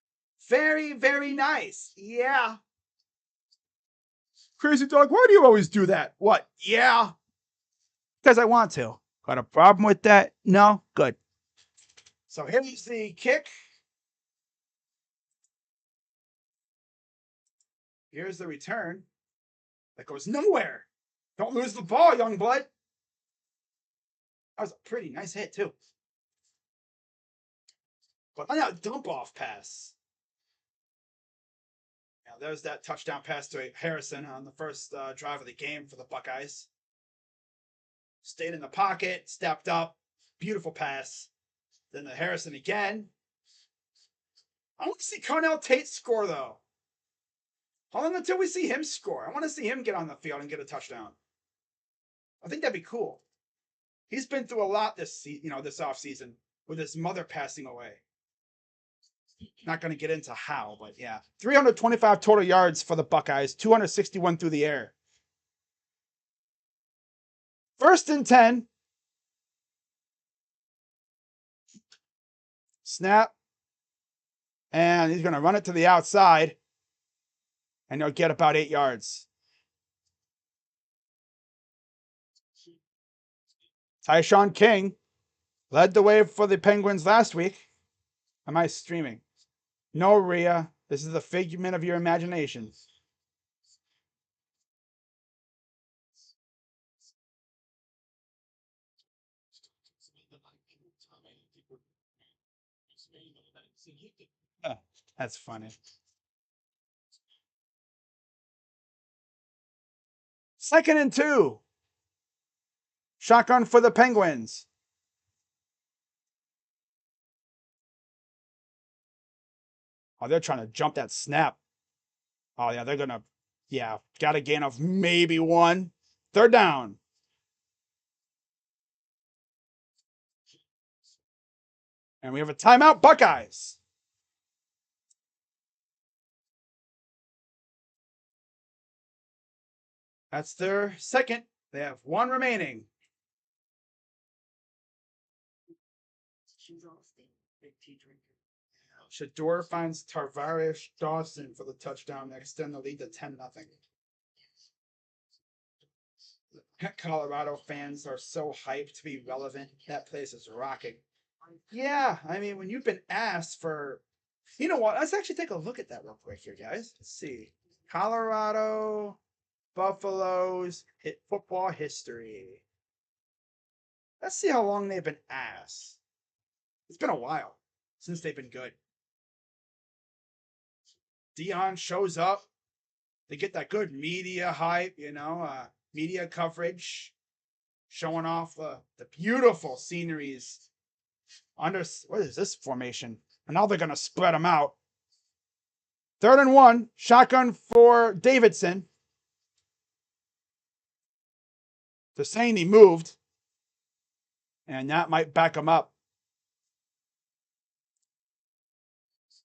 Very, very nice. Yeah. Crazy Dog, why do you always do that? What? Yeah. Because I want to. Got a problem with that? No? Good. So here's the kick. Here's the return. That goes nowhere. Don't lose the ball, young blood. That was a pretty nice hit, too. But on that dump-off pass. Now, there's that touchdown pass to Harrison on the first drive of the game for the Buckeyes. Stayed in the pocket, stepped up. Beautiful pass. Then the Harrison again. I want to see Cornell Tate score, though. How long until we see him score? I want to see him get on the field and get a touchdown. I think that'd be cool. He's been through a lot this offseason with his mother passing away. Not going to get into how, but yeah. 325 total yards for the Buckeyes, 261 through the air. 1st and 10. Snap. And he's going to run it to the outside. And he'll get about 8 yards. Tyshawn King led the way for the Penguins last week. Am I streaming? No, Rhea. This is a figment of your imagination. That's funny. 2nd and 2. Shotgun for the Penguins. Oh, they're trying to jump that snap. Oh, yeah, they're going to, yeah, got a gain of maybe 1. 3rd down. And we have a timeout, Buckeyes. That's their second. They have 1 remaining. She's all state. Big tea drinker. Shador finds Tarvarish Dawson for the touchdown to extend the lead to 10-0. Colorado fans are so hyped to be relevant. That place is rocking. Yeah, I mean, when you've been asked for, you know what? Let's actually take a look at that real quick here, guys. Let's see. Colorado, Buffaloes, football history. Let's see how long they've been asked. It's been a while since they've been good. Dion shows up. They get that good media hype, media coverage, showing off the beautiful sceneries under, what is this formation? And now they're going to spread them out. 3rd and 1, shotgun for Davidson. They're saying he moved, and that might back him up.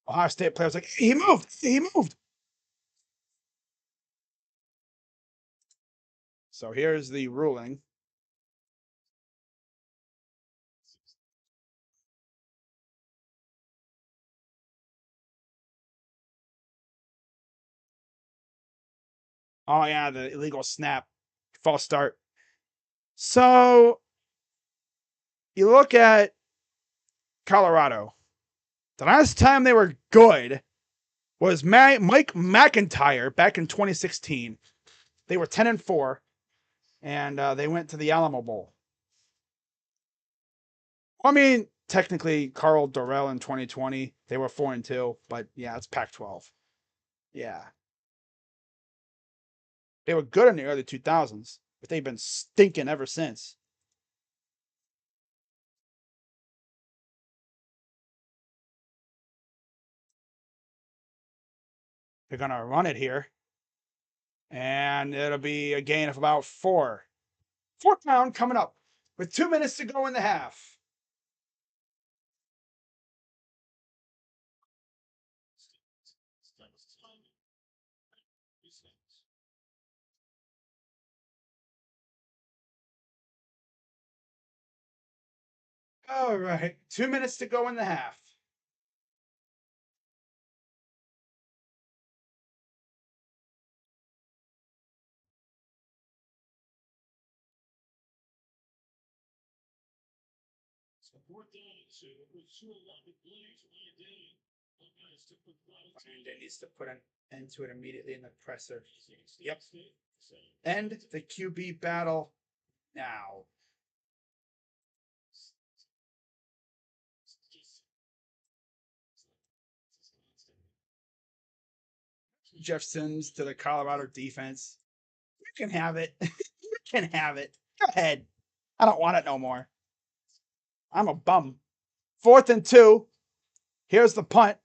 Ohio State players like, he moved. So here's the ruling. Oh, yeah, the illegal snap. False start. So you look at Colorado. The last time they were good was Mike McIntyre back in 2016. They were 10-4, and they went to the Alamo Bowl. I mean, technically, Carl Dorrell in 2020, they were 4-2, but yeah, it's Pac-12. Yeah. They were good in the early 2000s, but they've been stinking ever since. They're going to run it here. And it'll be a gain of about 4. 4th down coming up with 2 minutes to go in the half. All right, 2 minutes to go in the half. And it needs to put an end to it immediately in the presser. Yep. End the QB battle now. Jeff Sims to the Colorado defense. You can have it. You can have it. Go ahead. I don't want it no more. I'm a bum. 4th and 2. Here's the punt.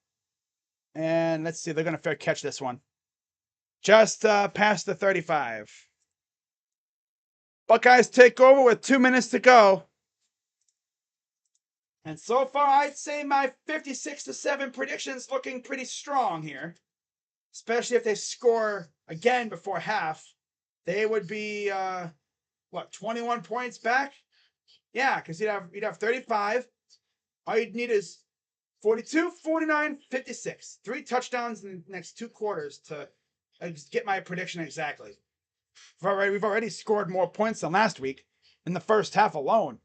And let's see. They're going to fair catch this one. Just past the 35. Buckeyes take over with 2 minutes to go. And so far, I'd say my 56-7 prediction's looking pretty strong here. Especially if they score again before half. They would be, 21 points back? Yeah, because you'd have 35. All you'd need is 42, 49, 56. 3 touchdowns in the next 2 quarters to get my prediction exactly. We've already scored more points than last week in the first half alone.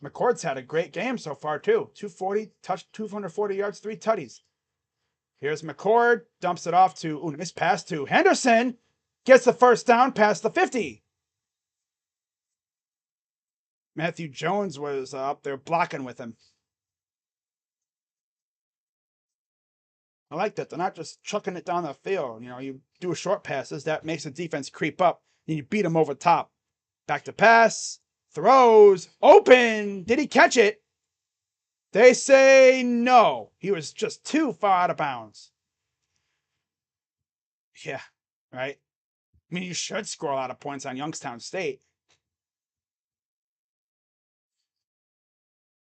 McCord's had a great game so far, too. 240 yards, 3 tutties. Here's McCord, dumps it off to, nice pass to Henderson. Gets the 1st down past the 50. Matthew Jones was up there blocking with him. I like that. They're not just chucking it down the field. You do short passes. That makes the defense creep up. And you beat them over top. Back to pass. Throws. Open. Did he catch it? They say no. He was just too far out of bounds. Yeah, right. I mean, you should score a lot of points on Youngstown State.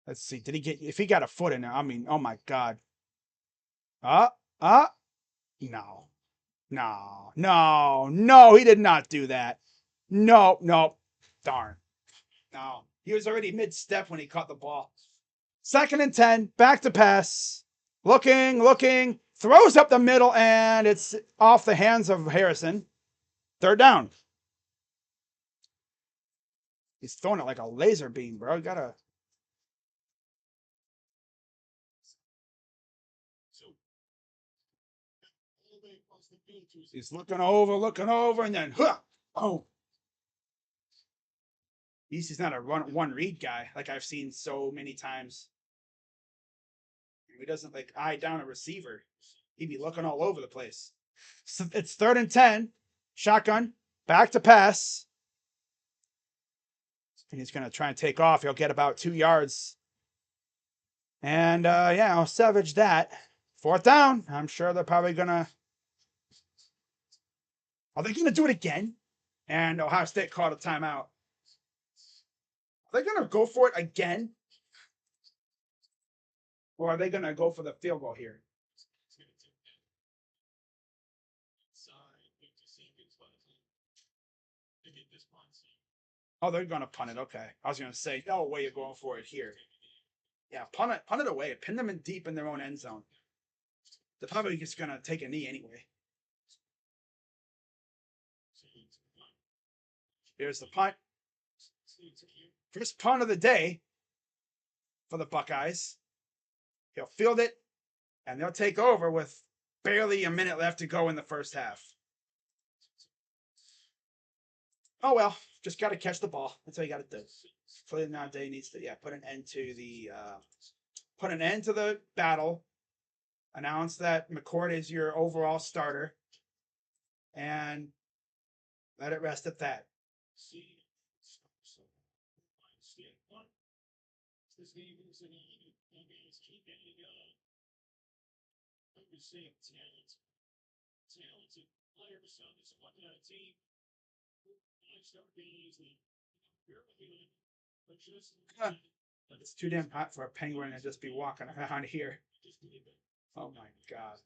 Let's see. Did he get? If he got a foot in there, I mean, oh my God. Uh, uh, no, no. He did not do that. No. Darn. No, he was already mid-step when he caught the ball. 2nd and 10. Back to pass. Looking. Throws up the middle, and it's off the hands of Harrison. 3rd down. He's throwing it like a laser beam, bro. You gotta. He's looking over, and then, huh, oh. He's not a one read guy like I've seen so many times. He doesn't like eye down a receiver. He'd be looking all over the place. So it's 3rd and 10. Shotgun. Back to pass. And he's going to try and take off. He'll get about 2 yards. And yeah, I'll salvage that. 4th down. I'm sure they're probably going to. Are they going to do it again? And Ohio State called a timeout. Are they going to go for it again? Or are they going to go for the field goal here? Oh, they're going to punt it. Okay. I was going to say, no way you're going for it here. Yeah, punt it away. Pin them in deep in their own end zone. They're probably just going to take a knee anyway. Here's the punt. First punt of the day for the Buckeyes. He'll field it, and they'll take over with barely a minute left to go in the first half. Oh, well, just got to catch the ball. That's all you got to do. Clearly nowadays needs to, put an end to the battle. Announce that McCord is your overall starter, and let it rest at that. It's too damn hot for a penguin to just be walking around here. Oh my God.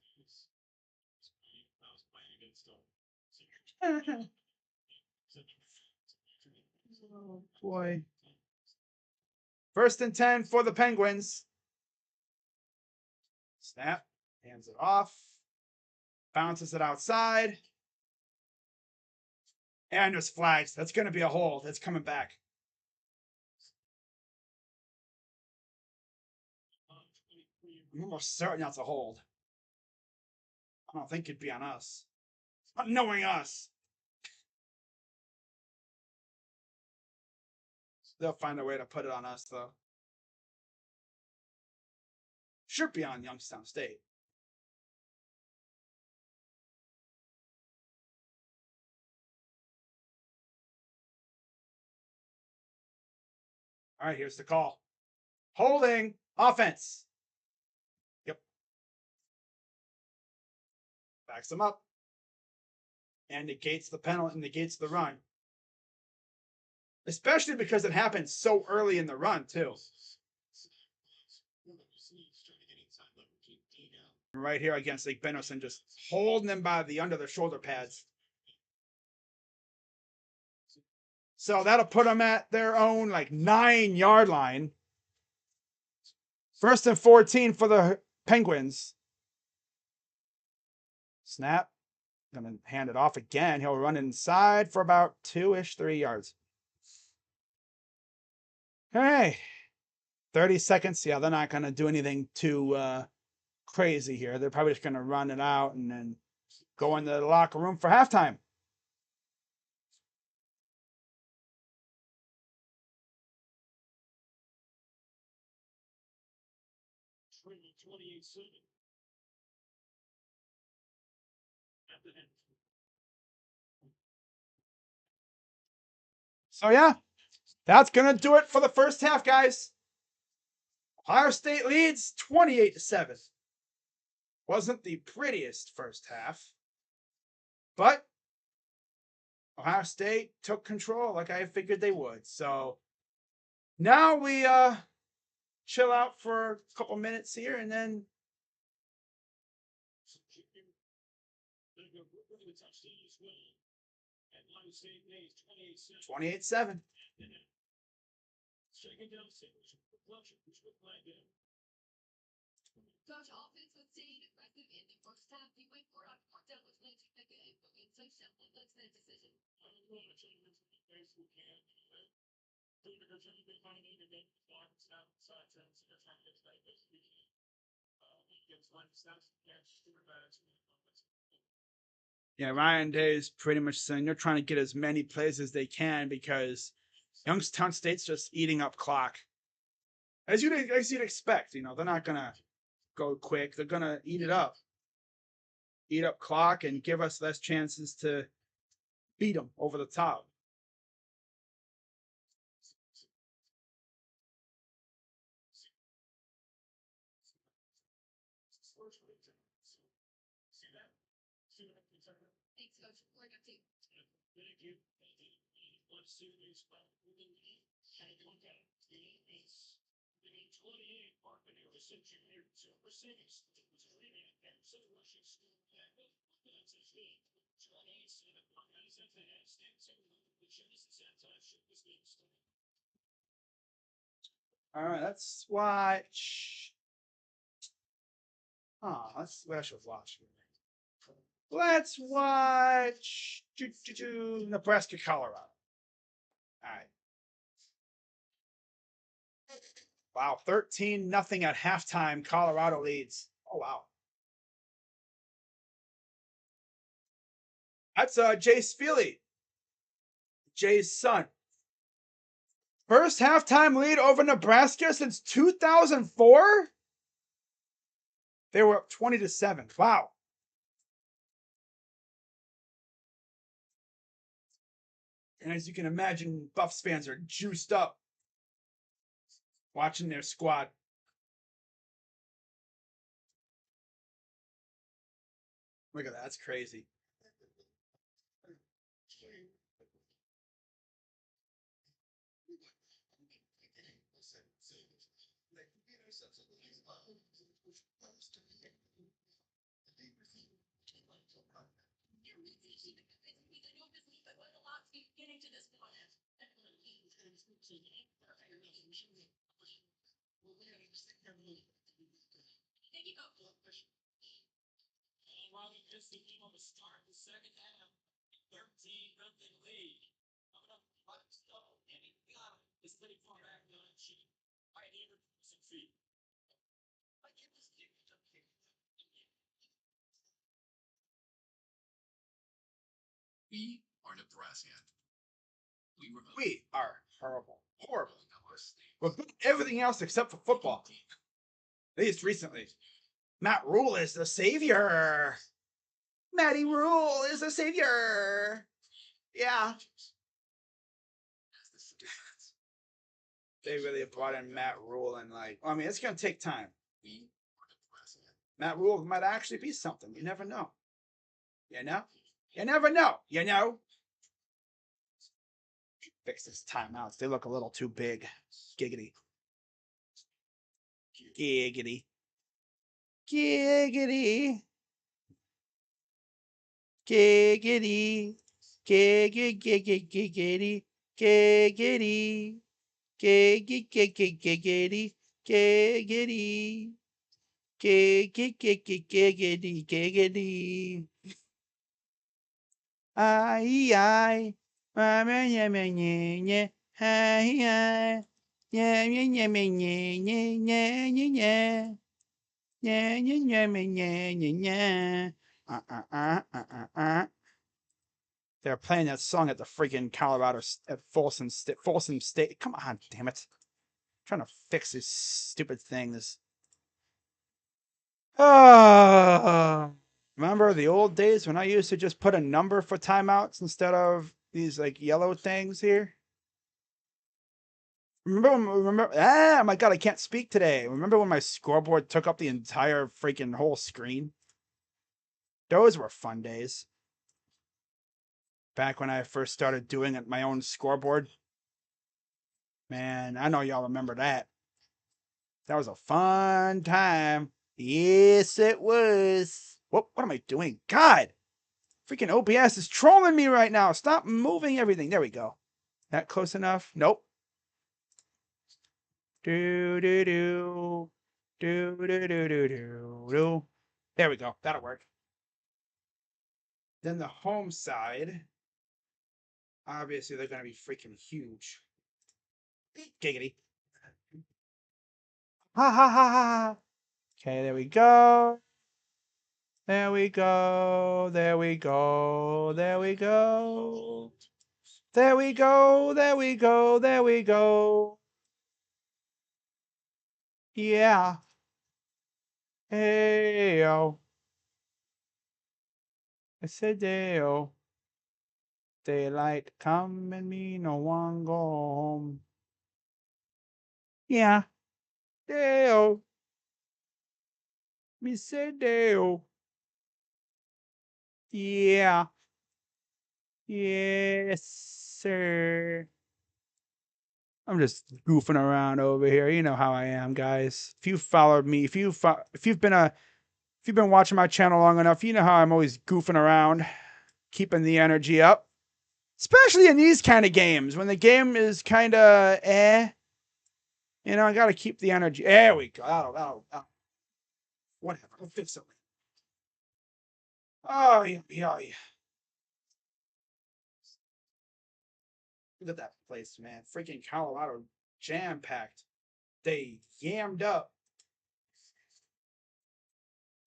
Oh boy. 1st and 10 for the Penguins. Snap. Hands it off. Bounces it outside. And there's flags. That's going to be a hold. That's coming back. I'm almost certain that's a hold. I don't think it'd be on us. Not knowing us. They'll find a way to put it on us, though. Should be on Youngstown State. All right, here's the call. Holding offense. Yep. Backs them up. And negates the penalty, negates the run. Especially because it happened so early in the run, too. Right here against Lake Benderson, just holding them by the under their shoulder pads. So that'll put them at their own 9-yard line. 1st and 14 for the Penguins. Snap. Gonna hand it off again. He'll run inside for about 3 yards. All right. 30 seconds. Yeah, they're not gonna do anything too crazy here. They're probably just gonna run it out and then go into the locker room for halftime. So yeah, that's gonna do it for the first half, guys. Ohio State leads 28-7. Wasn't the prettiest first half, but Ohio State took control like I figured they would. So now we chill out for a couple minutes here and then 28-7. Coach offense was staying aggressive in the first half. You wait for a quarter was going to make it but it's so simple. That's their decision. Yeah, Ryan Day is pretty much saying they're trying to get as many plays as they can because Youngstown State's just eating up clock. As you'd expect, you know, they're not gonna go quick. They're gonna eat it up, eat up clock, and give us less chances to beat them over the top. Thanks, Coach. We're good too. All right, let's watch. Oh, let's what I should watch. Let's watch Nebraska, Colorado. All right. Wow, 13-0 at halftime. Colorado leads. Oh wow. That's Jace Feely, Jay's son. First halftime lead over Nebraska since 2004. They were up 20-7. Wow. And as you can imagine, Buffs fans are juiced up watching their squad. Look at that. That's crazy. Getting to this point. Thank you. While we missed the game on the start of the second half, 13-0 lead. Coming up, and he got it. It's pretty far back on the sheet. Right here, some feet. We are Nebraska. We are horrible. Horrible. We're good at everything else except for football. At least recently. Matt Rule is the savior. Matty Rule is the savior. Yeah. They really brought in Matt Rule and I mean, it's going to take time. Matt Rule might actually be something. You never know. You know? You never know. You know? Fix this timeouts. They look a little too big. Giggity. Giggity. Giggity. Giggity. Giggity. Giggity. Giggity. Giggity. Giggity. Giggity. Giggity. Giggity. Ay. Yeah. They're playing that song at the freaking Colorado at Folsom State. Come on, damn it! I'm trying to fix these stupid things. Remember the old days when I used to just put a number for timeouts instead of these like yellow things here? Ah, my God, I can't speak today. Remember when my scoreboard took up the entire freaking whole screen? Those were fun days. Back when I first started doing it, my own scoreboard. Man, I know y'all remember that. That was a fun time. Yes, it was. What am I doing? God! Freaking OBS is trolling me right now. Stop moving everything. There we go. That close enough? Nope. Do do do. Do do do do do do. There we go. That'll work. Then the home side. Obviously, they're going to be freaking huge. Giggity. Ha ha ha ha. Okay, there we go. There we go. There we go. There we go. There we go. There we go. There we go. Yeah. Hey yo. I said yo. Daylight come and me no one go home. Yeah. Dale. Me said Dale. Yeah. Yes, sir. I'm just goofing around over here. You know how I am, guys. If you followed me, if you've been watching my channel long enough, you know how I'm always goofing around, keeping the energy up. Especially in these kind of games, when the game is kind of I got to keep the energy. There we go. Whatever. I'll fix it. Oh, yeah, yeah, yeah. Look at that place, man. Freaking Colorado jam-packed. They yammed up.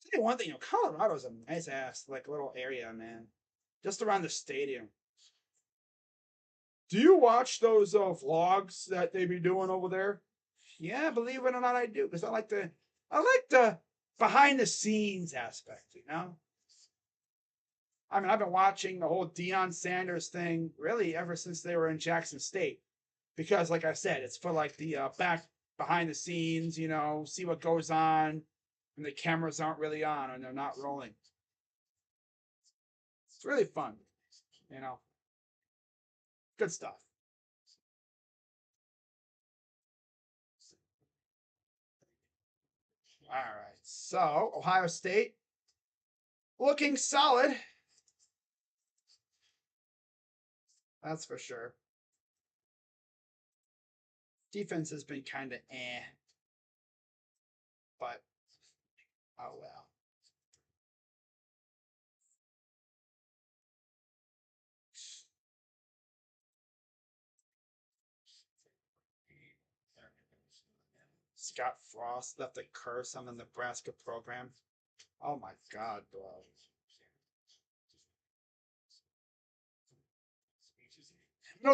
Tell you one thing, Colorado's a nice ass, like, little area, man. Just around the stadium. Do you watch those vlogs that they be doing over there? Yeah, believe it or not, I do, because I like the behind the scenes aspect, I mean, I've been watching the whole Deion Sanders thing really ever since they were in Jackson State, because, like I said, it's for like the back behind the scenes, see what goes on when the cameras aren't really on and they're not rolling. It's really fun, good stuff. All right, so Ohio State looking solid. That's for sure. Defense has been kind of but oh well. Scott Frost left a curse on the Nebraska program. Oh my God, bro.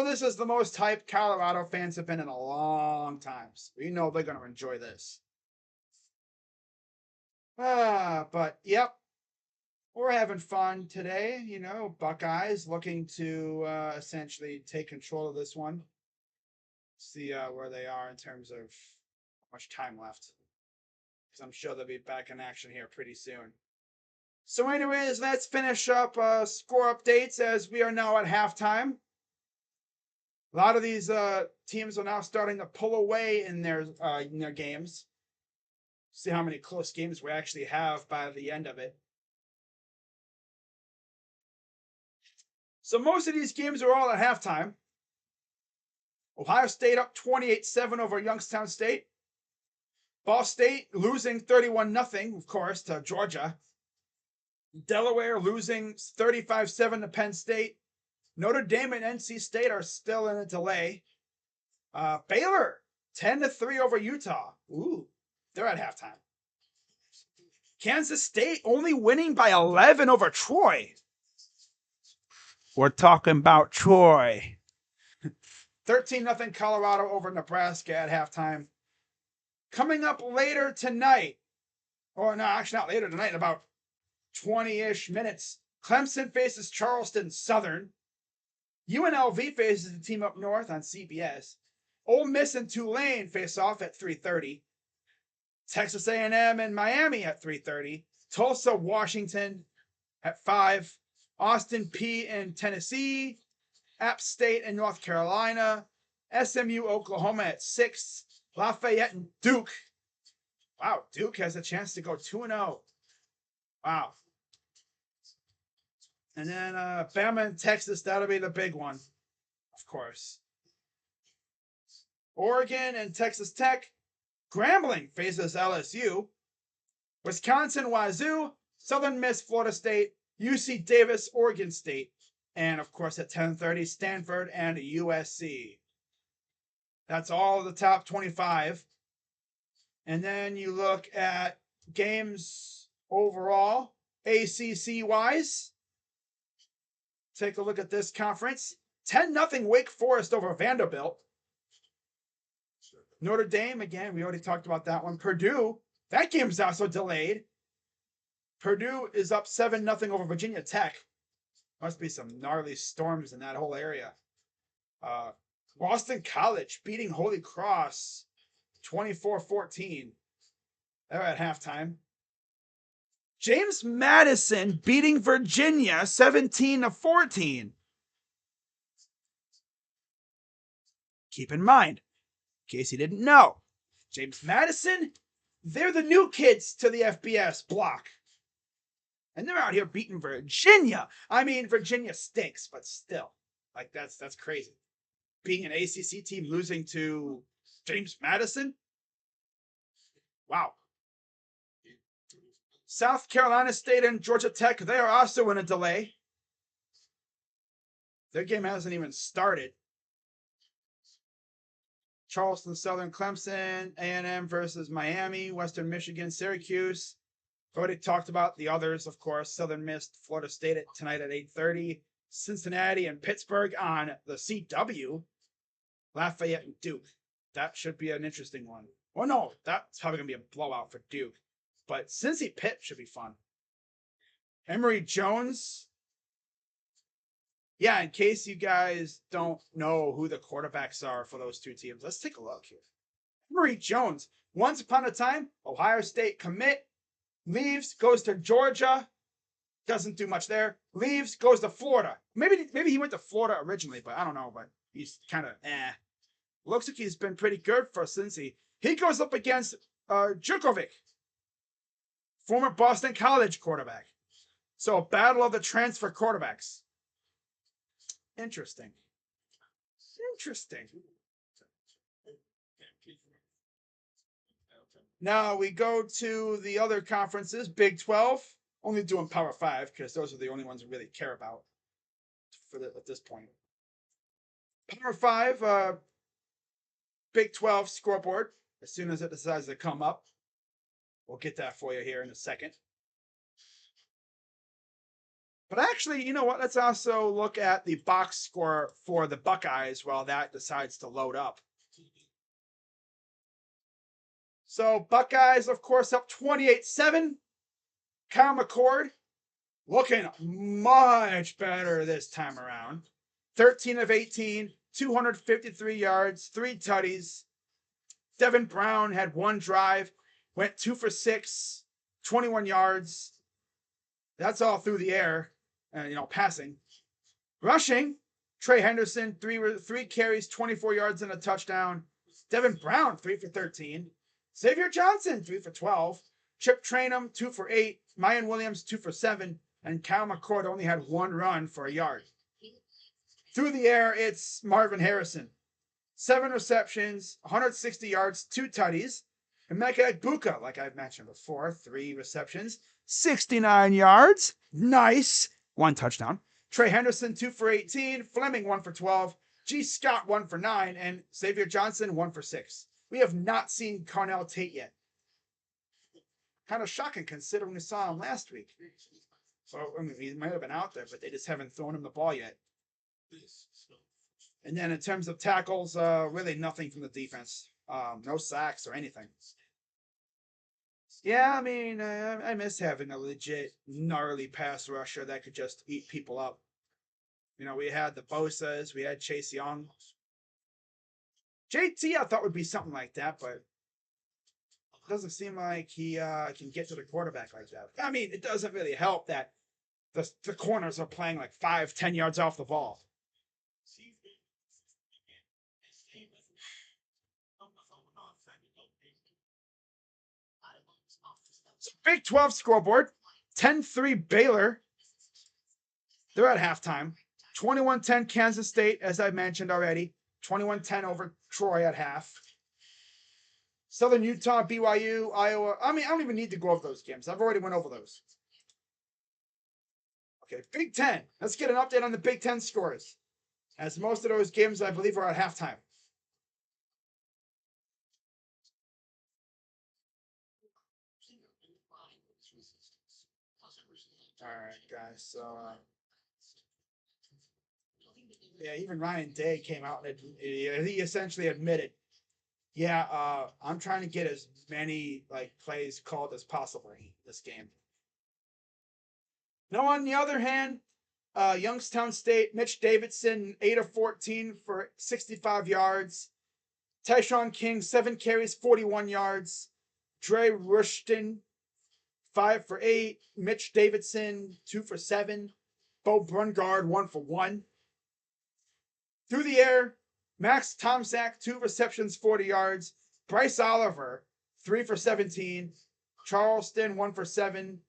This is the most hyped Colorado fans have been in a long time. So they're going to enjoy this. But yep, we're having fun today. Buckeyes looking to essentially take control of this one. See where they are in terms of how much time left. Because I'm sure they'll be back in action here pretty soon. So anyways, let's finish up score updates as we are now at halftime. A lot of these teams are now starting to pull away in their games. See how many close games we actually have by the end of it. So most of these games are all at halftime. Ohio State up 28-7 over Youngstown State. Ball State losing 31-0, of course, to Georgia. Delaware losing 35-7 to Penn State. Notre Dame and NC State are still in a delay. Baylor 10-3 over Utah. Ooh, they're at halftime. Kansas State only winning by 11 over Troy. We're talking about Troy. 13-0 Colorado over Nebraska at halftime. Coming up later tonight, or no, actually not later tonight, in about 20-ish minutes, Clemson faces Charleston Southern. UNLV faces the team up north on CBS. Ole Miss and Tulane face off at 3:30. Texas A&M and Miami at 3:30. Tulsa, Washington at 5. Austin P and Tennessee. App State and North Carolina. SMU, Oklahoma at 6. Lafayette and Duke. Wow, Duke has a chance to go 2-0. Wow. And then Bama and Texas, that'll be the big one, of course. Oregon and Texas Tech. Grambling faces LSU. Wisconsin, Wazoo. Southern Miss, Florida State. UC Davis, Oregon State. And, of course, at 10:30, Stanford and USC. That's all of the top 25. And then you look at games overall, ACC-wise. Take a look at this conference. 10-0 Wake Forest over Vanderbilt. Notre Dame, again, we already talked about that one. Purdue, that game's also delayed. Purdue is up 7-0 over Virginia Tech. Must be some gnarly storms in that whole area. Boston College beating Holy Cross 24-14. They're at halftime. James Madison beating Virginia 17-14. Keep in mind, in case you didn't know, James Madison, they're the new kids to the FBS block. And they're out here beating Virginia. I mean, Virginia stinks, but still. Like, that's crazy. Being an ACC team losing to James Madison? Wow. South Carolina State and Georgia Tech, they are also in a delay. Their game hasn't even started. Charleston, Southern Clemson, A&M versus Miami, Western Michigan, Syracuse. Already talked about the others, of course. Southern Miss, Florida State tonight at 8:30. Cincinnati and Pittsburgh on the CW. Lafayette and Duke. That should be an interesting one. Well, no, that's probably going to be a blowout for Duke. But Cincy Pitt should be fun. Emory Jones. Yeah, in case you guys don't know who the quarterbacks are for those two teams, let's take a look here. Emory Jones, once upon a time, Ohio State commit, leaves, goes to Georgia, doesn't do much there, leaves, goes to Florida. Maybe he went to Florida originally, but I don't know, but he's kind of Looks like he's been pretty good for Cincy. He goes up against Djokovic, former Boston College quarterback. So a battle of the transfer quarterbacks. Interesting. Now we go to the other conferences. Big 12, only doing Power 5 because those are the only ones we really care about at this point. Power 5, Big 12 scoreboard, as soon as it decides to come up. We'll get that for you here in a second. But actually, you know what? Let's also look at the box score for the Buckeyes while that decides to load up. So Buckeyes, of course, up 28-7. Kyle McCord looking much better this time around. 13 of 18, 253 yards, 3 tutties. Devin Brown had 1 drive, went 2 for 6, 21 yards. That's all through the air, passing. Rushing, Trey Henderson, 3 carries, 24 yards and a touchdown. Devin Brown, 3 for 13. Xavier Johnson, 3 for 12. Chip Trainum, 2 for 8. Mayan Williams, 2 for 7. And Kyle McCord only had 1 run for a yard. Through the air, it's Marvin Harrison. 7 receptions, 160 yards, 2 tutties. Emeka Egbuka, like I've mentioned before, 3 receptions, 69 yards. Nice. 1 touchdown. Trey Henderson, 2 for 18. Fleming, 1 for 12. G. Scott, 1 for 9. And Xavier Johnson, 1 for 6. We have not seen Carnell Tate yet. Kind of shocking considering we saw him last week. Well, I mean, he might have been out there, but they just haven't thrown him the ball yet. And then in terms of tackles, really nothing from the defense. No sacks or anything. Yeah, I mean, I miss having a legit gnarly pass rusher that could just eat people up. We had the Bosas, we had Chase Young. JT I thought would be something like that, but it doesn't seem like he can get to the quarterback like that. I mean, it doesn't really help that the corners are playing like 5-10 yards off the ball. So Big 12 scoreboard, 10-3 Baylor. They're at halftime. 21-10 Kansas State, as I mentioned already. 21-10 over Troy at half. Southern Utah, BYU, Iowa. I mean, I don't even need to go over those games. I've already went over those. Okay, Big Ten. Let's get an update on the Big Ten scores, as most of those games, I believe, are at halftime. All right, guys. So, yeah, even Ryan Day came out and he essentially admitted, yeah, I'm trying to get as many like plays called as possible in this game. Now, on the other hand, Youngstown State, Mitch Davidson, 8 of 14 for 65 yards. Tyshawn King, 7 carries, 41 yards. Dre Rushton, 5 for 8. Mitch Davidson, 2 for 7. Bo Brungard, 1 for 1. Through the air, Max Tomczak, 2 receptions, 40 yards. Bryce Oliver, 3 for 17. Charleston, 1 for 7.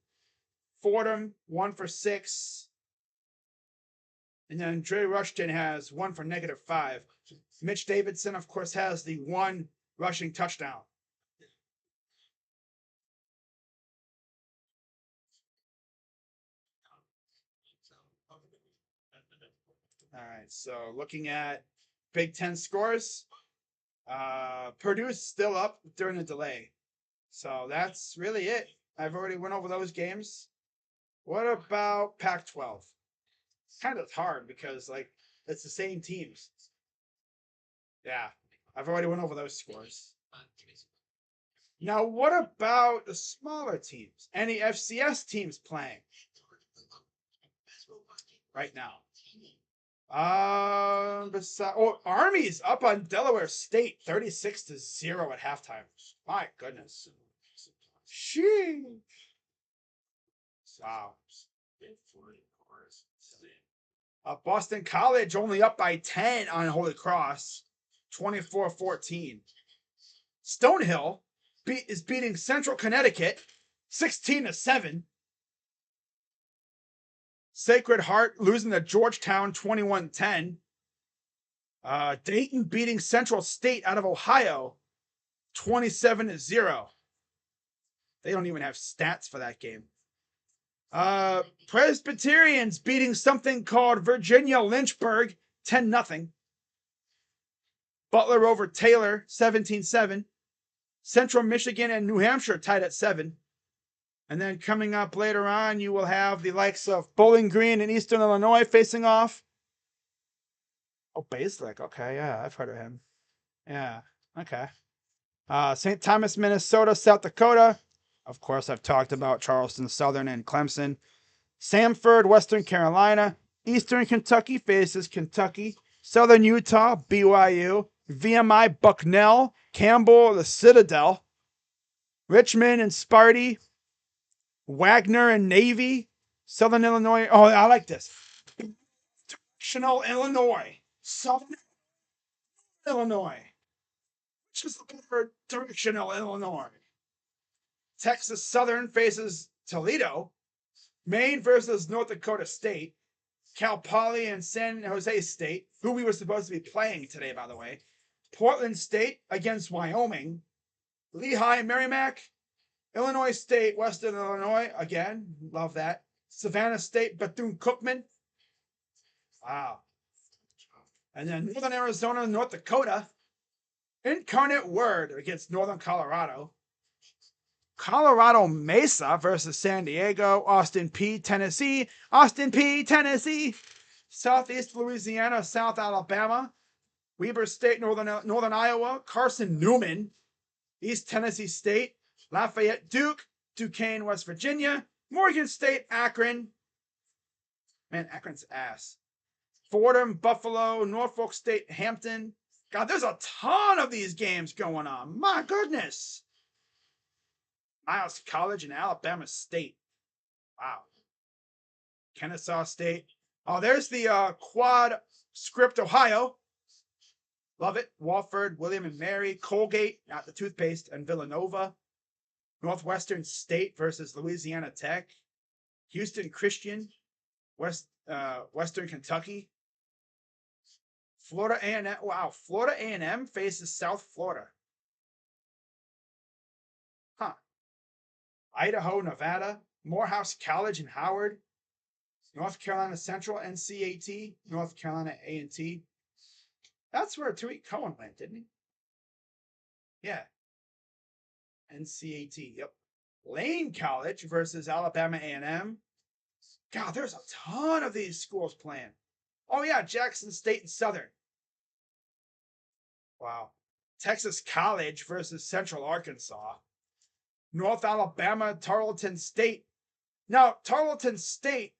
Fordham, 1 for 6. And then Dre Rushton has 1 for -5. Mitch Davidson, of course, has the 1 rushing touchdown. All right, so looking at Big Ten scores, Purdue's still up during the delay. So that's really it. I've already went over those games. What about Pac-12? Kind of hard because like it's the same teams. Yeah, I've already went over those scores. Now, what about the smaller teams? Any FCS teams playing right now? Army's up on Delaware State, 36-0 at halftime. My goodness. Sheesh. Wow. Boston College only up by 10 on Holy Cross, 24-14. Stonehill is beating Central Connecticut, 16-7. Sacred Heart losing to Georgetown, 21-10. Dayton beating Central State out of Ohio, 27-0. They don't even have stats for that game. Presbyterians beating something called Virginia Lynchburg, 10-0. Butler over Taylor, 17-7. Central Michigan and New Hampshire tied at 7. And then coming up later on, you will have the likes of Bowling Green and Eastern Illinois facing off. Oh, Basilick. Okay, yeah, I've heard of him. Yeah, okay. St. Thomas, Minnesota, South Dakota. Of course, I've talked about Charleston Southern and Clemson. Samford, Western Carolina. Eastern Kentucky faces Kentucky. Southern Utah, BYU. VMI, Bucknell. Campbell, the Citadel. Richmond and Sparty. Wagner and Navy. Southern Illinois. Oh, I like this. Directional Illinois. Southern Illinois. Which is looking for Directional Illinois. Texas Southern faces Toledo. Maine versus North Dakota State. Cal Poly and San Jose State, who we were supposed to be playing today, by the way. Portland State against Wyoming. Lehigh, Merrimack. Illinois State, Western Illinois. Again, love that. Savannah State, Bethune-Cookman. Wow. And then Northern Arizona, North Dakota. Incarnate Word against Northern Colorado. Colorado Mesa versus San Diego. Austin P, Tennessee. Austin P, Tennessee. Southeast Louisiana, South Alabama. Weber State, Northern Iowa. Carson Newman. East Tennessee State. Lafayette Duke. Duquesne, West Virginia. Morgan State, Akron. Man, Akron's ass. Fordham, Buffalo. Norfolk State, Hampton. God, there's a ton of these games going on. My goodness. Miles College and Alabama State. Wow. Kennesaw State. Oh, there's the quad script Ohio. Love it. Wofford, William and Mary, Colgate, not the toothpaste, and Villanova. Northwestern State versus Louisiana Tech. Houston Christian, Western Kentucky. Florida A&M. Wow, Florida A&M faces South Florida. Huh. Idaho, Nevada. Morehouse College and Howard. North Carolina Central, NCAT. North Carolina A&T. That's where Tariq Cohen went, didn't he? Yeah. NCAT. Yep. Lane College versus Alabama A&M. God, there's a ton of these schools playing. Oh yeah, Jackson State and Southern. Wow. Texas College versus Central Arkansas. North Alabama, Tarleton State. Now, Tarleton State,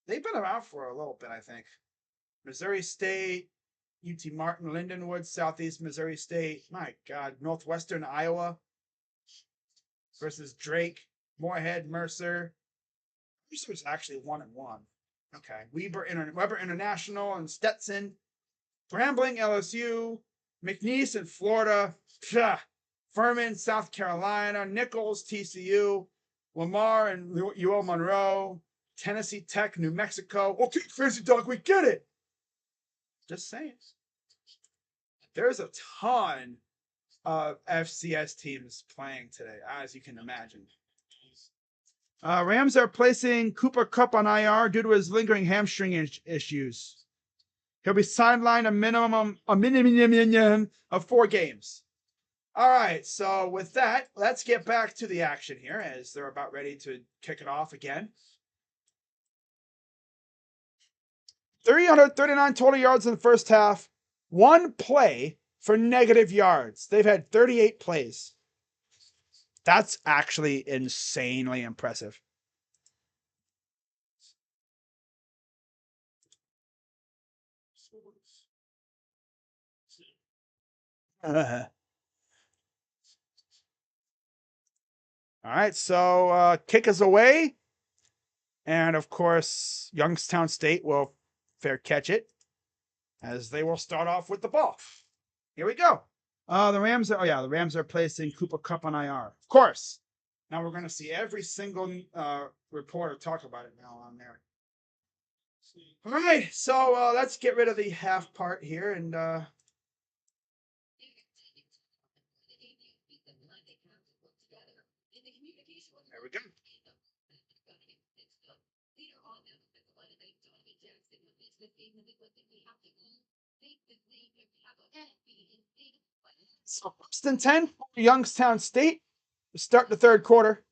they've been around for a little bit, I think. Missouri State, UT Martin, Lindenwood, Southeast Missouri State. My God, Northwestern Iowa versus Drake, Moorhead, Mercer. Mercer's actually 1-1. Okay, Weber International and Stetson, Grambling, LSU, McNeese in Florida, Furman, South Carolina, Nichols, TCU, Lamar and UL Monroe, Tennessee Tech, New Mexico. Okay, Crazy Dog, we get it. Just saying. There's a ton of FCS teams playing today, as you can imagine. Rams are placing Cooper Kupp on IR due to his lingering hamstring issues. He'll be sidelined a minimum of 4 games. All right, so with that, let's get back to the action here as they're about ready to kick it off again. 339 total yards in the first half. 1 play for negative yards. They've had 38 plays. That's actually insanely impressive. All right, so kick is away. And of course, Youngstown State will fair catch it as they will start off with the ball. Here we go. The Rams are placing Cooper Kupp on IR. Of course. Now we're going to see every single reporter talk about it now on there. All right, so let's get rid of the half part here and there we go. So 1st and 10 for Youngstown State to start the third quarter.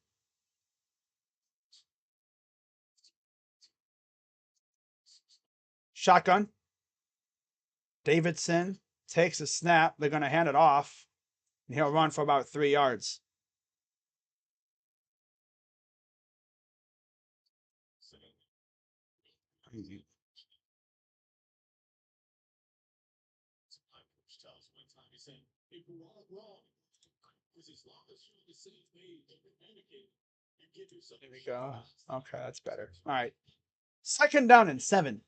Shotgun. Davidson takes a snap. They're going to hand it off. And he'll run for about 3 yards. There we go. Okay, that's better. All right. 2nd down and 7.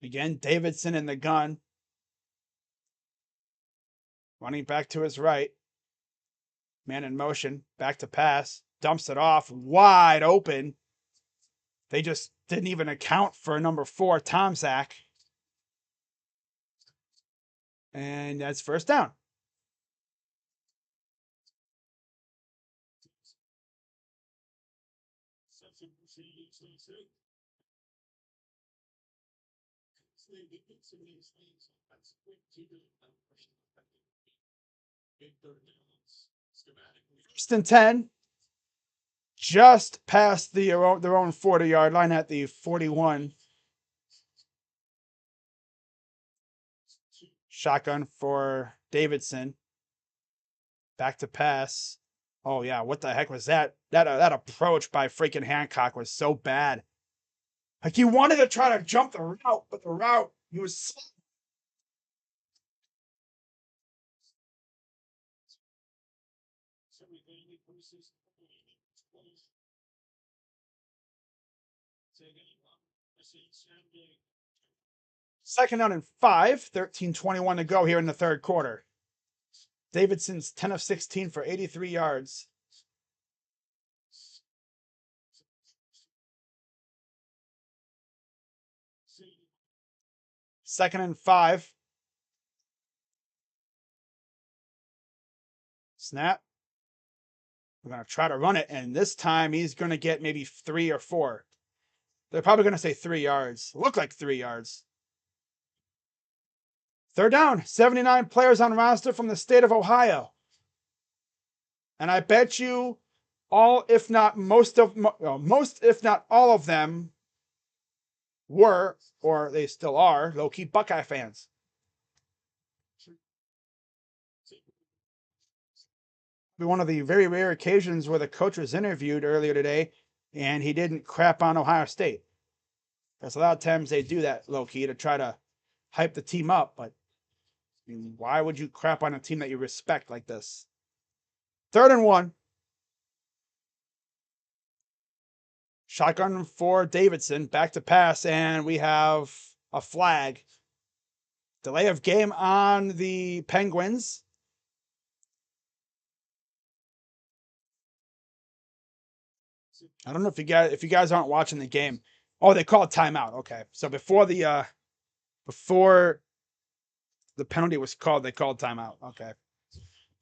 Again, Davidson in the gun. Running back to his right. Man in motion. Back to pass. Dumps it off. Wide open. They just didn't even account for number 4, Tomzak. And that's 1st down. First and 10. Just past their own 40-yard line at the 41. Shotgun for Davidson. Back to pass. Oh yeah, what the heck was that? That approach by freaking Hancock was so bad. Like he wanted to try to jump the route, but the route he was. Second down and 5, 13:21 to go here in the third quarter. Davidson's 10 of 16 for 83 yards. Second and 5. Snap. We're going to try to run it, and this time he's going to get maybe 3 or 4. They're probably going to say 3 yards. Look like 3 yards. Third down. 79 players on roster from the state of Ohio. And I bet you all, if not most, if not all of them were, or they still are, low-key Buckeye fans. Be one of the very rare occasions where the coach was interviewed earlier today and he didn't crap on Ohio State. Because a lot of times they do that low-key to try to hype the team up, but I mean, why would you crap on a team that you respect like this? Third and 1. Shotgun for Davidson. Back to pass, and we have a flag. Delay of game on the Penguins. I don't know if you guys aren't watching the game. Oh, they called timeout. Okay. So before the penalty was called, they called timeout. Okay.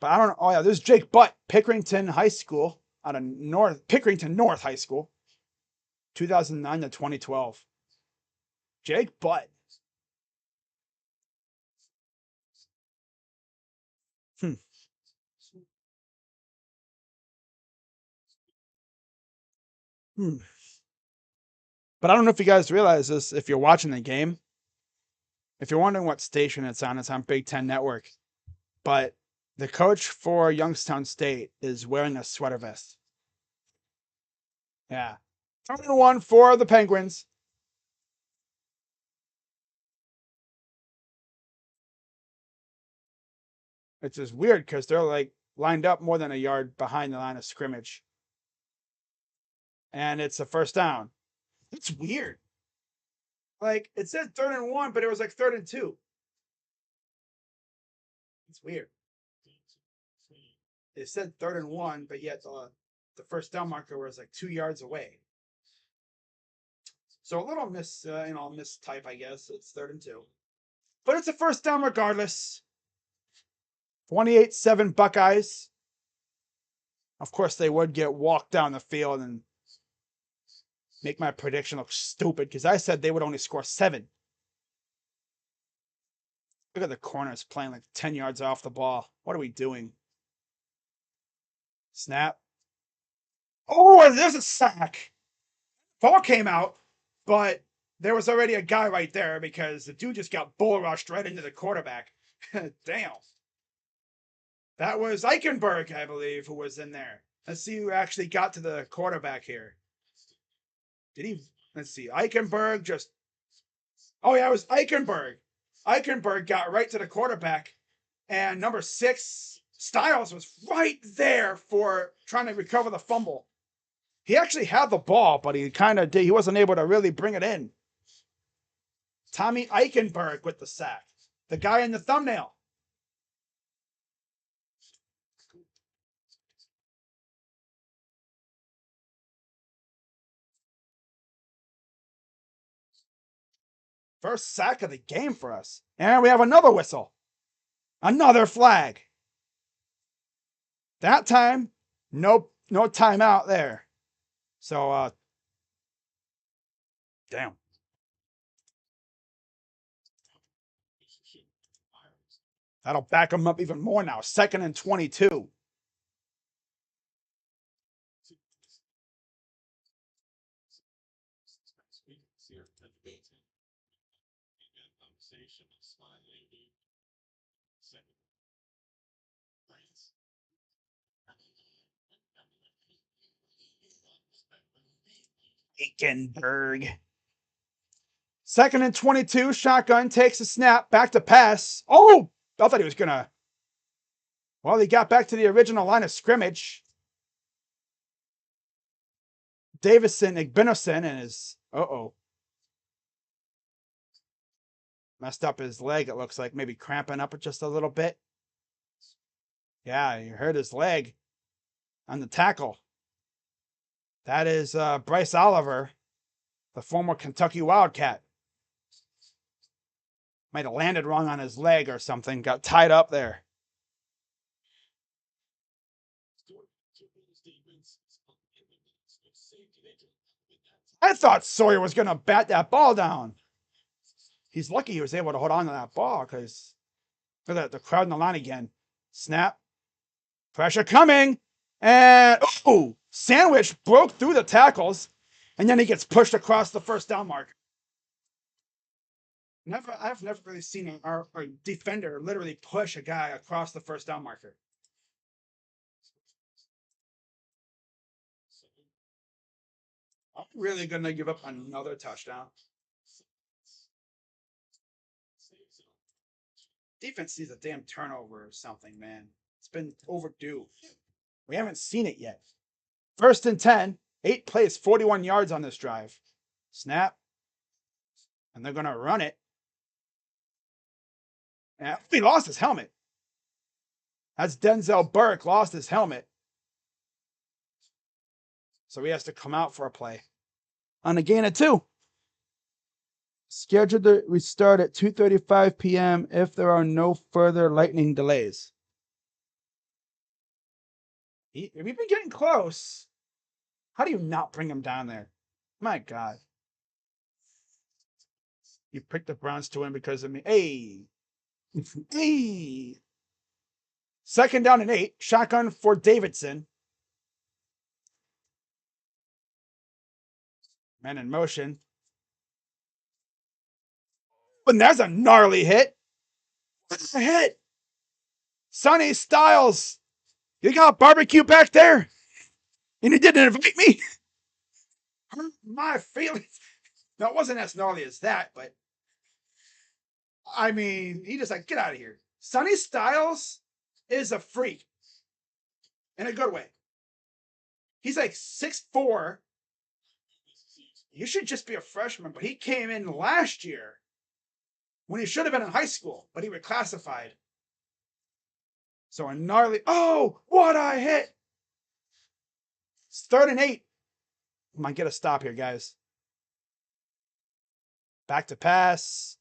But I don't know. Oh yeah, there's Jake Butt, Pickerington High School, out of Pickerington North High School. 2009 to 2012. Jake Butt. But I don't know if you guys realize this if you're watching the game. If you're wondering what station it's on Big Ten Network. But the coach for Youngstown State is wearing a sweater vest. Yeah. 3-1 for the Penguins. It's just weird because they're like lined up more than a yard behind the line of scrimmage. And it's a first down. It's weird. Like, it said 3-1, but it was like 3-2. It's weird. It said 3-1, but yet the first down marker was like 2 yards away. So a little mistype, I guess. It's 3-2. But it's a first down regardless. 28-7 Buckeyes. Of course, they would get walked down the field and make my prediction look stupid because I said they would only score 7. Look at the corners playing like 10 yards off the ball. What are we doing? Snap. Oh, there's a sack. Ball came out, but there was already a guy right there because the dude just got bull rushed right into the quarterback. Damn. That was Eichenberg, I believe, who was in there. Let's see who actually got to the quarterback here. Did he? Let's see. Eichenberg just. Oh, yeah, it was Eichenberg. Eichenberg got right to the quarterback, and number 6, Styles, was right there for trying to recover the fumble. He actually had the ball, but he wasn't able to really bring it in. Tommy Eichenberg with the sack. The guy in the thumbnail. First sack of the game for us. And we have another whistle. Another flag. That time, no timeout there. So, damn. That'll back them up even more now. 2nd and 22. Aikenberg. 2nd and 22. Shotgun takes a snap. Back to pass. Oh, I thought he was going to. Well, he got back to the original line of scrimmage. Davison Igbinosen and his. Messed up his leg, it looks like. Maybe cramping up just a little bit. Yeah, he hurt his leg on the tackle. That is Bryce Oliver, the former Kentucky Wildcat. Might have landed wrong on his leg or something. Got tied up there. I thought Sawyer was going to bat that ball down. He's lucky he was able to hold on to that ball because look at the crowd in the line again. Snap. Pressure coming. And sandwich broke through the tackles. And then he gets pushed across the first down mark. I've never really seen our defender literally push a guy across the first down marker. I'm really going to give up another touchdown. Defense needs a damn turnover or something, man. It's been overdue. We haven't seen it yet. 1st and 10. 8 plays, 41 yards on this drive. Snap. And they're going to run it. And he lost his helmet. That's Denzel Burke lost his helmet. So he has to come out for a play. On a gain of 2. Scheduled to restart at 2:35 p.m. if there are no further lightning delays. We've been getting close. How do you not bring him down there? My God. You picked the Browns to win because of me. Hey. Hey. 2nd down and 8. Shotgun for Davidson. Man in motion. And there's a gnarly hit. What's a hit? Sonny Styles. You got barbecue back there? And you didn't invite me? Hurt my feelings. No, it wasn't as gnarly as that, but I mean, he just like, get out of here. Sonny Styles is a freak. In a good way. He's like 6'4". You should just be a freshman, but he came in last year when he should have been in high school, but he reclassified. So a gnarly, what a hit. It's 3rd and 8. Might get a stop here, guys. Back to pass.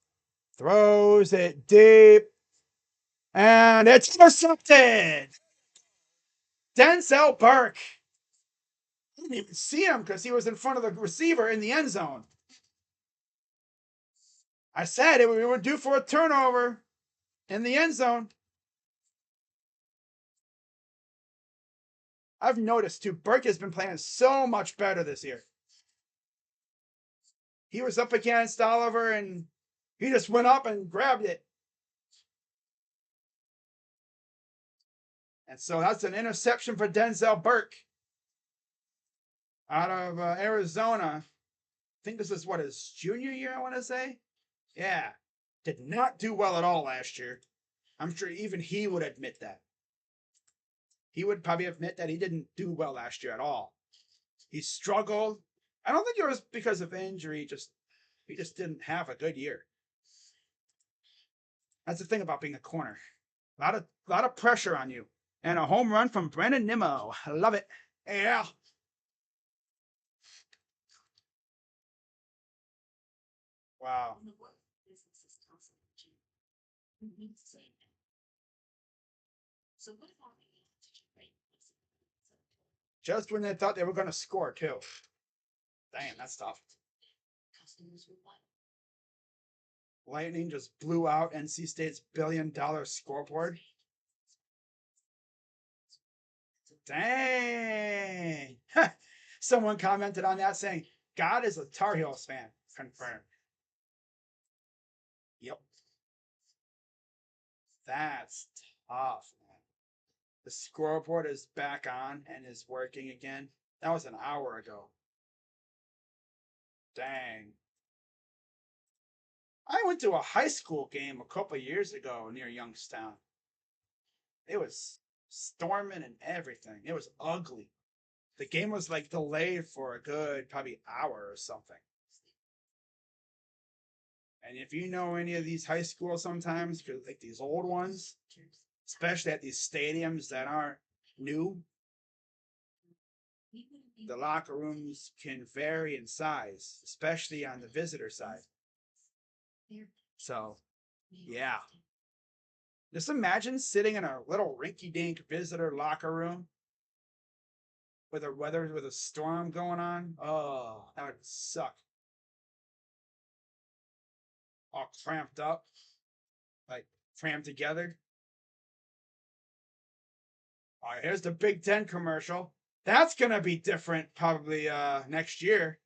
Throws it deep. And it's intercepted. Denzel Burke. I didn't even see him because he was in front of the receiver in the end zone. I said we were due for a turnover in the end zone. I've noticed too, Burke has been playing so much better this year. He was up against Oliver and he just went up and grabbed it. And so that's an interception for Denzel Burke out of Arizona. I think this is his junior year, I want to say. Yeah. Did not do well at all last year. I'm sure even he would admit that. He would probably admit that he didn't do well last year at all. He struggled. I don't think it was because of injury. He just didn't have a good year. That's the thing about being a corner. A lot of pressure on you. And a home run from Brandon Nimmo. I love it. Yeah. Wow. Just when they thought they were going to score, too. Damn, that's tough. Lightning just blew out NC State's billion-dollar scoreboard. Dang. Someone commented on that saying, God is a Tar Heels fan. Confirmed. Yep. That's tough, man. The scoreboard is back on and is working again. That was an hour ago. Dang. I went to a high school game a couple years ago near Youngstown. It was storming and everything. It was ugly. The game was like delayed for a good probably hour or something. And if you know any of these high schools sometimes, like these old ones, especially at these stadiums that aren't new, the locker rooms can vary in size, especially on the visitor side. So, yeah. Just imagine sitting in a little rinky-dink visitor locker room with a storm going on. Oh, that would suck. All cramped up, like crammed together. All right, here's the Big Ten commercial. That's gonna be different probably next year.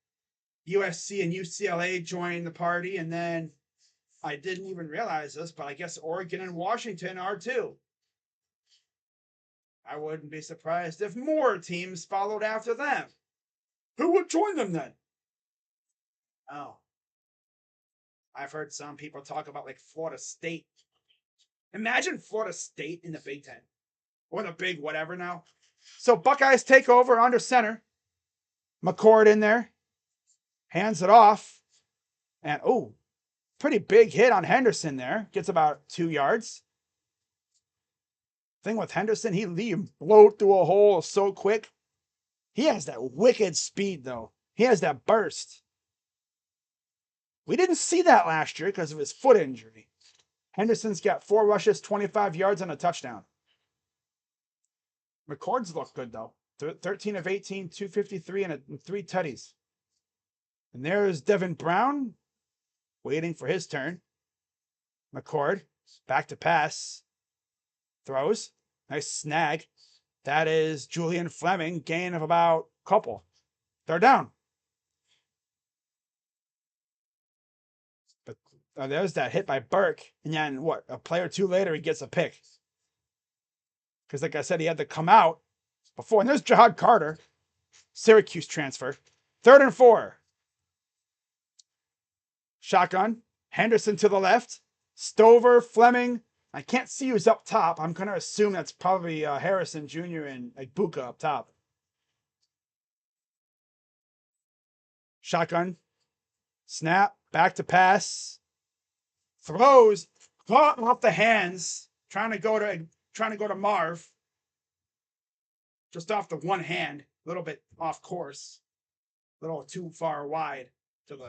USC and UCLA join the party, and then I didn't even realize this, but I guess Oregon and Washington are too. I wouldn't be surprised if more teams followed after them. Who would join them then? Oh, I've heard some people talk about like Florida State. Imagine Florida State in the Big Ten or the Big whatever now. So Buckeyes take over under center. McCord in there, hands it off, and oh, pretty big hit on Henderson there. Gets about 2 yards. Thing with Henderson, he blowed through a hole so quick. He has that wicked speed, though. He has that burst. We didn't see that last year because of his foot injury. Henderson's got 4 rushes, 25 yards, and a touchdown. McCord's look good, though. 13 of 18, 253, and 3 tutties. And there's Devin Brown waiting for his turn. McCord, back to pass. Throws. Nice snag. That is Julian Fleming. Gain of about a couple. 3rd down. But there's that hit by Burke. And then what? A play or two later, he gets a pick. Because like I said, he had to come out before. And there's Jahad Carter. Syracuse transfer. 3rd and 4. Shotgun. Henderson to the left. Stover, Fleming. I can't see who's up top. I'm going to assume that's probably Harrison Jr. and Buka up top. Shotgun. Snap. Back to pass. Throws. Caught off the hands. Trying to go to Marv. Just off the one hand. A little bit off course. A little too far wide. Too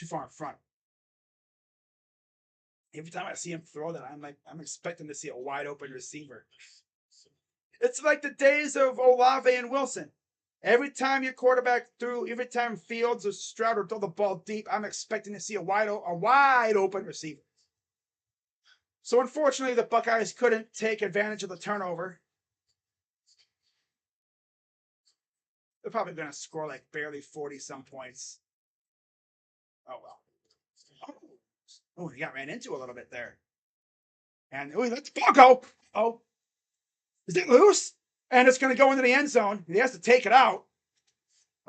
far in front. Every time I see him throw that, I'm expecting to see a wide open receiver. It's like the days of Olave and Wilson. Every time your quarterback threw, every time Fields or Stroud or throw the ball deep, I'm expecting to see a wide open receiver. So unfortunately, the Buckeyes couldn't take advantage of the turnover. They're probably going to score like barely 40-some points. Oh, well. Oh, he got ran into a little bit there. And let the ball go. Oh, is it loose? And it's going to go into the end zone. He has to take it out.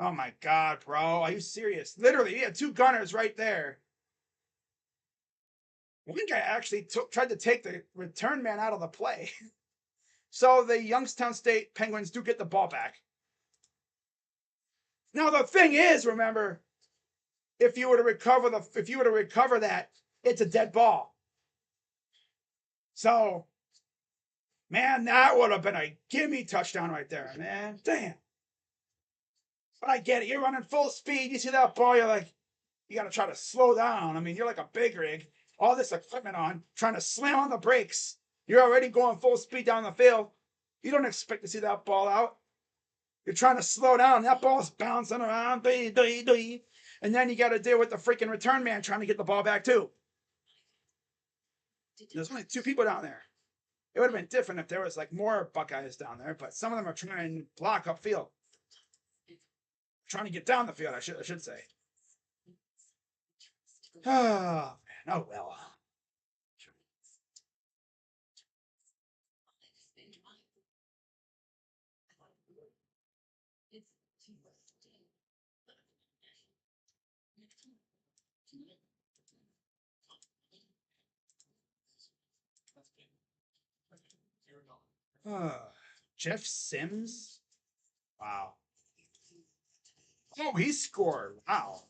Oh, my God, bro. Are you serious? Literally, he had 2 gunners right there. One guy actually tried to take the return man out of the play. So the Youngstown State Penguins do get the ball back. Now, the thing is, remember, if you were to recover that, it's a dead ball. So, man, that would have been a gimme touchdown right there, man. Damn. But I get it. You're running full speed. You see that ball, you're like, you got to try to slow down. I mean, you're like a big rig, all this equipment on, trying to slam on the brakes. You're already going full speed down the field. You don't expect to see that ball out. You're trying to slow down. That ball's bouncing around. And then you got to deal with the freaking return man trying to get the ball back, too. There's only 2 people down there. It would have been different if there was like more Buckeyes down there, but some of them are trying to block upfield. Trying to get down the field, I should say. Oh, man. Oh, well. Jeff Sims? Wow. Oh, he scored. Wow.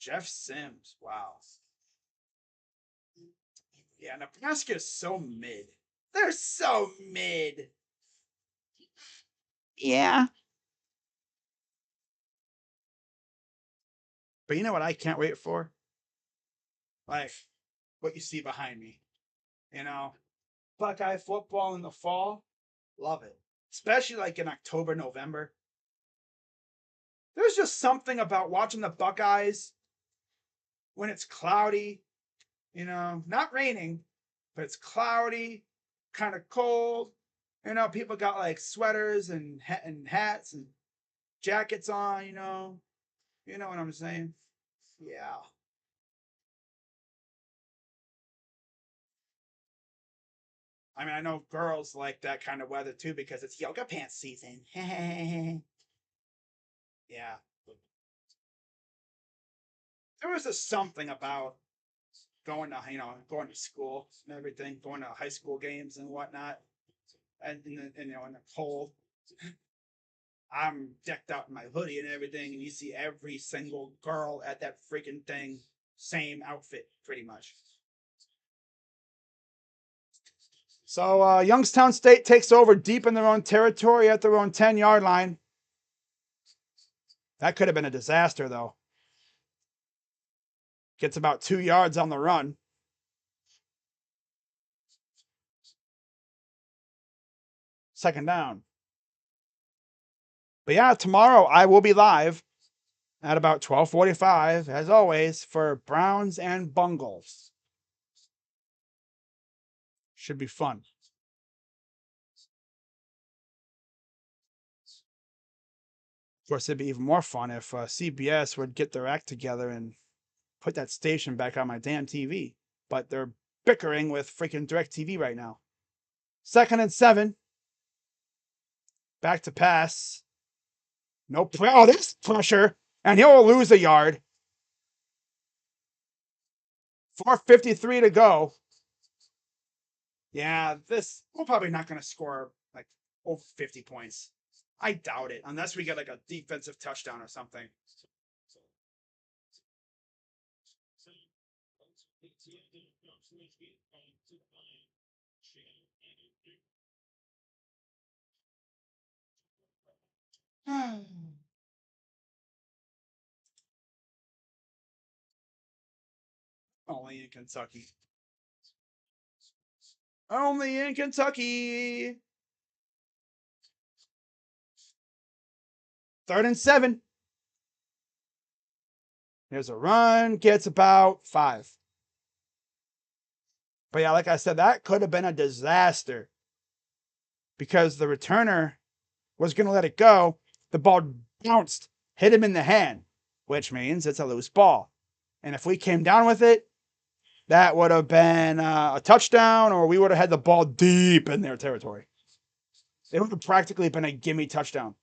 Jeff Sims. Wow. Yeah, Nebraska is so mid. They're so mid. Yeah. But you know what I can't wait for? Like what you see behind me. You know, Buckeye football in the fall. Love it. Especially like in October, November. There's just something about watching the Buckeyes when it's cloudy, not raining, but it's cloudy, kind of cold. People got like sweaters and hats and jackets on, You know what I'm saying? Yeah. I mean, I know girls like that kind of weather too because it's yoga pants season. Yeah. There was just something about going to school and everything, going to high school games and whatnot, and in the cold. I'm decked out in my hoodie and everything, and you see every single girl at that freaking thing, same outfit, pretty much. So Youngstown State takes over deep in their own territory at their own 10-yard line. That could have been a disaster, though. Gets about 2 yards on the run. Second down. But yeah, tomorrow I will be live at about 12:45, as always, for Browns and Bungles. Should be fun. Of course, it'd be even more fun if CBS would get their act together and put that station back on my damn TV. But they're bickering with freaking DirecTV right now. 2nd and 7. Back to pass. No oh, this pressure. And he'll lose a yard. 4:53 to go. Yeah, we're probably not going to score like over 50 points. I doubt it, unless we get like a defensive touchdown or something. Only in Kentucky. Only in Kentucky. 3rd and 7. Here's a run. Gets about 5. But yeah, like I said, that could have been a disaster. Because the returner was going to let it go. The ball bounced, hit him in the hand, which means it's a loose ball. And if we came down with it, that would have been a touchdown, or we would have had the ball deep in their territory. It would have practically been a gimme touchdown.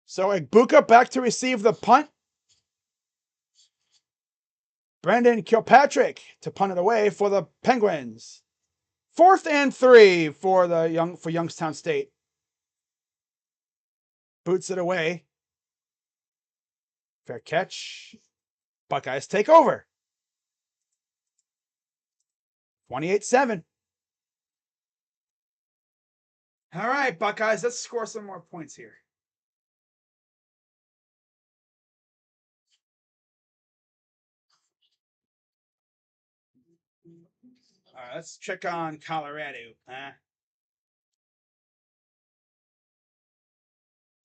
So Egbuka back to receive the punt. Brendan Kilpatrick to punt it away for the Penguins. 4th and 3 for Youngstown State. Boots it away. Fair catch. Buckeyes take over. 28-7. All right, Buckeyes, let's score some more points here. All right, let's check on Colorado.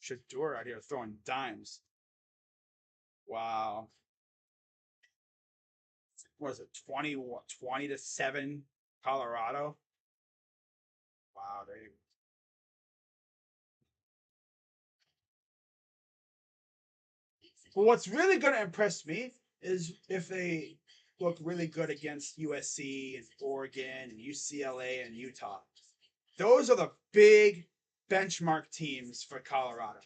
Shador out here throwing dimes. Wow. What is it, 20-7 Colorado? Wow, Well, what's really going to impress me is if they look really good against USC and Oregon and UCLA and Utah. Those are the big benchmark teams for Colorado.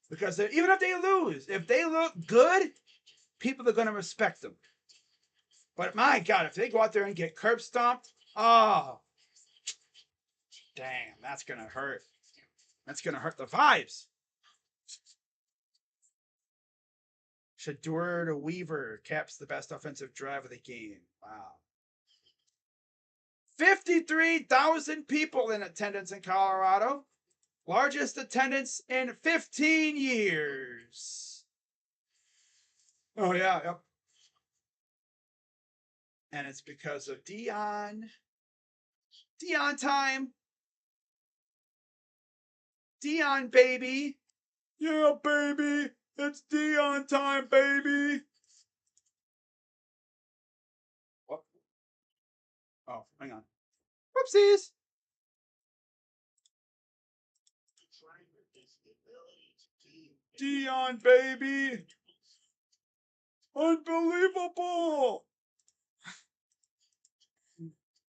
Because even if they lose, if they look good, people are going to respect them. But my God, if they go out there and get curb stomped, oh, damn, that's going to hurt. That's going to hurt the vibes. Shador to Weaver caps the best offensive drive of the game. Wow. 53,000 people in attendance in Colorado. Largest attendance in 15 years. Oh, yeah, yep. And it's because of Dion. Dion time. Dion, baby. Yeah, baby. It's Dion time, baby. What? Oh, hang on. Whoopsies. Dion, baby. Unbelievable.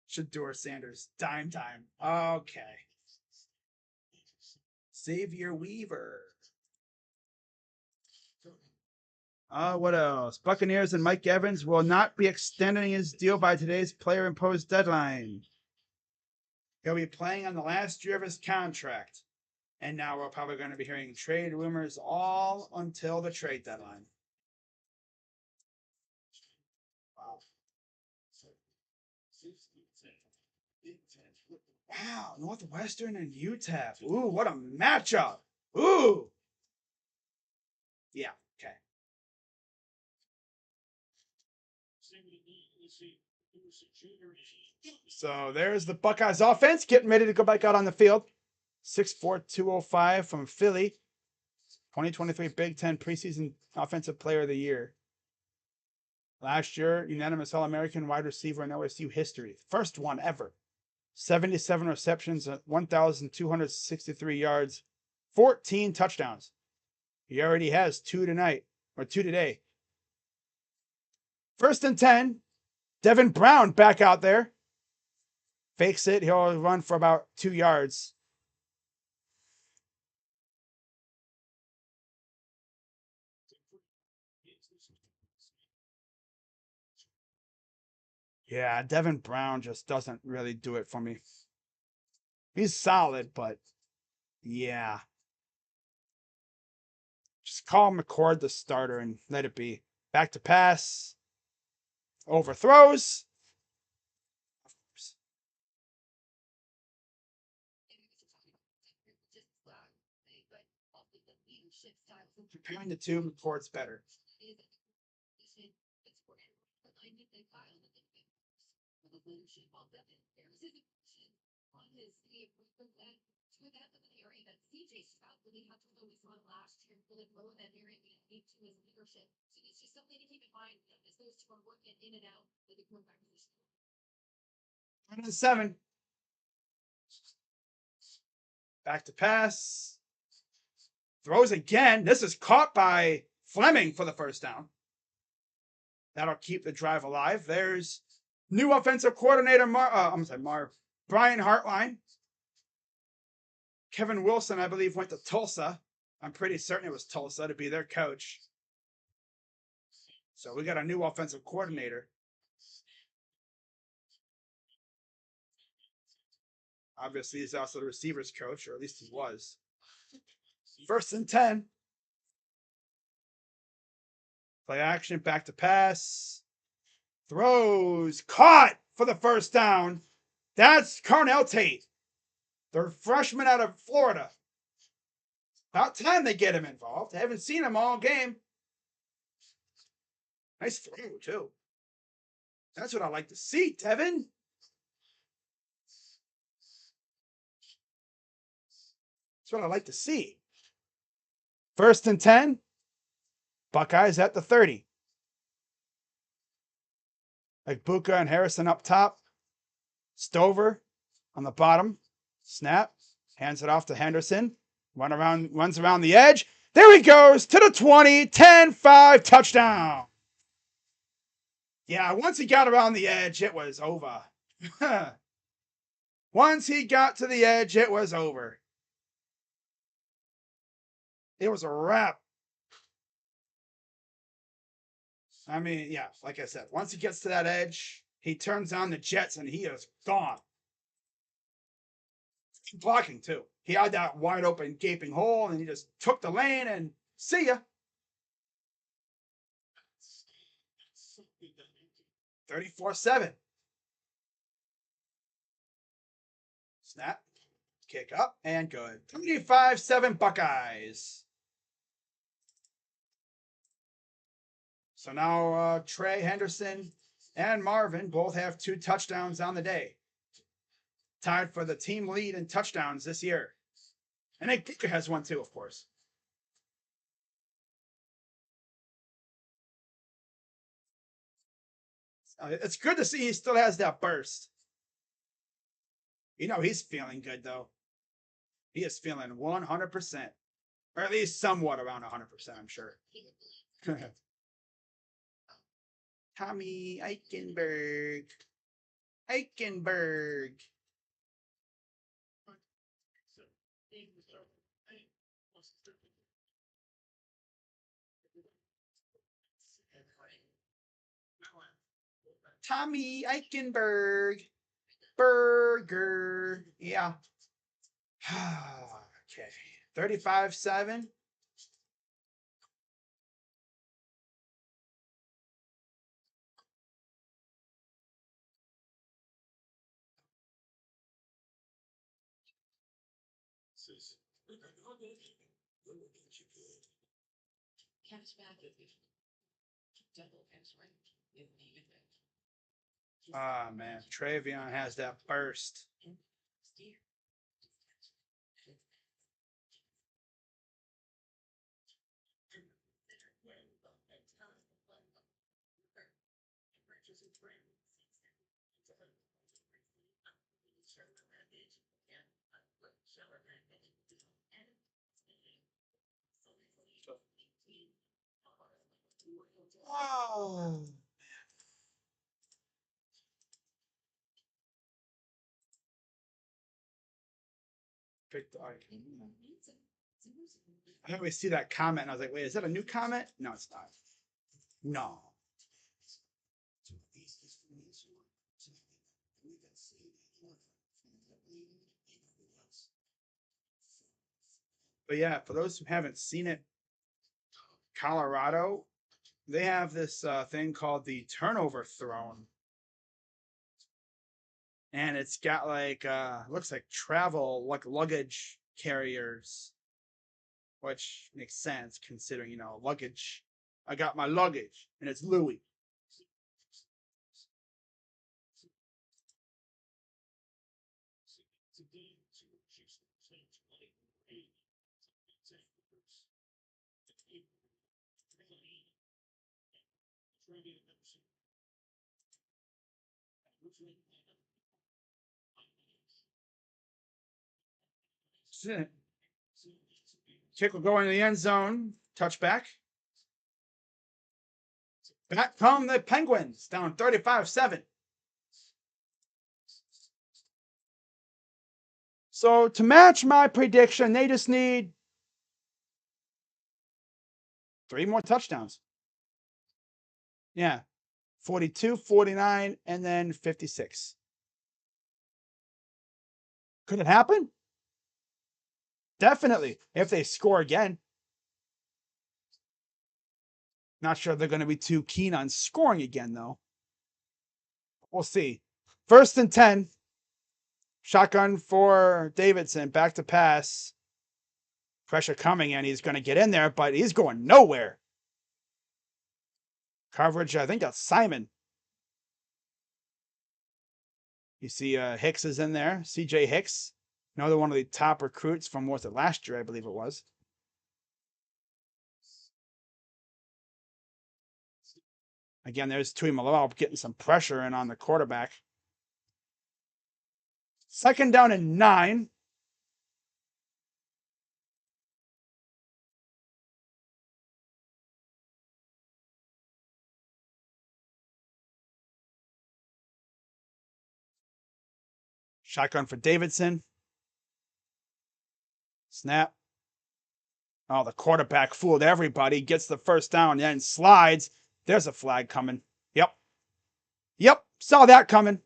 Shador Sanders. Dime time. Okay. Xavier Weaver. What else? Buccaneers and Mike Evans will not be extending his deal by today's player-imposed deadline. He'll be playing on the last year of his contract. And now we're probably going to be hearing trade rumors all until the trade deadline. Wow. Wow, Northwestern and UTEP. Ooh, what a matchup. Ooh. Yeah, okay. So there's the Buckeyes offense getting ready to go back out on the field. 6'4", 205 from Philly. 2023 Big Ten preseason offensive player of the year. Last year, unanimous All-American wide receiver in OSU history. First one ever. 77 receptions, 1,263 yards, 14 touchdowns. He already has 2 today. 1st and 10. Devin Brown back out there. Fakes it. He'll run for about 2 yards. Yeah, Devin Brown just doesn't really do it for me. He's solid, but yeah. Just call McCord the starter and let it be. Back to pass. Overthrows. Comparing the two, McCord's better. And then 7. Back to pass. Throws again. This is caught by Fleming for the first down. That'll keep the drive alive. There's new offensive coordinator, Brian Hartline. Kevin Wilson, I believe, went to Tulsa. I'm pretty certain it was Tulsa to be their coach. So we got a new offensive coordinator. Obviously, he's also the receivers coach, or at least he was. 1st and 10. Play action, back to pass. Throws, caught for the first down. That's Carnell Tate, the freshman out of Florida. About time they get him involved. I haven't seen him all game. Nice throw, too. That's what I like to see, Tevin. That's what I like to see. 1st and 10. Buckeyes at the 30. Buka and Harrison up top. Stover on the bottom. Snap. Hands it off to Henderson. Runs around the edge. There he goes to the 20. 10-5 touchdown. Yeah, once he got around the edge, it was over. Once he got to the edge, it was over. it was a wrap. I mean, yeah, like I said, once he gets to that edge, he turns on the jets and he is gone. Blocking too. He had that wide open gaping hole and he just took the lane and see ya. 34-7. Snap, kick up, and good. 35-7 Buckeyes. So now Trey Henderson and Marvin both have 2 touchdowns on the day. Tied for the team lead in touchdowns this year. And then Kicker has one too, of course. It's good to see he still has that burst. You know, he's feeling good, though. He is feeling 100%. Or at least somewhat around 100%, I'm sure. Tommy Eichenberg. Eichenberg. Tommy Eichenberg. Burger. Yeah. Okay. 35-7. Ah, man. Travion has that burst. Oh. I always see that comment and I was like, wait, is that a new comment? No, it's not. No. But yeah, for those who haven't seen it, Colorado, they have this thing called the turnover throne. And it's got like looks like travel like luggage carriers, which makes sense considering, you know, luggage. I got my luggage and it's Louis. Kick will go into the end zone. Touchback. Back come the Penguins, down 35-7. So to match my prediction, they just need 3 more touchdowns. Yeah. 42, 49, and then 56. Could it happen? Definitely, if they score again. Not sure they're going to be too keen on scoring again, though. We'll see. 1st and 10. Shotgun for Davidson. Back to pass. Pressure coming, and he's going to get in there, but he's going nowhere. Coverage, I think that's Simon. You see Hicks is in there. CJ Hicks. Another one of the top recruits from was it last year, I believe it was. Again, there's Tui Malone getting some pressure in on the quarterback. 2nd down and 9. Shotgun for Davidson. Snap. Oh, the quarterback fooled everybody, gets the first down, and then slides. There's a flag coming. Yep. Yep, saw that coming.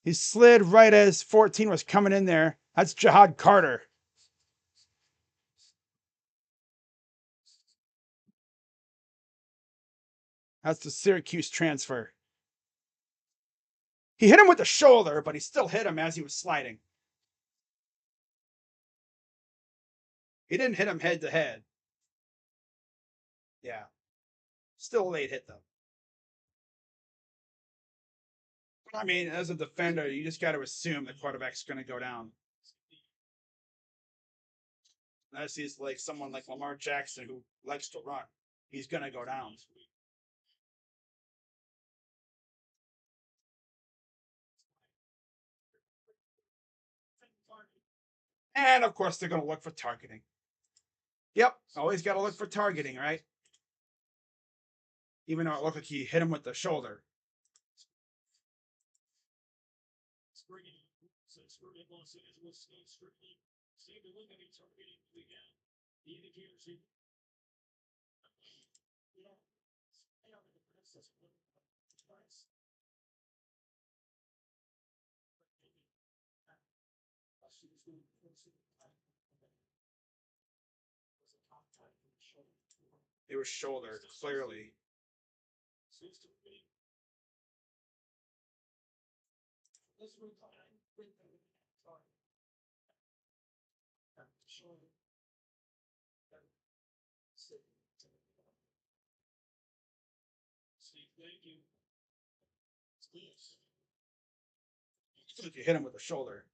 He slid right as 14 was coming in there. That's Jihad Carter. That's the Syracuse transfer. He hit him with the shoulder, but he still hit him as he was sliding. He didn't hit him head to head. Yeah. Still a late hit, though. I mean, as a defender, you just got to assume the quarterback's going to go down. Unless he's like someone like Lamar Jackson who likes to run. He's going to go down. And, of course, they're going to look for targeting. Yep, always got to look for targeting, right? Even though it looked like he hit him with the shoulder. It was shoulder, clearly. You hit him with the shoulder.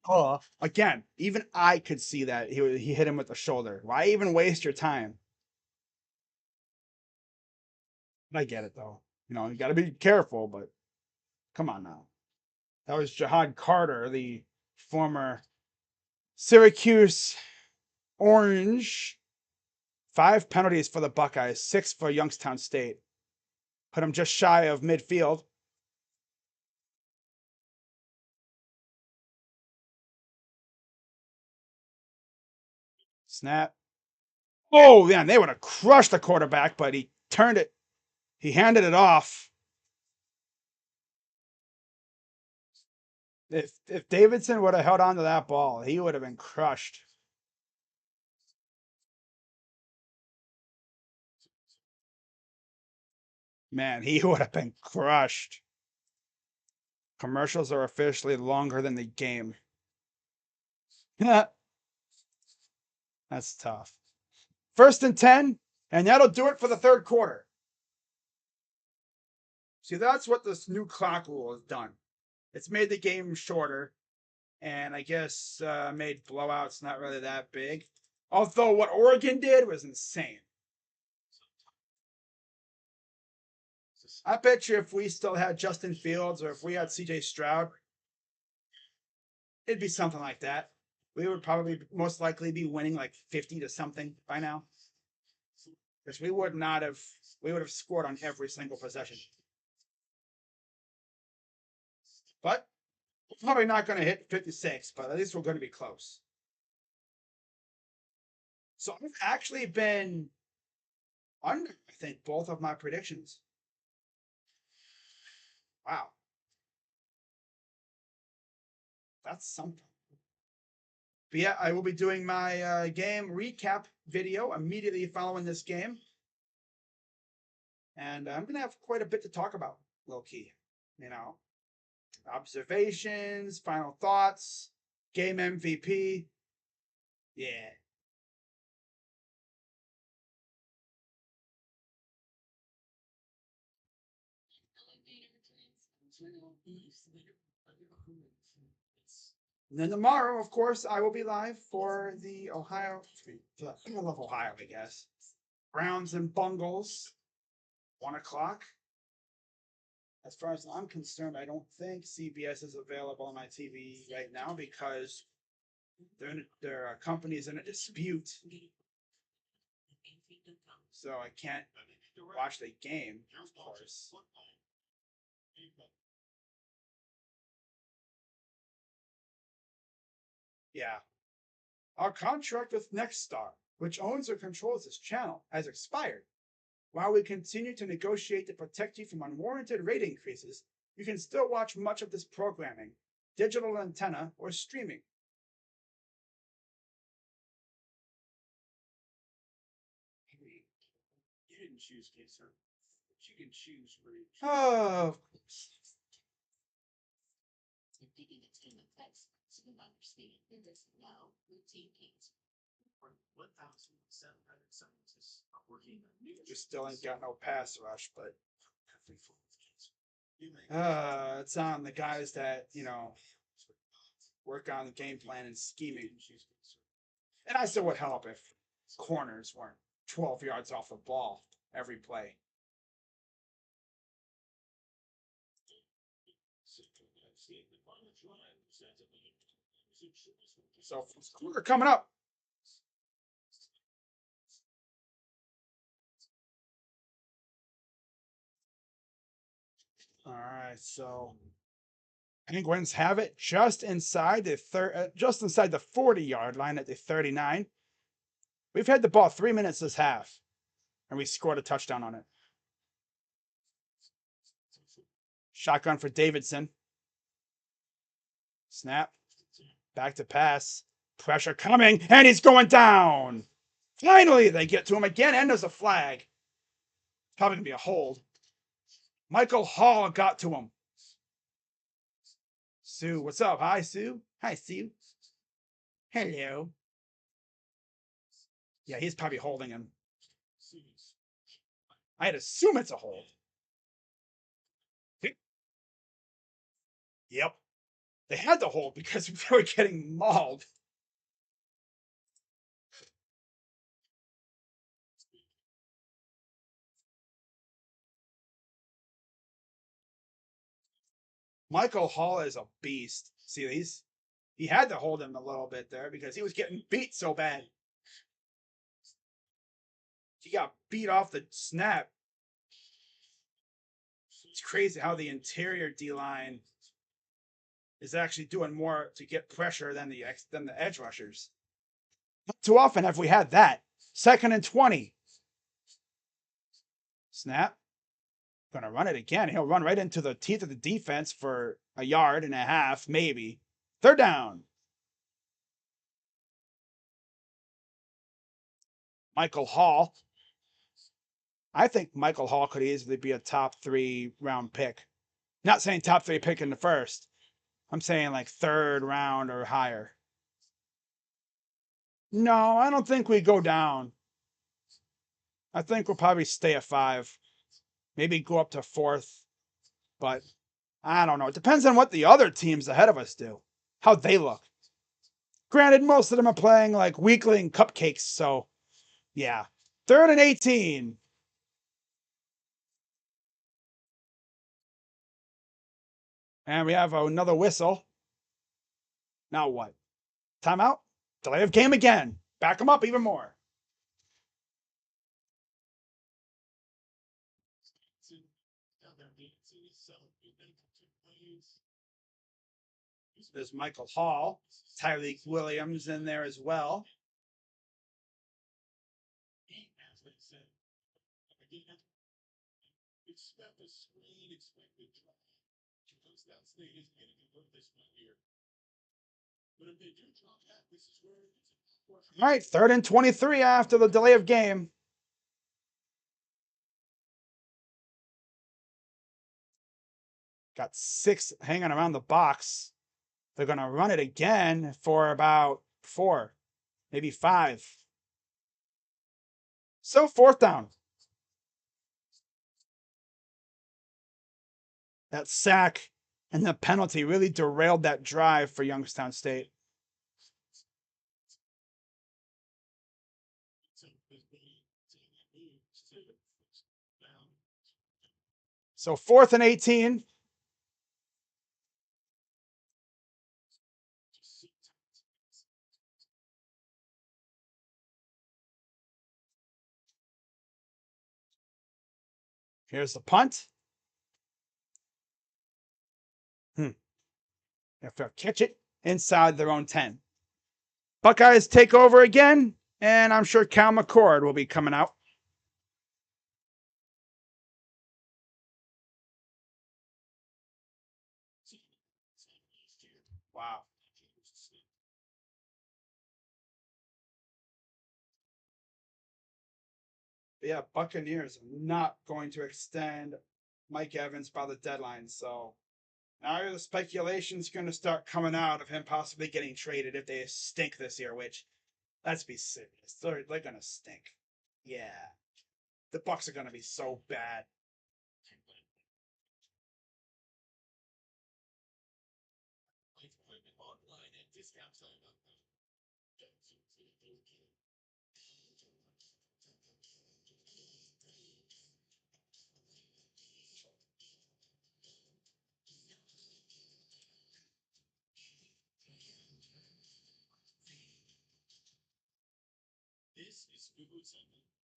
Oh, again, even I could see that he hit him with the shoulder. Why even waste your time? I get it though. You know, you got to be careful, but come on now. That was Jihad Carter, the former Syracuse Orange. 5 penalties for the Buckeyes, 6 for Youngstown State. Put him just shy of midfield. Snap. Oh, man, they would have crushed the quarterback, but he turned it. He handed it off. If Davidson would have held on to that ball, he would have been crushed. Man, he would have been crushed. Commercials are officially longer than the game. That's tough. 1st and 10, and that'll do it for the 3rd quarter. See, that's what this new clock rule has done. It's made the game shorter, and I guess made blowouts not really that big. Although what Oregon did was insane. I bet you if we still had Justin Fields or if we had CJ Stroud, it'd be something like that. We would probably most likely be winning like 50 to something by now. Because we would have scored on every single possession. But we're probably not going to hit 56, but at least we're going to be close. So I've actually been under, I think, both of my predictions. Wow. That's something. But yeah, I will be doing my game recap video immediately following this game. And I'm going to have quite a bit to talk about, low key. You know, observations, final thoughts, game MVP. Yeah. And then tomorrow, of course, I will be live for the Ohio. I love Ohio, I guess. Browns and Bungles, 1 o'clock. As far as I'm concerned, I don't think CBS is available on my TV right now because their company is in a dispute, so I can't watch the game, of course. Yeah. Our contract with Nexstar, which owns or controls this channel, has expired. While we continue to negotiate to protect you from unwarranted rate increases, you can still watch much of this programming, digital antenna, or streaming. You didn't choose cancer, but you can choose for each. Oh, Taking its effects, so you understand there is no routine cancer. For 1,700 scientists are working on new. just still ain't got no pass rush, but Every form of cancer. You may it's on the guys that, work on the game plan and scheming. choose cancer. And I still would help if corners weren't 12 yards off the ball every play. So we're coming up. All right, so Penguins have it just inside the 40-yard line at the 39. We've had the ball 3 minutes this half, and we scored a touchdown on it. Shotgun for Davidson. Snap. Back to pass. Pressure coming, and he's going down. Finally, they get to him again, and there's a flag. Probably going to be a hold. Michael Hall got to him. Sue, what's up? Hi, Sue. Hi, Sue. Hello. Yeah, he's probably holding him. I'd assume it's a hold. Yep. They had to hold because they were getting mauled. Michael Hall is a beast. See these? He had to hold him a little bit there because he was getting beat so bad. He got beat off the snap. It's crazy how the interior D-line is actually doing more to get pressure than the edge rushers. Not too often have we had that. 2nd and 20. Snap. Gonna run it again. He'll run right into the teeth of the defense for a yard and a half, maybe. 3rd down. Michael Hall. I think Michael Hall could easily be a top 3 round pick. Not saying top 3 pick in the first. I'm saying like 3rd round or higher. No, I don't think we go down. I think we'll probably stay at 5. Maybe go up to 4th. But I don't know. It depends on what the other teams ahead of us do. How they look. Granted, most of them are playing like weakling cupcakes. So, yeah. 3rd and 18. And we have another whistle. Now what? Timeout? Delay of game again. Back them up even more. There's Michael Hall. Tyreek Williams in there as well. All right, 3rd and 23 after the delay of game. Got 6 hanging around the box. They're going to run it again for about 4, maybe 5. So 4th down. That sack and the penalty really derailed that drive for Youngstown State. So 4th and 18. Here's the punt. If they'll catch it inside their own 10. Buckeyes take over again, and I'm sure Cal McCord will be coming out. Wow. But yeah, Buccaneers are not going to extend Mike Evans by the deadline. So now the speculation's going to start coming out of him possibly getting traded if they stink this year, which, let's be serious, they're going to stink. Yeah. The Bucs are going to be so bad. This is Google TV.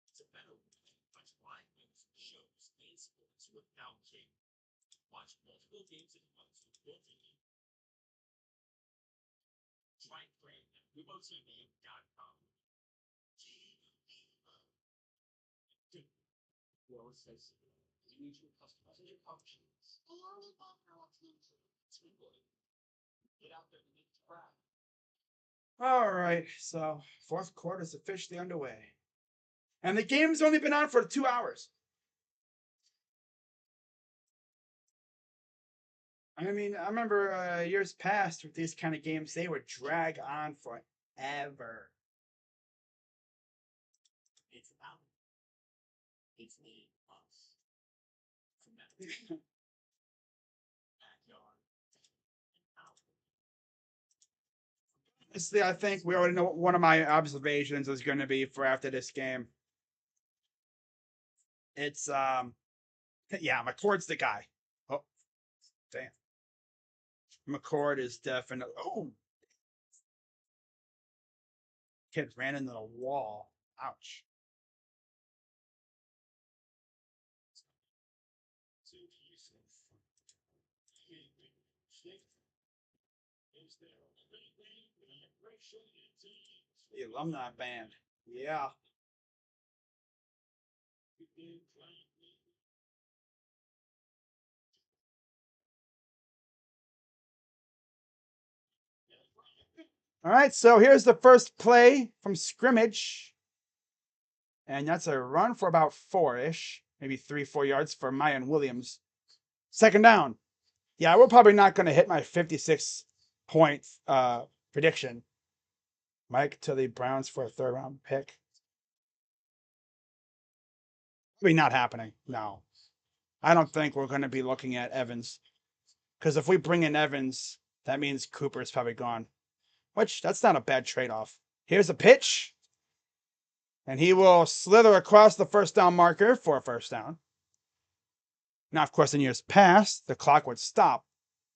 It's a better way to watch live movies, shows, and sports without cable. Watch multiple games at once with your TV. Try Prime at GuboTV.com. Well, it says you need your customize your options. Get out there and make it proud. All right, so 4th quarter is officially underway. And the game's only been on for 2 hours. I mean, I remember years past with these kind of games, they would drag on forever. It's about it's me us. Honestly, I think we already know what one of my observations is going to be for after this game. It's yeah, McCord's the guy. Oh, damn. McCord is definitely. Oh, kid ran into the wall. Ouch. The alumni band. Yeah. All right, so here's the first play from scrimmage. And that's a run for about 4-ish, maybe 3-4 yards for Mayan Williams. 2nd down. Yeah, we're probably not going to hit my 56-point prediction. Mike to the Browns for a 3rd round pick. Probably not happening. No. I don't think we're going to be looking at Evans. Because if we bring in Evans, that means Cooper's probably gone. Which, that's not a bad trade-off. Here's a pitch. And he will slither across the 1st down marker for a 1st down. Now, of course, in years past, the clock would stop.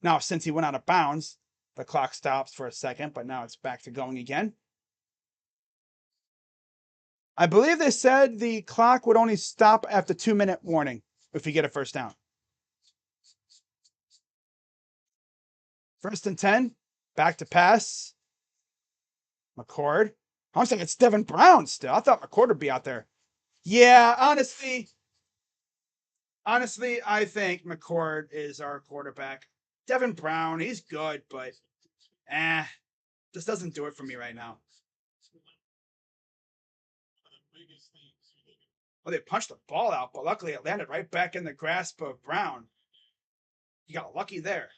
Now, since he went out of bounds, the clock stops for a second, but now it's back to going again. I believe they said the clock would only stop after 2-minute warning if you get a 1st down. 1st and 10, back to pass. McCord. I'm saying it's Devin Brown still. I thought McCord would be out there. Yeah, honestly, I think McCord is our quarterback. Devin Brown, he's good, but just doesn't do it for me right now. Well, they punched the ball out, but luckily it landed right back in the grasp of Brown. You got lucky there.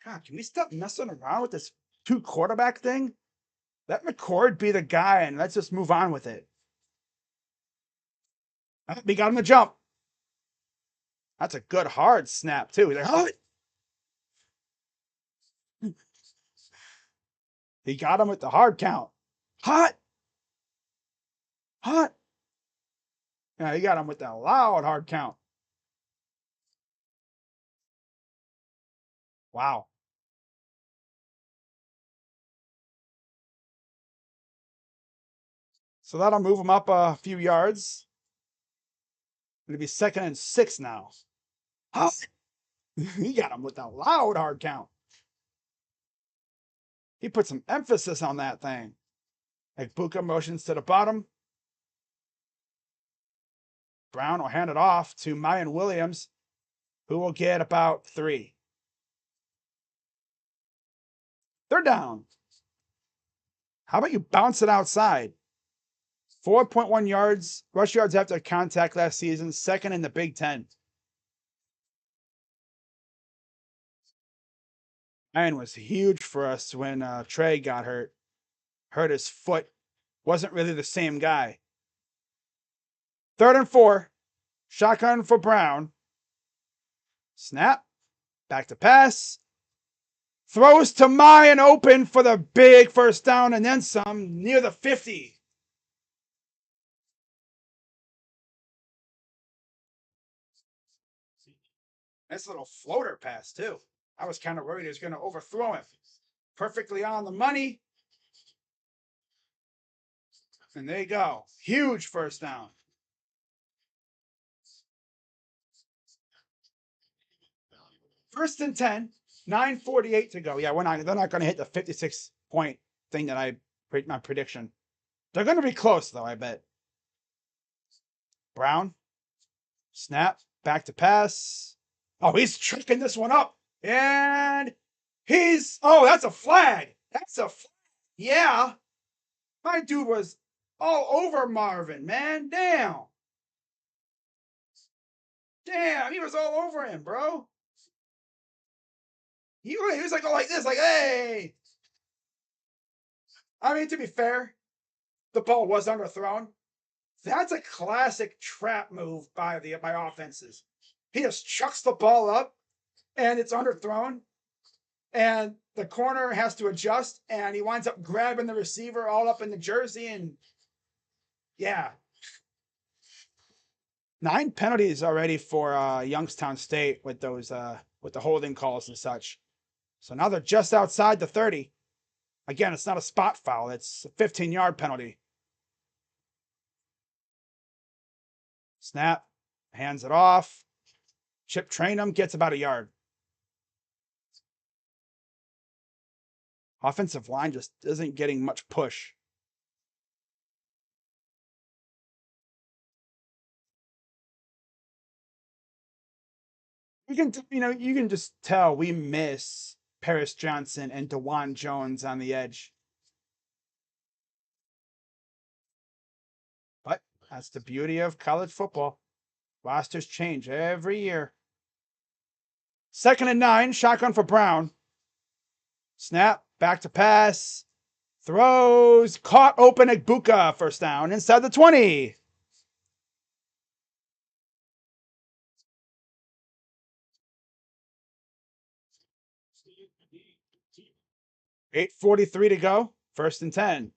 God, can we stop messing around with this 2-quarterback thing? Let McCord be the guy and let's just move on with it. We got him to jump. That's a good hard snap, too. He's like, oh! He got him with the hard count. Hot! Hot! Yeah, he got him with that loud hard count. Wow. So that'll move him up a few yards. It'll be 2nd and 6 now. Hot! He got him with that loud hard count. He put some emphasis on that thing. Egbuka motions to the bottom. Brown will hand it off to Mayan Williams, who will get about 3. 3rd down. How about you bounce it outside? 4.1 yards, rush yards after contact last season, 2nd in the Big Ten. Mayan was huge for us when Trey got hurt. Hurt his foot. Wasn't really the same guy. 3rd and 4. Shotgun for Brown. Snap. Back to pass. Throws to Mayan open for the big 1st down and then some near the 50. Nice little floater pass, too. I was kind of worried he was going to overthrow him. Perfectly on the money. And there you go. Huge 1st down. First and 10. 9:48 to go. Yeah, they're not going to hit the 56-point thing that my prediction. They're going to be close, though, I bet. Brown. Snap. Back to pass. Oh, he's tricking this one up. And that's a flag. That's a flag. Yeah. My dude was all over Marvin, man. Damn. Damn, he was all over him, bro. He was like, like this, like, hey. I mean, to be fair, the ball was underthrown. That's a classic trap move by offenses. He just chucks the ball up, and it's underthrown, and the corner has to adjust, and he winds up grabbing the receiver all up in the jersey, and yeah. 9 penalties already for Youngstown State with those with the holding calls and such. So now they're just outside the 30. Again, it's not a spot foul. It's a 15-yard penalty. Snap. Hands it off. Chip Trainum gets about a yard. Offensive line just isn't getting much push. You can just tell we miss Paris Johnson and DeJuan Jones on the edge. But that's the beauty of college football. Rosters change every year. 2nd and 9, shotgun for Brown. Snap, back to pass. Throws, caught open Egbuka, 1st down, inside the 20. $8:43 to go. 1st and 10.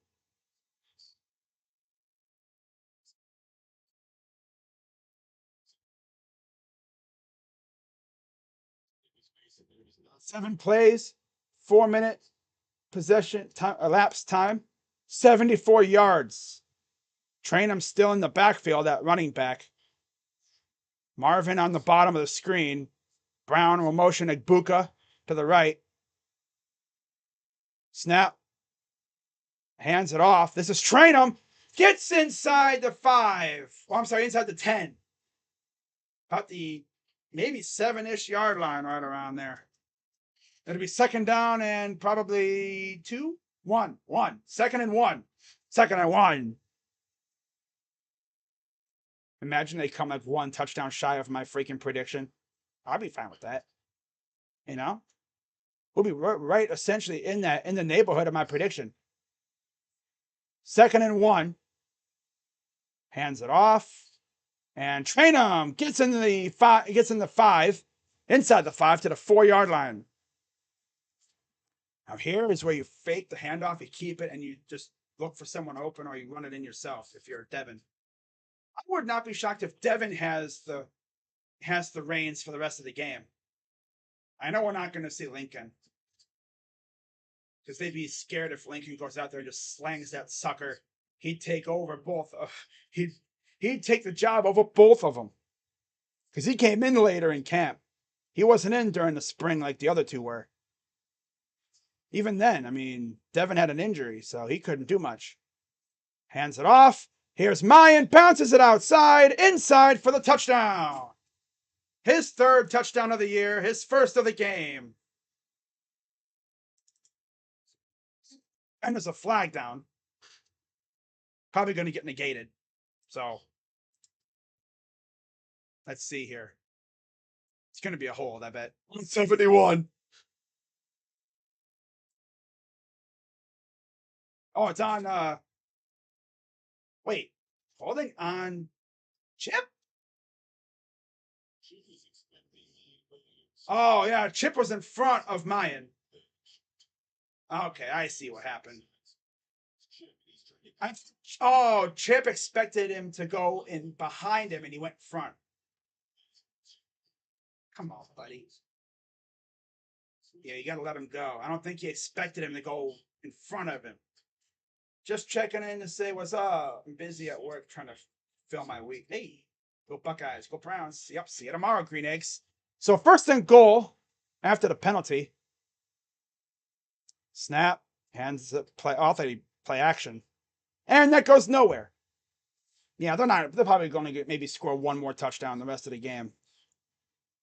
Seven plays, 4-minute possession time, elapsed time, 74 yards. Trainum still in the backfield at running back. Marvin on the bottom of the screen. Brown will motion Egbuka to the right. Snap. Hands it off. This is Trainum. Gets inside the 5. Oh, I'm sorry, inside the 10. About the maybe 7-ish yard line right around there. It'll be 2nd down and probably 2, 1. 2nd and 1. 2nd and 1. Imagine they come like 1 touchdown shy of my freaking prediction. I'll be fine with that. You know? We'll be right essentially in the neighborhood of my prediction. 2nd and 1. Hands it off. And Trainum gets in the 5, inside the 5 to the 4-yard line. Now here is where you fake the handoff, you keep it, and you just look for someone open, or you run it in yourself if you're Devin. I would not be shocked if Devin has the reins for the rest of the game. I know we're not going to see Lincoln, because they'd be scared if Lincoln goes out there and just slangs that sucker. He'd take over both. He'd take the job over both of them, because he came in later in camp. He wasn't in during the spring like the other two were. Even then, I mean, Devin had an injury, so he couldn't do much. Hands it off. Here's Mayan, bounces it inside for the touchdown. His 3rd touchdown of the year, his 1st of the game. And there's a flag down. Probably going to get negated. So, let's see here. It's going to be a hold, I bet. 171. Oh, it's on, wait. Holding on Chip? Oh, yeah, Chip was in front of Mayan. Okay, I see what happened. Chip expected him to go in behind him, and he went front. Come on, buddy. Yeah, you got to let him go. I don't think he expected him to go in front of him. Just checking in to say what's up. I'm busy at work trying to fill my week. Hey, go Buckeyes, go Browns. Yep, see you tomorrow, Green Eggs. So 1st and goal after the penalty. Snap, hands it, play action. And that goes nowhere. Yeah, they're probably going to maybe score one more touchdown the rest of the game.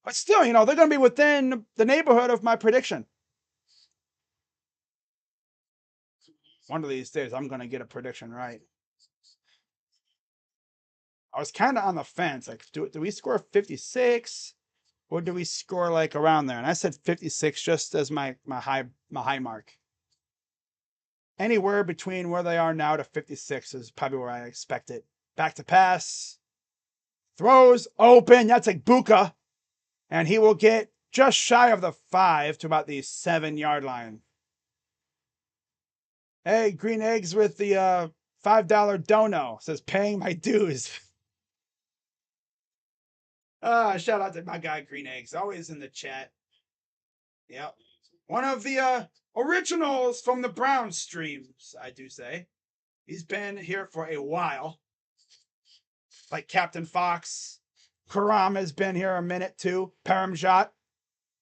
But still, they're going to be within the neighborhood of my prediction. One of these days, I'm going to get a prediction right. I was kind of on the fence. Like, do we score 56? Or do we score like around there? And I said 56 just as my high mark. Anywhere between where they are now to 56 is probably where I expect it. Back to pass. Throws open. That's like Buka. And he will get just shy of the 5 to about the 7-yard line. Hey, Green Eggs with the $5 dono says paying my dues. Shout out to my guy Green Eggs, always in the chat. Yep. One of the originals from the Brown streams, I do say. He's been here for a while. Like Captain Fox. Karam has been here a minute too. Paramjot.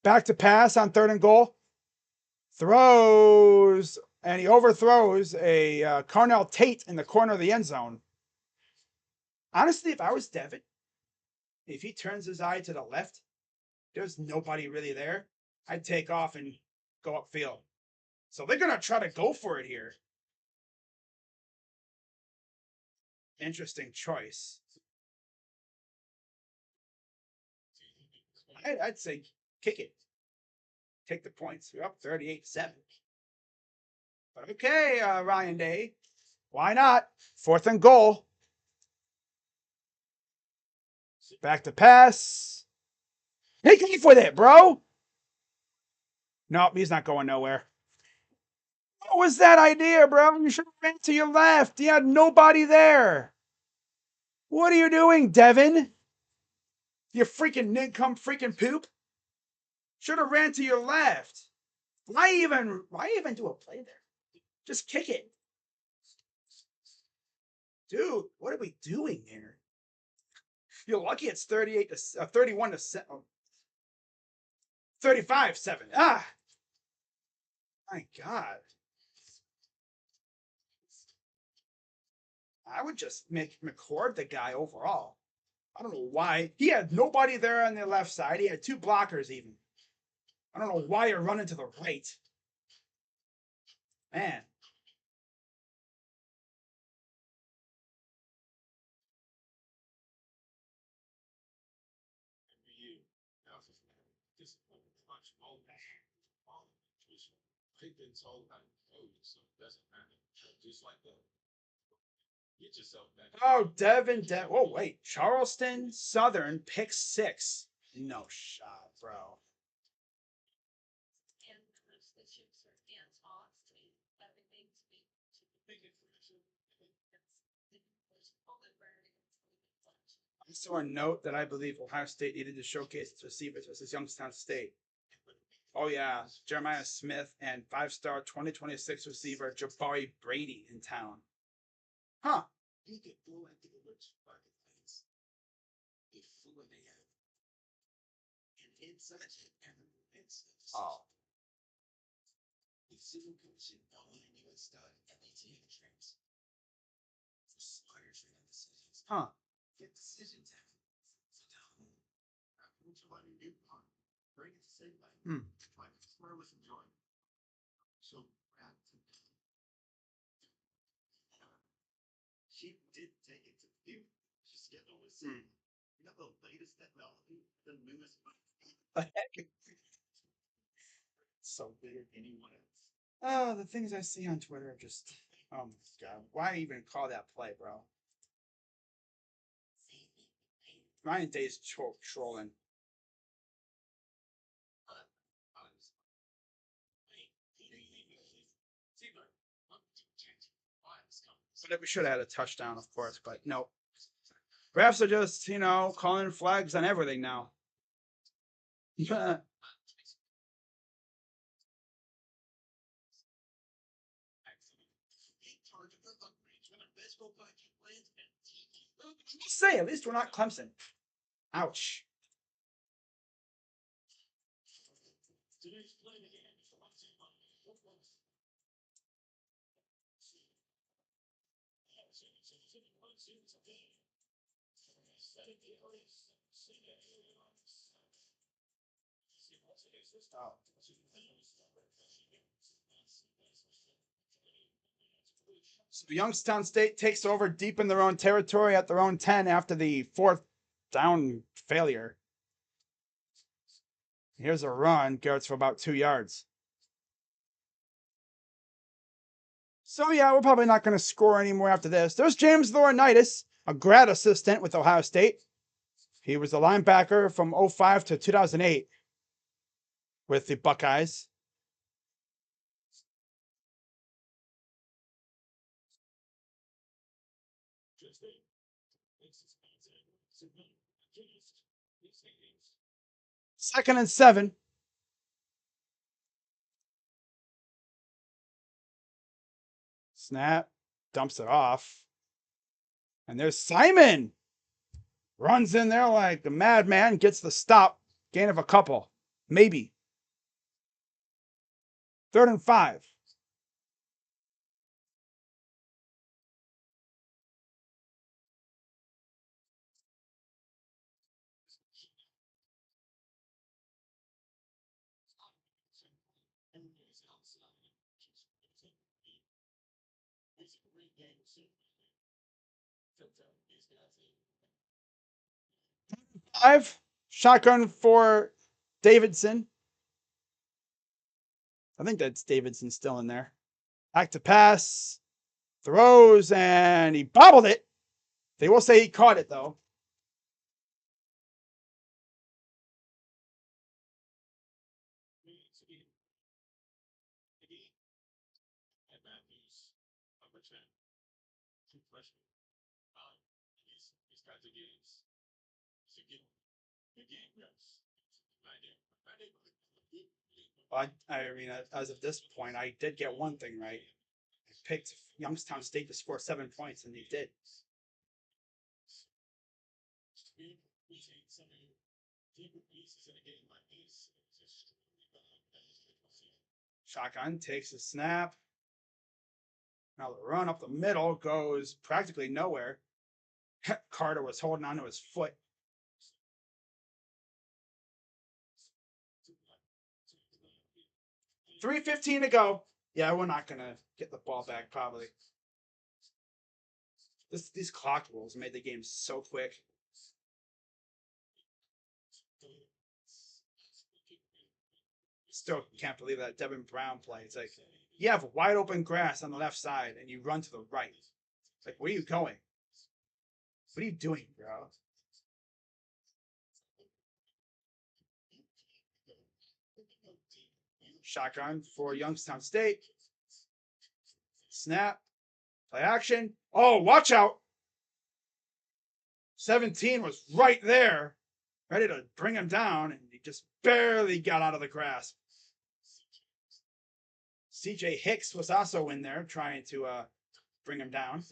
Back to pass on 3rd and goal. Throws. And he overthrows a Carnell Tate in the corner of the end zone. Honestly, if I was Devin, if he turns his eye to the left, there's nobody really there, I'd take off and go upfield. So they're going to try to go for it here. Interesting choice. I'd say kick it. Take the points. You're up 38-7. But okay, Ryan Day. Why not? 4th and goal. Back to pass. Take off with it, bro. Nope, he's not going nowhere. What was that idea, bro? You should have ran to your left. You had nobody there. What are you doing, Devin? You freaking nincompoop freaking poop. Should have ran to your left. Why even do a play there? Just kick it. Dude, what are we doing here? You're lucky it's 31 to 7. 35-7. Ah. My God. I would just make McCord the guy overall. I don't know why. He had nobody there on the left side. He had 2 blockers even. I don't know why you're running to the right. Man. They've been told how to code, so it doesn't matter. Just like that. Get yourself back. Oh, oh, wait. Charleston Southern pick 6. No shot, bro. And the chips are and tossed to everything to be Big information. I saw a note that I believe Ohio State needed to showcase its receivers versus Youngstown State. Oh, yeah. Jeremiah Smith and 5-star 2026 receiver Jabari Brady in town. Huh. He could go at the rich marketplace. They flew in the air. And inside and it's Oh. the civil commission online US MAT trains. For smarter training decisions. Huh. Get decisions out. So down. Which one you want? Bring it to save life. My customer was enjoying. So grab to she did take it to view. She's getting over saying, you know the latest technology, the newest So weird. anyone else. Oh, the things I see on Twitter are just. Oh my god. Why even call that play, bro? Ryan Day's trolling. But we should have had a touchdown, of course, but nope. Refs are just, calling flags on everything now. Say, at least we're not Clemson. Ouch. So Youngstown State takes over deep in their own territory at their own 10 after the 4th down failure. Here's a run. Garrett's for about 2 yards. So yeah, we're probably not going to score anymore after this. There's James Laurinaitis, a grad assistant with Ohio State. He was a linebacker from 05 to 2008 with the Buckeyes. Second and 7. Snap. Dumps it off. And there's Simon. Runs in there like a madman. Gets the stop. Gain of a couple. Maybe. 3rd and 5. Shotgun for Davidson. I think that's Davidson still in there. Back to pass. Throws, and he bobbled it. They will say he caught it, though. I mean, as of this point, I did get one thing right. I picked Youngstown State to score 7 points, and they did. Shotgun takes a snap. Now the run up the middle goes practically nowhere. Carter was holding onto his foot. 3:15 to go. Yeah, we're not gonna get the ball back probably. These clock rules made the game so quick. Still can't believe that Devin Brown play. It's like you have wide open grass on the left side and you run to the right. Like, where are you going? What are you doing, bro? Shotgun for Youngstown State. Snap. Play action. Oh, watch out. 17 was right there, ready to bring him down, and he just barely got out of the grasp. CJ Hicks was also in there trying to bring him down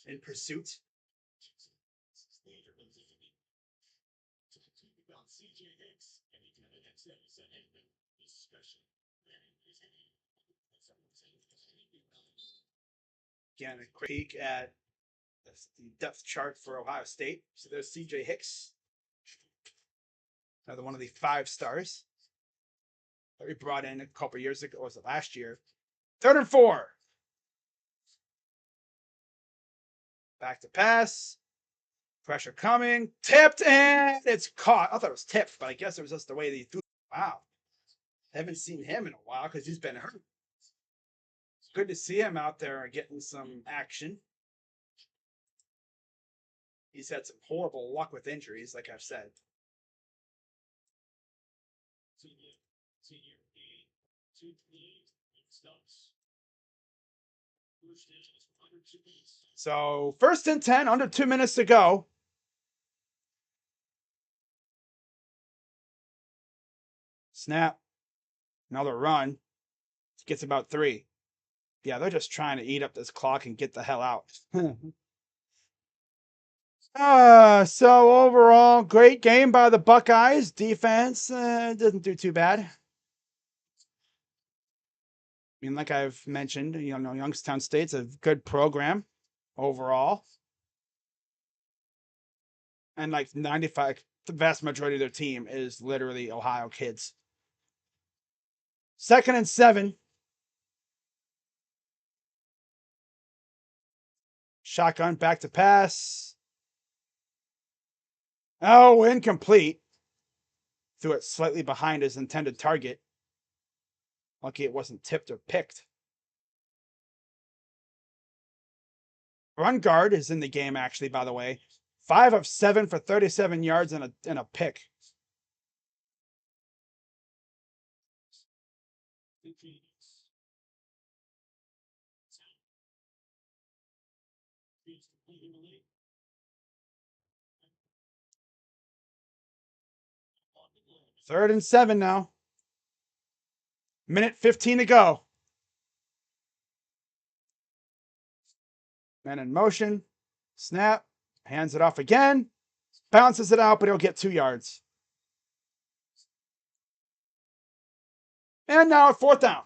in pursuit. Again, a quick peek at the depth chart for Ohio State. So there's CJ Hicks, another one of the 5 stars that we brought in a couple years ago. Was it last year? 3rd and 4. Back to pass. Pressure coming. Tipped, and it's caught. I thought it was tipped, but I guess it was just the way they threw. Wow. I haven't seen him in a while because he's been hurt. It's good to see him out there getting some action. He's had some horrible luck with injuries, like I've said. So 1st and 10, under 2 minutes to go. Snap. Another run. Gets about 3. Yeah, they're just trying to eat up this clock and get the hell out. So overall, great game by the Buckeyes. Defense doesn't do too bad. I mean, like I've mentioned, Youngstown State's a good program overall. And like 95, the vast majority of their team is literally Ohio kids. 2nd and 7. Shotgun, back to pass. Oh, incomplete. Threw it slightly behind his intended target. Lucky it wasn't tipped or picked. Run guard is in the game, actually, by the way. 5 of 7 for 37 yards and a pick. Third and 7 now. Minute 15 to go. Man in motion. Snap. Hands it off again. Bounces it out, but he'll get 2 yards. And now 4th down.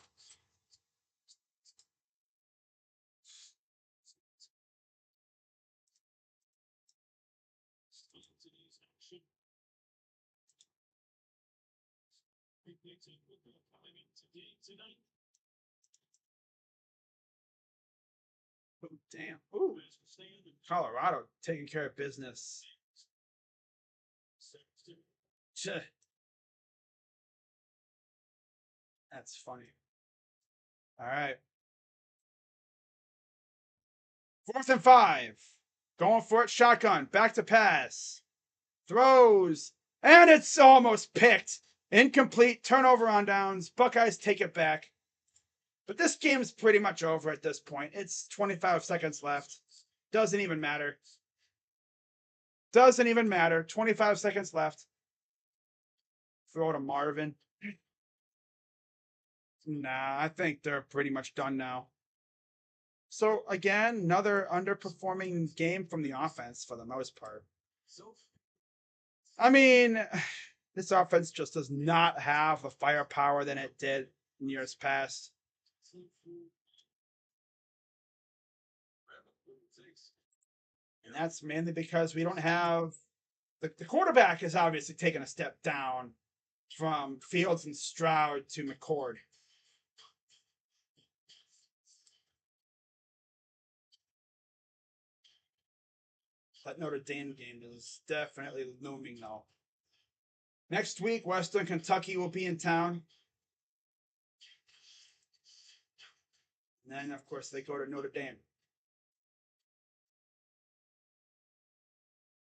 Oh, damn. Ooh. Colorado taking care of business. That's funny. All right. 4th and 5. Going for it. Shotgun. Back to pass. Throws. And it's almost picked. Incomplete. Turnover on downs. Buckeyes take it back. But this game's pretty much over at this point. It's 25 seconds left. Doesn't even matter. Doesn't even matter. 25 seconds left. Throw to Marvin. Nah, I think they're pretty much done now. So, again, another underperforming game from the offense for the most part. I mean, this offense just does not have the firepower that it did in years past. And that's mainly because we don't have the quarterback is obviously taking a step down from Fields and Stroud to McCord. That Notre Dame game is definitely looming though. Next week, Western Kentucky will be in town. And then, of course, they go to Notre Dame.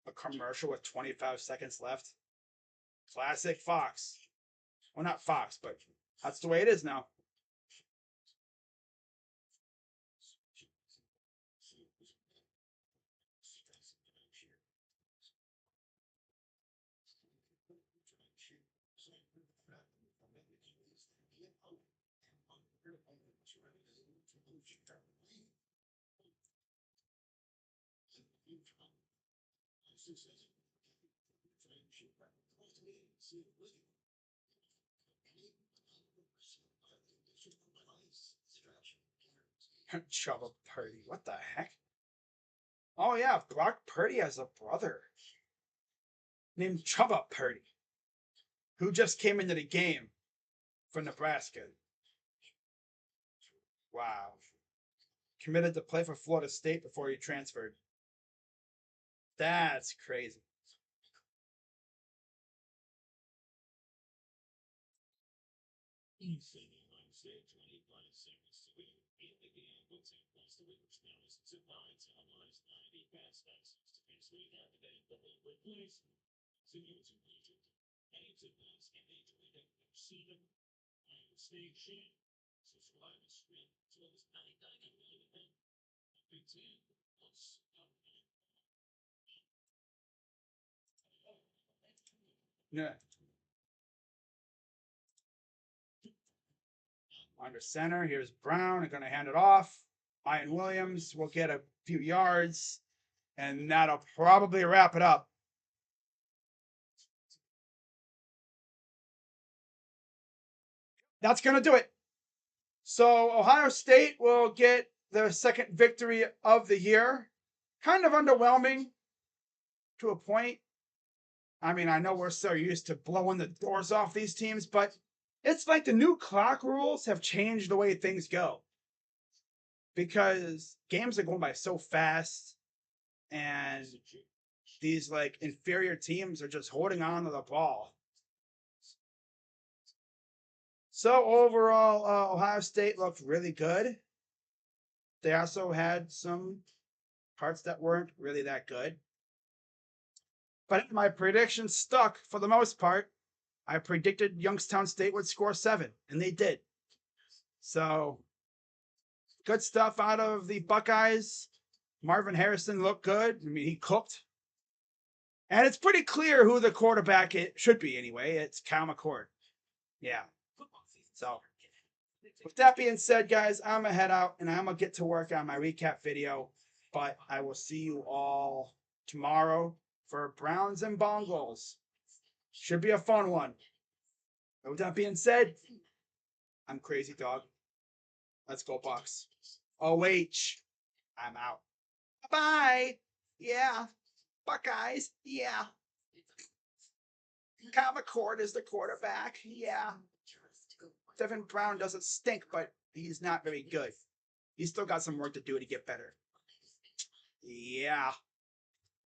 a commercial with 25 seconds left. Classic Fox. Well, not Fox, but that's the way it is now. Chubba Purdy. What the heck? Oh, yeah. Brock Purdy has a brother named Chubba Purdy, who just came into the game for Nebraska. Wow. Committed to play for Florida State before he transferred. That's crazy. Yeah. Under center, here's Brown. I'm going to hand it off. Ian Williams will get a few yards, and that'll probably wrap it up. That's going to do it. So Ohio State will get their second victory of the year. Kind of underwhelming to a point. I mean, I know we're so used to blowing the doors off these teams, but it's like the new clock rules have changed the way things go. Because games are going by so fast, and these like inferior teams are just holding on to the ball. So overall, Ohio State looked really good. They also had some parts that weren't really that good. But my predictions stuck for the most part. I predicted Youngstown State would score 7, and they did. So, good stuff out of the Buckeyes. Marvin Harrison looked good. I mean, he cooked. And it's pretty clear who the quarterback should be anyway. It's Cal McCord. Yeah. So, with that being said, guys, I'm going to head out and I'm going to get to work on my recap video. But I will see you all tomorrow for Browns and Bongos. Should be a fun one. But with that being said, I'm Crazy Dog. Let's go, Bucks. OH. I'm out. Bye. Yeah. Buckeyes. Yeah. Cal McCord is the quarterback. Yeah. Devin Brown doesn't stink, but he's not very good. He's still got some work to do to get better. Yeah.